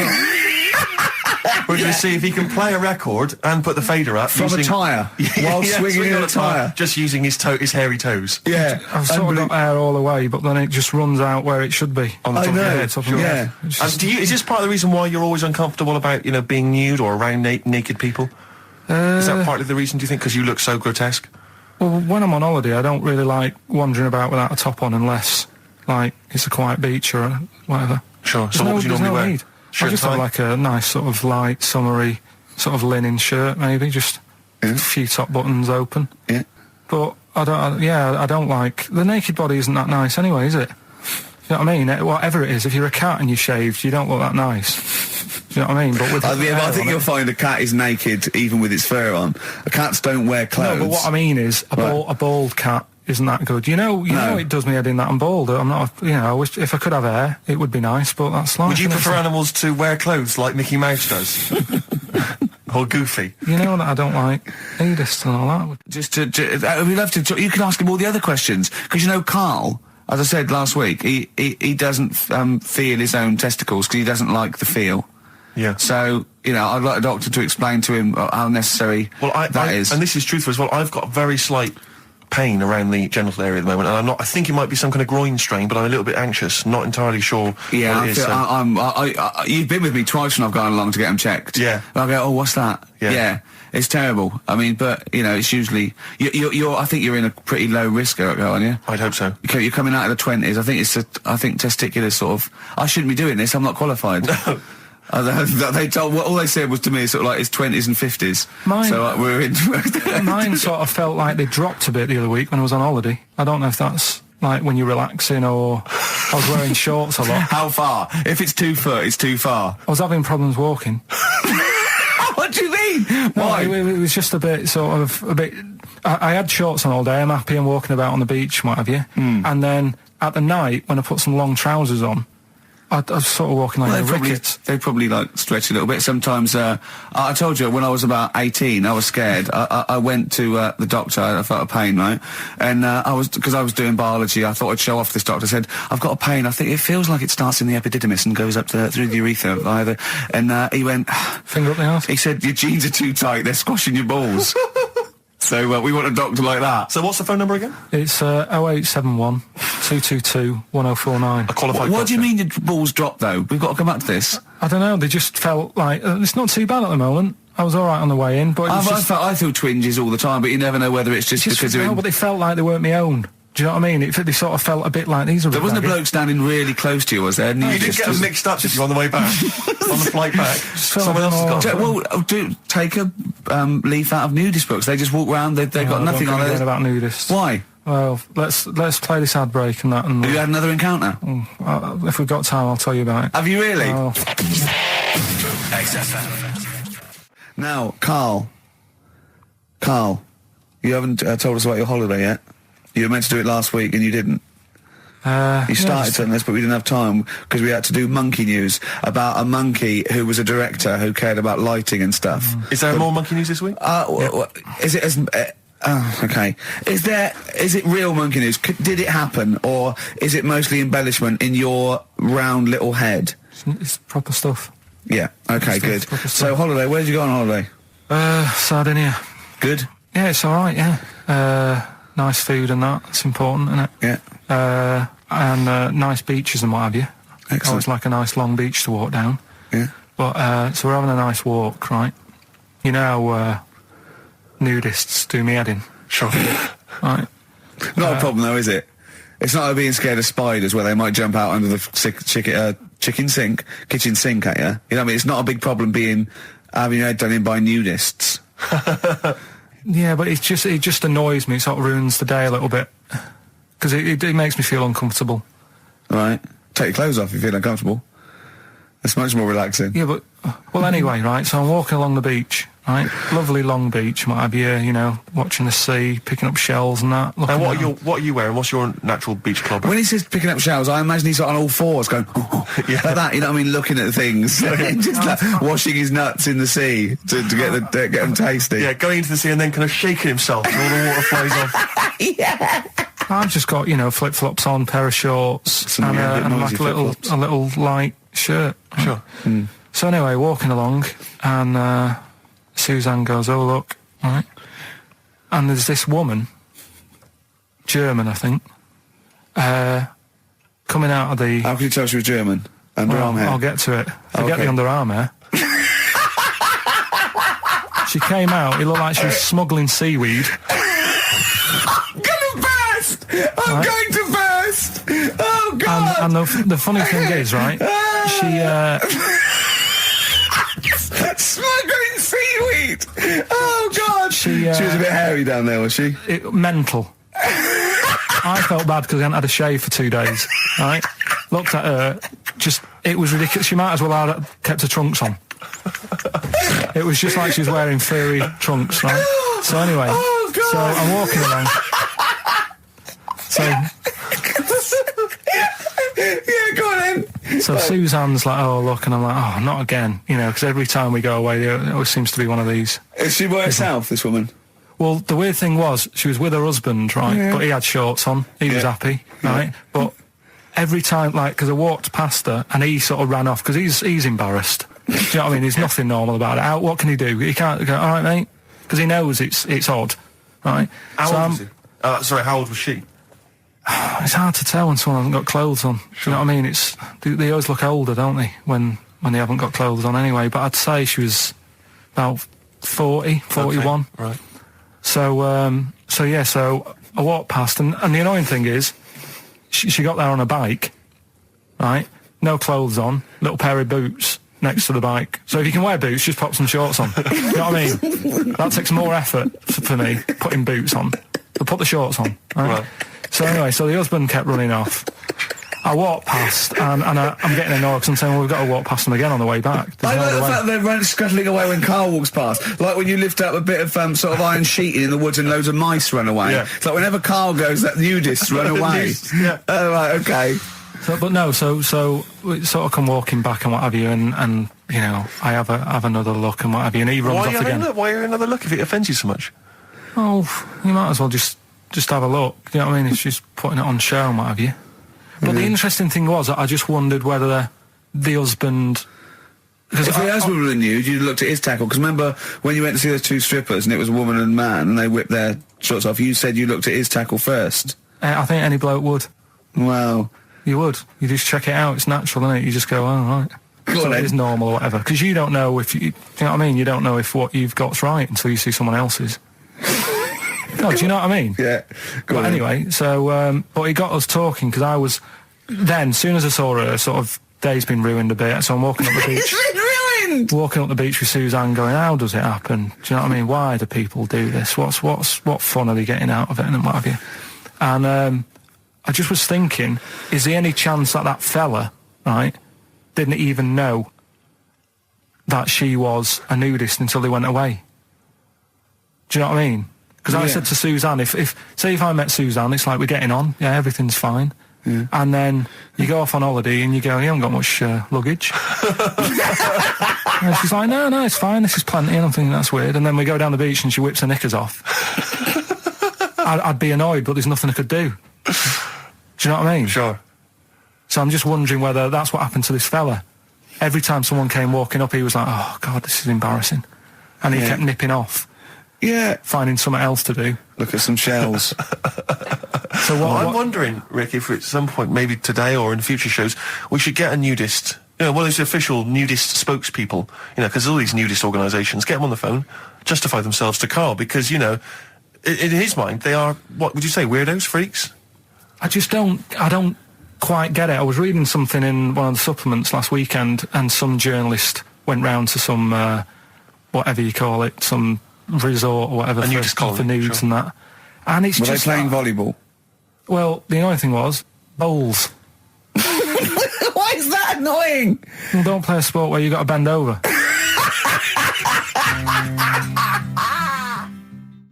We're going to see if he can play a record and put the fader up From a tyre, while swinging in a tyre. Just using his hairy toes. Yeah. I've sort of got hair all the way, but then it just runs out where it should be. On the top of your head. Top of my head. It's And just- is this part of the reason why you're always uncomfortable about, being nude or around naked people? Is that partly the reason, do you think, because you look so grotesque? Well, when I'm on holiday, I don't really like wandering about without a top on unless, like, it's a quiet beach or whatever. Sure. So what would you normally wear? Need. Shirt I just and have tie? like a nice sort of light, summery, sort of linen shirt, maybe, just a few top buttons open. Yeah. But I don't like the naked body. Isn't that nice anyway, is it? You know what I mean? Whatever it is, if you're a cat and you're shaved, you don't look that nice. You know what I mean? But with I think you'll find a cat is naked even with its fur on. Cats don't wear clothes. No, but what I mean is a bald cat isn't that good. You know, it does me head in that I'm bald. I'm not. I wish if I could have hair, it would be nice. But that's life. Would you isn't it? prefer animals to wear clothes like Mickey Mouse does? Or Goofy? You know that I don't like nudist and all that. We'd love to. You can ask him all the other questions because Karl, as I said last week, he doesn't feel his own testicles because he doesn't like the feel. Yeah. So I'd like a doctor to explain to him how necessary that is. And this is truthful as well. I've got very slight pain around the genital area at the moment, and I think it might be some kind of groin strain, but I'm a little bit anxious, not entirely sure Yeah, what it is. you've been with me twice when I've gone along to get them checked. Yeah. And I go, oh, what's that? Yeah. It's terrible. I mean, but it's usually I think you're in a pretty low risk, aren't you? I'd hope so. You're coming out of the 20s. I think testicular sort of. I shouldn't be doing this. I'm not qualified. They told all they said was to me sort of like it's 20s and 50s. Mine- So we're in. Mine sort of felt like they dropped a bit the other week when I was on holiday. I don't know if that's like when you're relaxing or I was wearing shorts a lot. How far? If it's 2 foot, it's too far. I was having problems walking. What do you mean? No, Why? it was just a bit I had shorts on all day. I'm happy and walking about on the beach and what have you. And then at the night when I put some long trousers on, I was sort of walking like a rickets. They probably like stretch a little bit. Sometimes, I told you when I was about 18, I was scared. I went to the doctor. I felt a pain, right? And because I was doing biology, I thought I'd show off this doctor. I said, I've got a pain. I think it feels like it starts in the epididymis and goes up through the urethra either. And he went, Finger up the arse. he said, your jeans are too tight. They're squashing your balls. So we want a doctor like that. So what's the phone number again? It's 0871 222 1049. A qualified What do you doctor. mean your balls dropped though? We've got to come back to this. I don't know, they just felt like it's not too bad at the moment. I was all right on the way in, but it was just, I feel twinges all the time, but you never know whether it's just because they're no, in. but they felt like they weren't my own. Do you know what I mean? They sort of felt a bit like these are. There wasn't a ragged. bloke standing really close to you, was there? And You did get them mixed up, did you, on the way back? On the flight back? Someone else has got them. Take a leaf out of nudist books. They just walk round. They've got nothing on it. it. About nudists. Why? Well, let's play this ad break and that. And Have you had another encounter? if we've got time, I'll tell you about it. Have you really? Oh. XFM. Now, Karl, you haven't told us about your holiday yet. You were meant to do it last week and you didn't. You started on this, but we didn't have time because we had to do monkey news about a monkey who was a director who cared about lighting and stuff. Is there more monkey news this week? Is it as... okay. Is it real monkey news? Did it happen, or is it mostly embellishment in your round little head? It's proper stuff. Yeah. Okay. Good. So holiday. Where did you go on holiday? Sardinia. Good. Yeah, it's all right. Yeah. Nice food and that. It's important, isn't it? Yeah. And nice beaches and what have you. Excellent. Always like a nice long beach to walk down. Yeah. But so we're having a nice walk, right? You know how nudists do me head in. Sure. Right. Not a problem though, is it? It's not like being scared of spiders where they might jump out under the kitchen sink at you. You know what I mean? It's not a big problem having your head done in by nudists. Yeah, but it just annoys me. It sort of ruins the day a little bit because it makes me feel uncomfortable. Right. Take your clothes off if you feel uncomfortable. It's much more relaxing. Yeah, but well, anyway, right. So I'm walking along the beach, right? Lovely long beach, what have you? You know, watching the sea, picking up shells and that. And what are you wearing? What's your natural beach club? When he says picking up shells, I imagine he's on all fours going, Yeah. like that. You know what I mean? Looking at things, just like washing his nuts in the sea to get them tasty. Yeah, going into the sea and then kind of shaking himself and all the water flows off. Yeah. I've just got flip-flops on, pair of shorts, and like a little light shirt. Sure. Mm. So anyway, walking along, and Suzanne goes, "Oh look," right? And there's this woman, German, I think, coming out of the. How can you tell she was German? Underarm hair. I'll get to it. Forget Okay. the underarm hair. She came out. It looked like she was smuggling seaweed. I'm going to burst! Oh, God! And the funny thing is, right, she... Smuggling seaweed! Oh, God! She was a bit hairy down there, was she? Mental. I felt bad because I hadn't had a shave for 2 days, right? Looked at her, it was ridiculous. She might as well have kept her trunks on. It was just like she was wearing furry trunks, right? So anyway, so I'm walking along. So, yeah, go on then. So Suzanne's like, "Oh, look," and I'm like, "Oh, not again," you know, because every time we go away, there always seems to be one of these. Is she by herself, this woman? Well, the weird thing was, she was with her husband, right, Yeah. but he had shorts on, he was happy, right, but every time, like, because I walked past her, and he sort of ran off, because he's embarrassed. Do you know what I mean? There's nothing normal about it. What can he do? He can't go, "All right, mate," because he knows it's odd, right? How old was he? Sorry, how old was she? It's hard to tell when someone hasn't got clothes on. Sure. You know what I mean? They always look older, don't they, when they haven't got clothes on anyway. But I'd say she was about 40, 41. Okay, right. So I walked past, and the annoying thing is, she got there on a bike, right? No clothes on, little pair of boots next to the bike. So if you can wear boots, just pop some shorts on. You know what I mean? That takes more effort for me, putting boots on. So put the shorts on, right? So anyway, so the husband kept running off. I walked past, and I'm getting annoyed because I'm saying, well, we've got to walk past them again on the way back. I like the fact they're scuttling away when Karl walks past. Like when you lift up a bit of sort of iron sheeting in the woods and loads of mice run away. Yeah. It's like whenever Karl goes, that nudists run away. Yeah. Oh, right, okay. So we sort of come walking back and what have you, and you know, I have another look and what have you, and he runs off again. Why are you another look if it offends you so much? Oh, you might as well just have a look. You know what I mean? It's just putting it on show and what have you. But the interesting thing was, I just wondered whether the husband... If the husband were nude, you'd looked at his tackle. Because remember, when you went to see those two strippers, and it was a woman and a man, and they whipped their shorts off, you said you looked at his tackle first. I think any bloke would. Wow. You would. You just check it out. It's natural, isn't it? You just go, oh, right. So it is normal or whatever. Because you don't know if you know what I mean? You don't know if what you've got's right until you see someone else's. No, do you know what I mean? Yeah. But anyway, so, but he got us talking, because I was, then, as soon as I saw her, sort of, day's been ruined a bit, so I'm walking up the beach. It's been ruined! Walking up the beach with Suzanne going, how does it happen? Do you know what I mean? Why do people do this? What fun are they getting out of it and what have you? And, I just was thinking, is there any chance that fella, right, didn't even know that she was a nudist until they went away? Do you know what I mean? Because I said to Suzanne, if I met Suzanne, it's like we're getting on, yeah, everything's fine. And then you go off on holiday and you go, you haven't got much luggage. And she's like, no, it's fine, this is plenty. And I'm thinking, that's weird. And then we go down the beach and she whips her knickers off. I'd be annoyed, but there's nothing I could do. Do you know what I mean? Sure. So I'm just wondering whether that's what happened to this fella. Every time someone came walking up, he was like, oh, God, this is embarrassing. And he kept nipping off. Yeah. Finding something else to do. Look at some shells. So I'm wondering, Rick, if at some point, maybe today or in future shows, we should get a nudist, one of those official nudist spokespeople, because all these nudist organisations, get them on the phone, justify themselves to Karl, because, in his mind, they are, what would you say, weirdos, freaks? I don't quite get it. I was reading something in one of the supplements last weekend, and some journalist went round to some, whatever you call it, some resort or whatever for nudes and that. And it's Were just they playing volleyball? Well, the annoying thing was bowls. Why is that annoying? Well, don't play a sport where you got to bend over.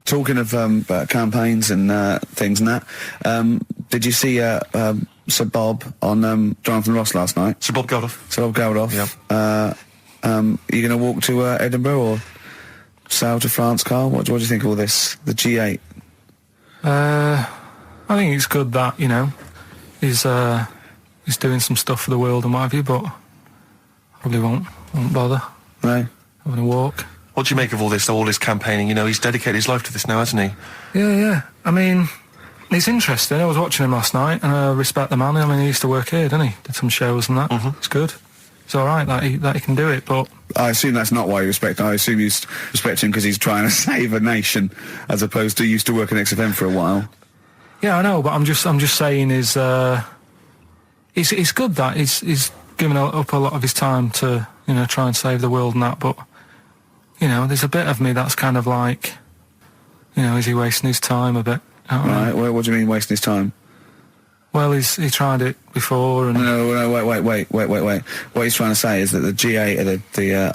Talking of campaigns and things and that, did you see Sir Bob on Jonathan Ross last night? Sir Bob Geldof. Sir Bob Geldof. Yeah. Are you going to walk to Edinburgh or sail to France, Karl? What do you think of all this? The G8? I think it's good that, he's doing some stuff for the world and what have you, but probably won't bother. No? Having a walk. What do you make of all this campaigning? He's dedicated his life to this now, hasn't he? Yeah. I mean, it's interesting. I was watching him last night, and I respect the man. I mean, he used to work here, didn't he? Did some shows and that. It's good. It's all right that he can do it, but... I assume that's not why you respect him. I assume you respect him because he's trying to save a nation, as opposed to he used to work in XFM for a while. Yeah, I know, but I'm just saying it's good that he's given up a lot of his time to, try and save the world and that, but, there's a bit of me that's kind of like, is he wasting his time a bit? Right, well, what do you mean wasting his time? Well, he tried it before and... No, wait. What he's trying to say is that the G8 are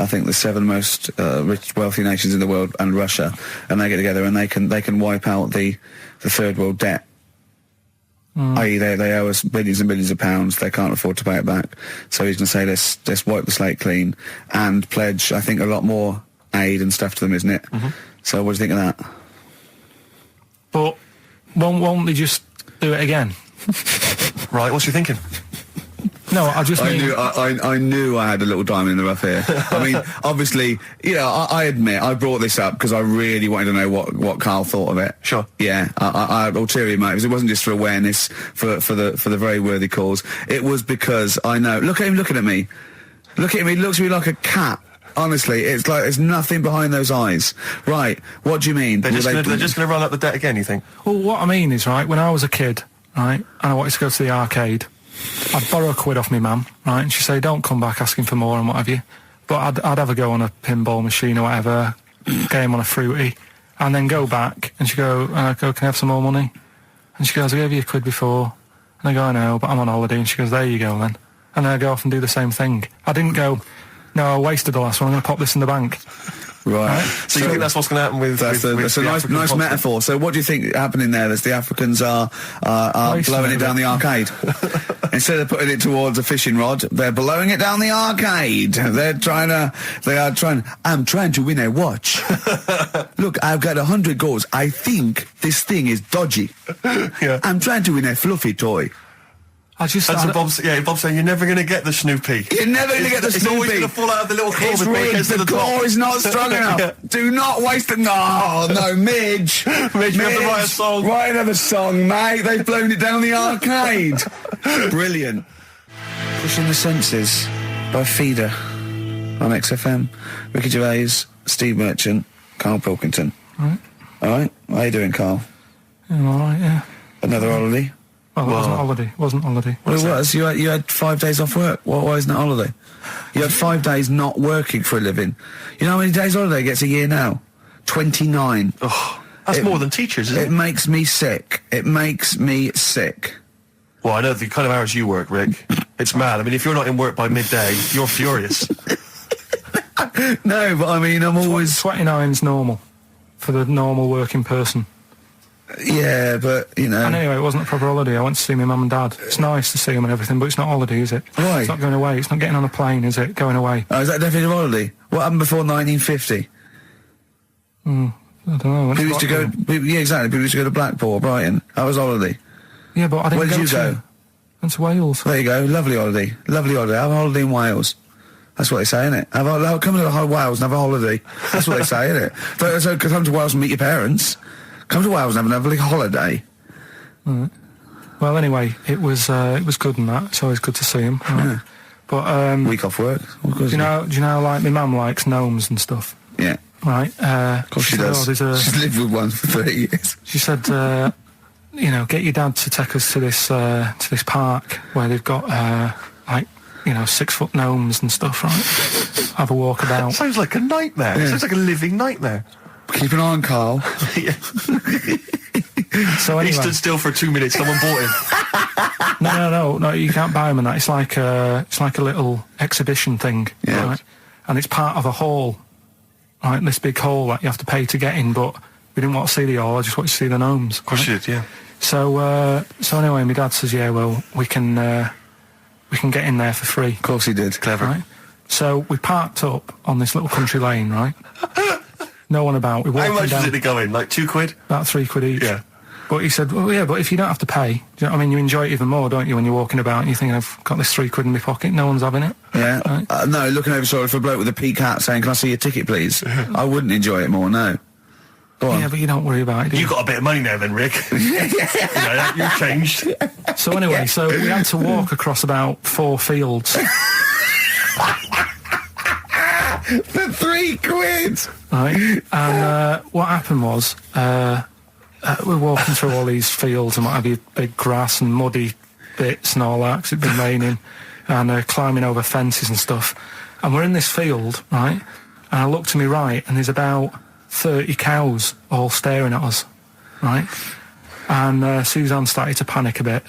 I think the 7 most rich, wealthy nations in the world, and Russia, and they get together and they can wipe out the third world debt. I.e. they owe us billions and billions of pounds, they can't afford to pay it back. So he's going to say, let's wipe the slate clean and pledge, I think, a lot more aid and stuff to them, isn't it? So what do you think of that? But won't they just do it again? Right, what's you thinking? No, I knew I had a little diamond in the rough here. I mean, obviously, I admit I brought this up because I really wanted to know what Karl thought of it. Sure. Yeah, I had ulterior motives. It wasn't just for awareness, for the very worthy cause. It was because I know. Look at him looking at me. Look at him. He looks at me like a cat. Honestly, it's like there's nothing behind those eyes. Right? What do you mean? They're just going to run up the debt again, you think? Well, what I mean is, right, when I was a kid, right, and I wanted to go to the arcade, I'd borrow £1 off my mum, right, and she'd say, don't come back asking for more and what have you. But I'd have a go on a pinball machine or whatever, game on a fruity, and then go back, and she'd go, can I have some more money? And she goes, I gave you £1 before. And I go, I know, but I'm on holiday. And she goes, there you go then. And then I go off and do the same thing. I didn't go, no, I wasted the last one, I'm going to pop this in the bank. Right. So you think that's what's going to happen with... That's a nice metaphor. So what do you think happening there? That the Africans are blowing it down the arcade. Instead of putting it towards a fishing rod, they're blowing it down the arcade. I'm trying to win a watch. Look, I've got 100 goals. I think this thing is dodgy. Yeah. I'm trying to win a fluffy toy. Bob's saying you're never going to get the Snoopy. You're never going to get the Snoopy. It's always going to fall out of the little claw before it gets to the top. The claw is not strong enough. Yeah. Do not waste it. No, Midge. Midge, you have to write a song. Write another song, mate. They've blown it down the arcade. Brilliant. Pushing the Senses by Feeder on XFM. Ricky Gervais, Steve Merchant, Karl Pilkington. Right. All right. How you doing, Karl? Yeah, all right, yeah. Another holiday? Well, it wasn't holiday. Well, it was. You had 5 days off work. Why isn't it holiday? You had 5 days not working for a living. You know how many days holiday gets a year now? 29. Oh, that's more than teachers, isn't it? It makes me sick. Well, I know the kind of hours you work, Rick. It's mad. I mean, if you're not in work by midday, you're furious. No, but I mean, I'm always... 29's normal for the normal working person. Yeah, but, you know... And anyway, it wasn't a proper holiday. I went to see my mum and dad. It's nice to see them and everything, but it's not holiday, is it? Why? It's not going away. It's not getting on a plane, is it? Going away. Oh, is that definitely a holiday? What happened before 1950? I don't know. People used to go... Yeah, exactly. People used to go to Blackpool or Brighton. That was holiday. Yeah, but I didn't Where did you to... go? Went to Wales. There you go. Lovely holiday. Lovely holiday. Have a holiday in Wales. That's what they say, innit? Come to Wales and have a holiday. That's what they say, innit? So come to Wales and meet your parents. Come to Wales and have a lovely holiday. Right. Well, anyway, it was good and that. It's always good to see him. Right? Yeah. But Week off work. do you know? Like my mum likes gnomes and stuff. Yeah. Right. Of course she does. She's lived with one for 30 years. She said, get your dad to take us to this park where they've got 6-foot gnomes and stuff, right? Have a walk about. Sounds like a nightmare. Yeah. Sounds like a living nightmare. Keep an eye on Karl. So anyway, he stood still for 2 minutes. Someone bought him. No. You can't buy them and that. It's like a little exhibition thing, Yeah. right? And it's part of a hall, right? This big hall that you have to pay to get in. But we didn't want to see the hall. I just wanted to see the gnomes. Of course you did, yeah. So anyway, my dad says, yeah, well, we can get in there for free. Of course he did. Clever. Right? So we parked up on this little country lane, right? No one about. We walked How much down, was it to go in? Like £2? about £3 each. Yeah. But he said, well, yeah, but if you don't have to pay, do you know what I mean? You enjoy it even more, don't you, when you're walking about and you think, I've got this £3 in my pocket, no one's having it. Yeah. Right? No, looking over shoulder for a bloke with a peak hat saying, can I see your ticket, please? I wouldn't enjoy it more, no. Go on. Yeah, but you don't worry about it, do you? You got a bit of money now then, Rick. You've changed. So anyway, so we had to walk across about 4 fields. For £3? Right? And what happened was, we're walking through all these fields and what have you, big grass and muddy bits and all that, 'cause it'd been raining, and climbing over fences and stuff. And we're in this field, right? And I look to my right, and there's about 30 cows all staring at us, right? And Suzanne started to panic a bit.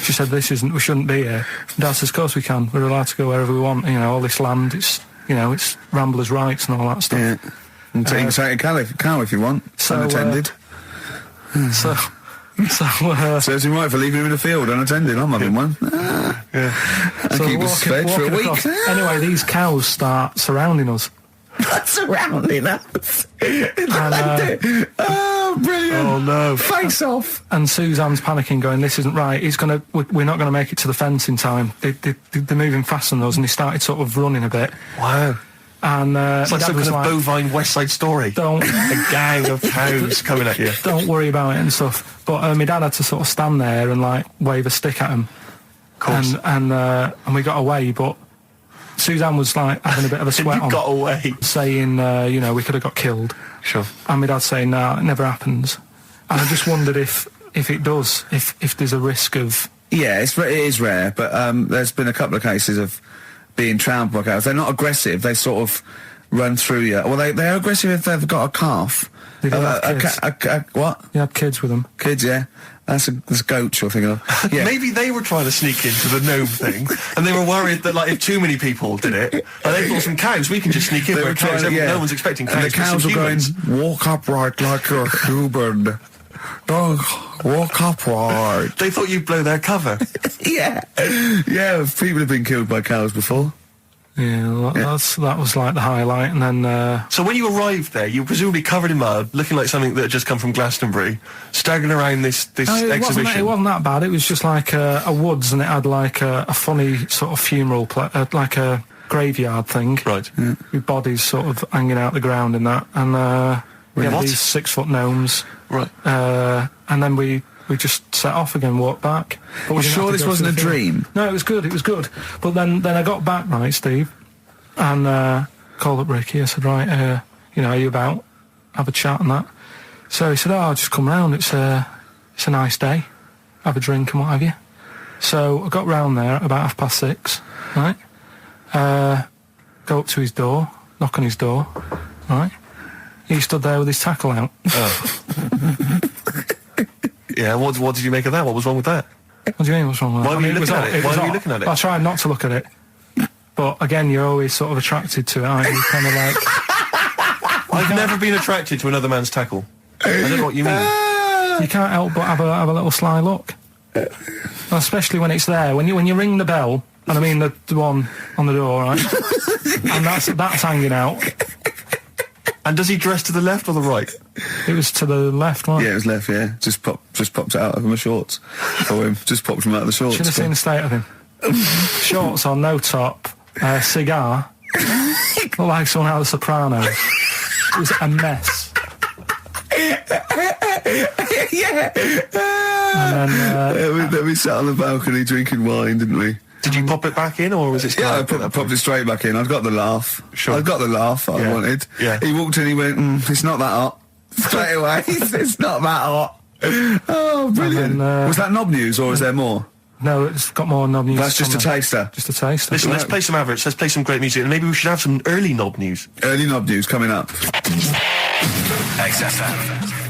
She said, we shouldn't be here. Dad says, of course we can. We're allowed to go wherever we want. You know, all this land, it's ramblers' rights and all that stuff. Yeah. And take a cow if you want. So, unattended. So Serves him right for leaving him in the field unattended. I'm having one. Yeah. And keep us fed for a week. across. Anyway, these cows start surrounding us. Surrounding us. Oh, brilliant. Oh, no. Face off. And Suzanne's panicking, going, this isn't right. We're not going to make it to the fence in time. They're moving faster than us, and they started sort of running a bit. Wow. And It's like Dad some was kind of like, bovine West Side Story. don't A gang of cows coming at you. don't worry about it and stuff. But my dad had to sort of stand there and like wave a stick at him. Of course. And we got away, but Suzanne was like having a bit of a sweat You on, got away. saying, we could have got killed. Sure. And my dad saying, no, it never happens. And I just wondered if it does, if there's a risk of... Yeah, it is rare, but there's been a couple of cases of being trampled by cows. They're not aggressive. They sort of run through you. Well, they're aggressive if they've got a calf. They don't have kids. What? You had kids with them. Kids, yeah. That's a goat you're thinking of. Yeah. Maybe they were trying to sneak into the gnome thing, and they were worried that, like, if too many people did it, and they thought some cows, we can just sneak in. They where were cows, trying, yeah. No one's expecting cows. And the cows but were some going, humans. walk upright like you're a human. Don't walk upright. They thought you'd blow their cover. Yeah. Yeah, people have been killed by cows before. Yeah, that was like the highlight. And then... So when you arrived there, you were presumably covered in mud, looking like something that had just come from Glastonbury, staggering around this exhibition. It wasn't that bad. It was just like a woods, and it had like a funny sort of funeral, like a graveyard thing. Right. With bodies sort of hanging out the ground and that. And we had What? these 6-foot gnomes. Right. And then we just set off again, walked back. But we didn't Sure have to this go wasn't a to the field. dream? No, it was good. But then I got back, right, Steve, and called up Ricky. I said, right, are you about? Have a chat and that. So he said, I'll just come round. It's a nice day. Have a drink and what have you. So I got round there at about 6:30, right? Go up to his door, knock on his door, right? He stood there with his tackle out. Oh. Yeah, what did you make of that? What was wrong with that? What do you mean, what's wrong with that? Why were you looking at it? Why were you looking at it? I tried not to look at it. But again, you're always sort of attracted to it, aren't you? Kind of like... I've never been attracted to another man's tackle. I don't know what you mean. you can't help but have a little sly look. Especially when it's there. When you ring the bell, and I mean the one on the door, right? And that's hanging out. And does he dress to the left or the right? It was to the left, right? Yeah, it was left, yeah. Just popped it out of my shorts for him. Just popped him out of the shorts. Should have seen the state of him. Shorts on, no top, cigar. Looked like someone out of The Sopranos. It was a mess. Yeah. And then, we sat on the balcony drinking wine, didn't we? Did you pop it back in, or was it still... Yeah, I popped it straight back in. I got the laugh. Sure. I got the laugh I wanted. Yeah. He walked in, he went, it's not that hot. Straight away, it's not that hot. Oh, brilliant. then, was that knob news, or is there more? no, it's got more knob news. That's just a taster. Just a taster. Listen, let's play some adverts, let's play some great music, and maybe we should have some early knob news. Early knob news coming up. XFM.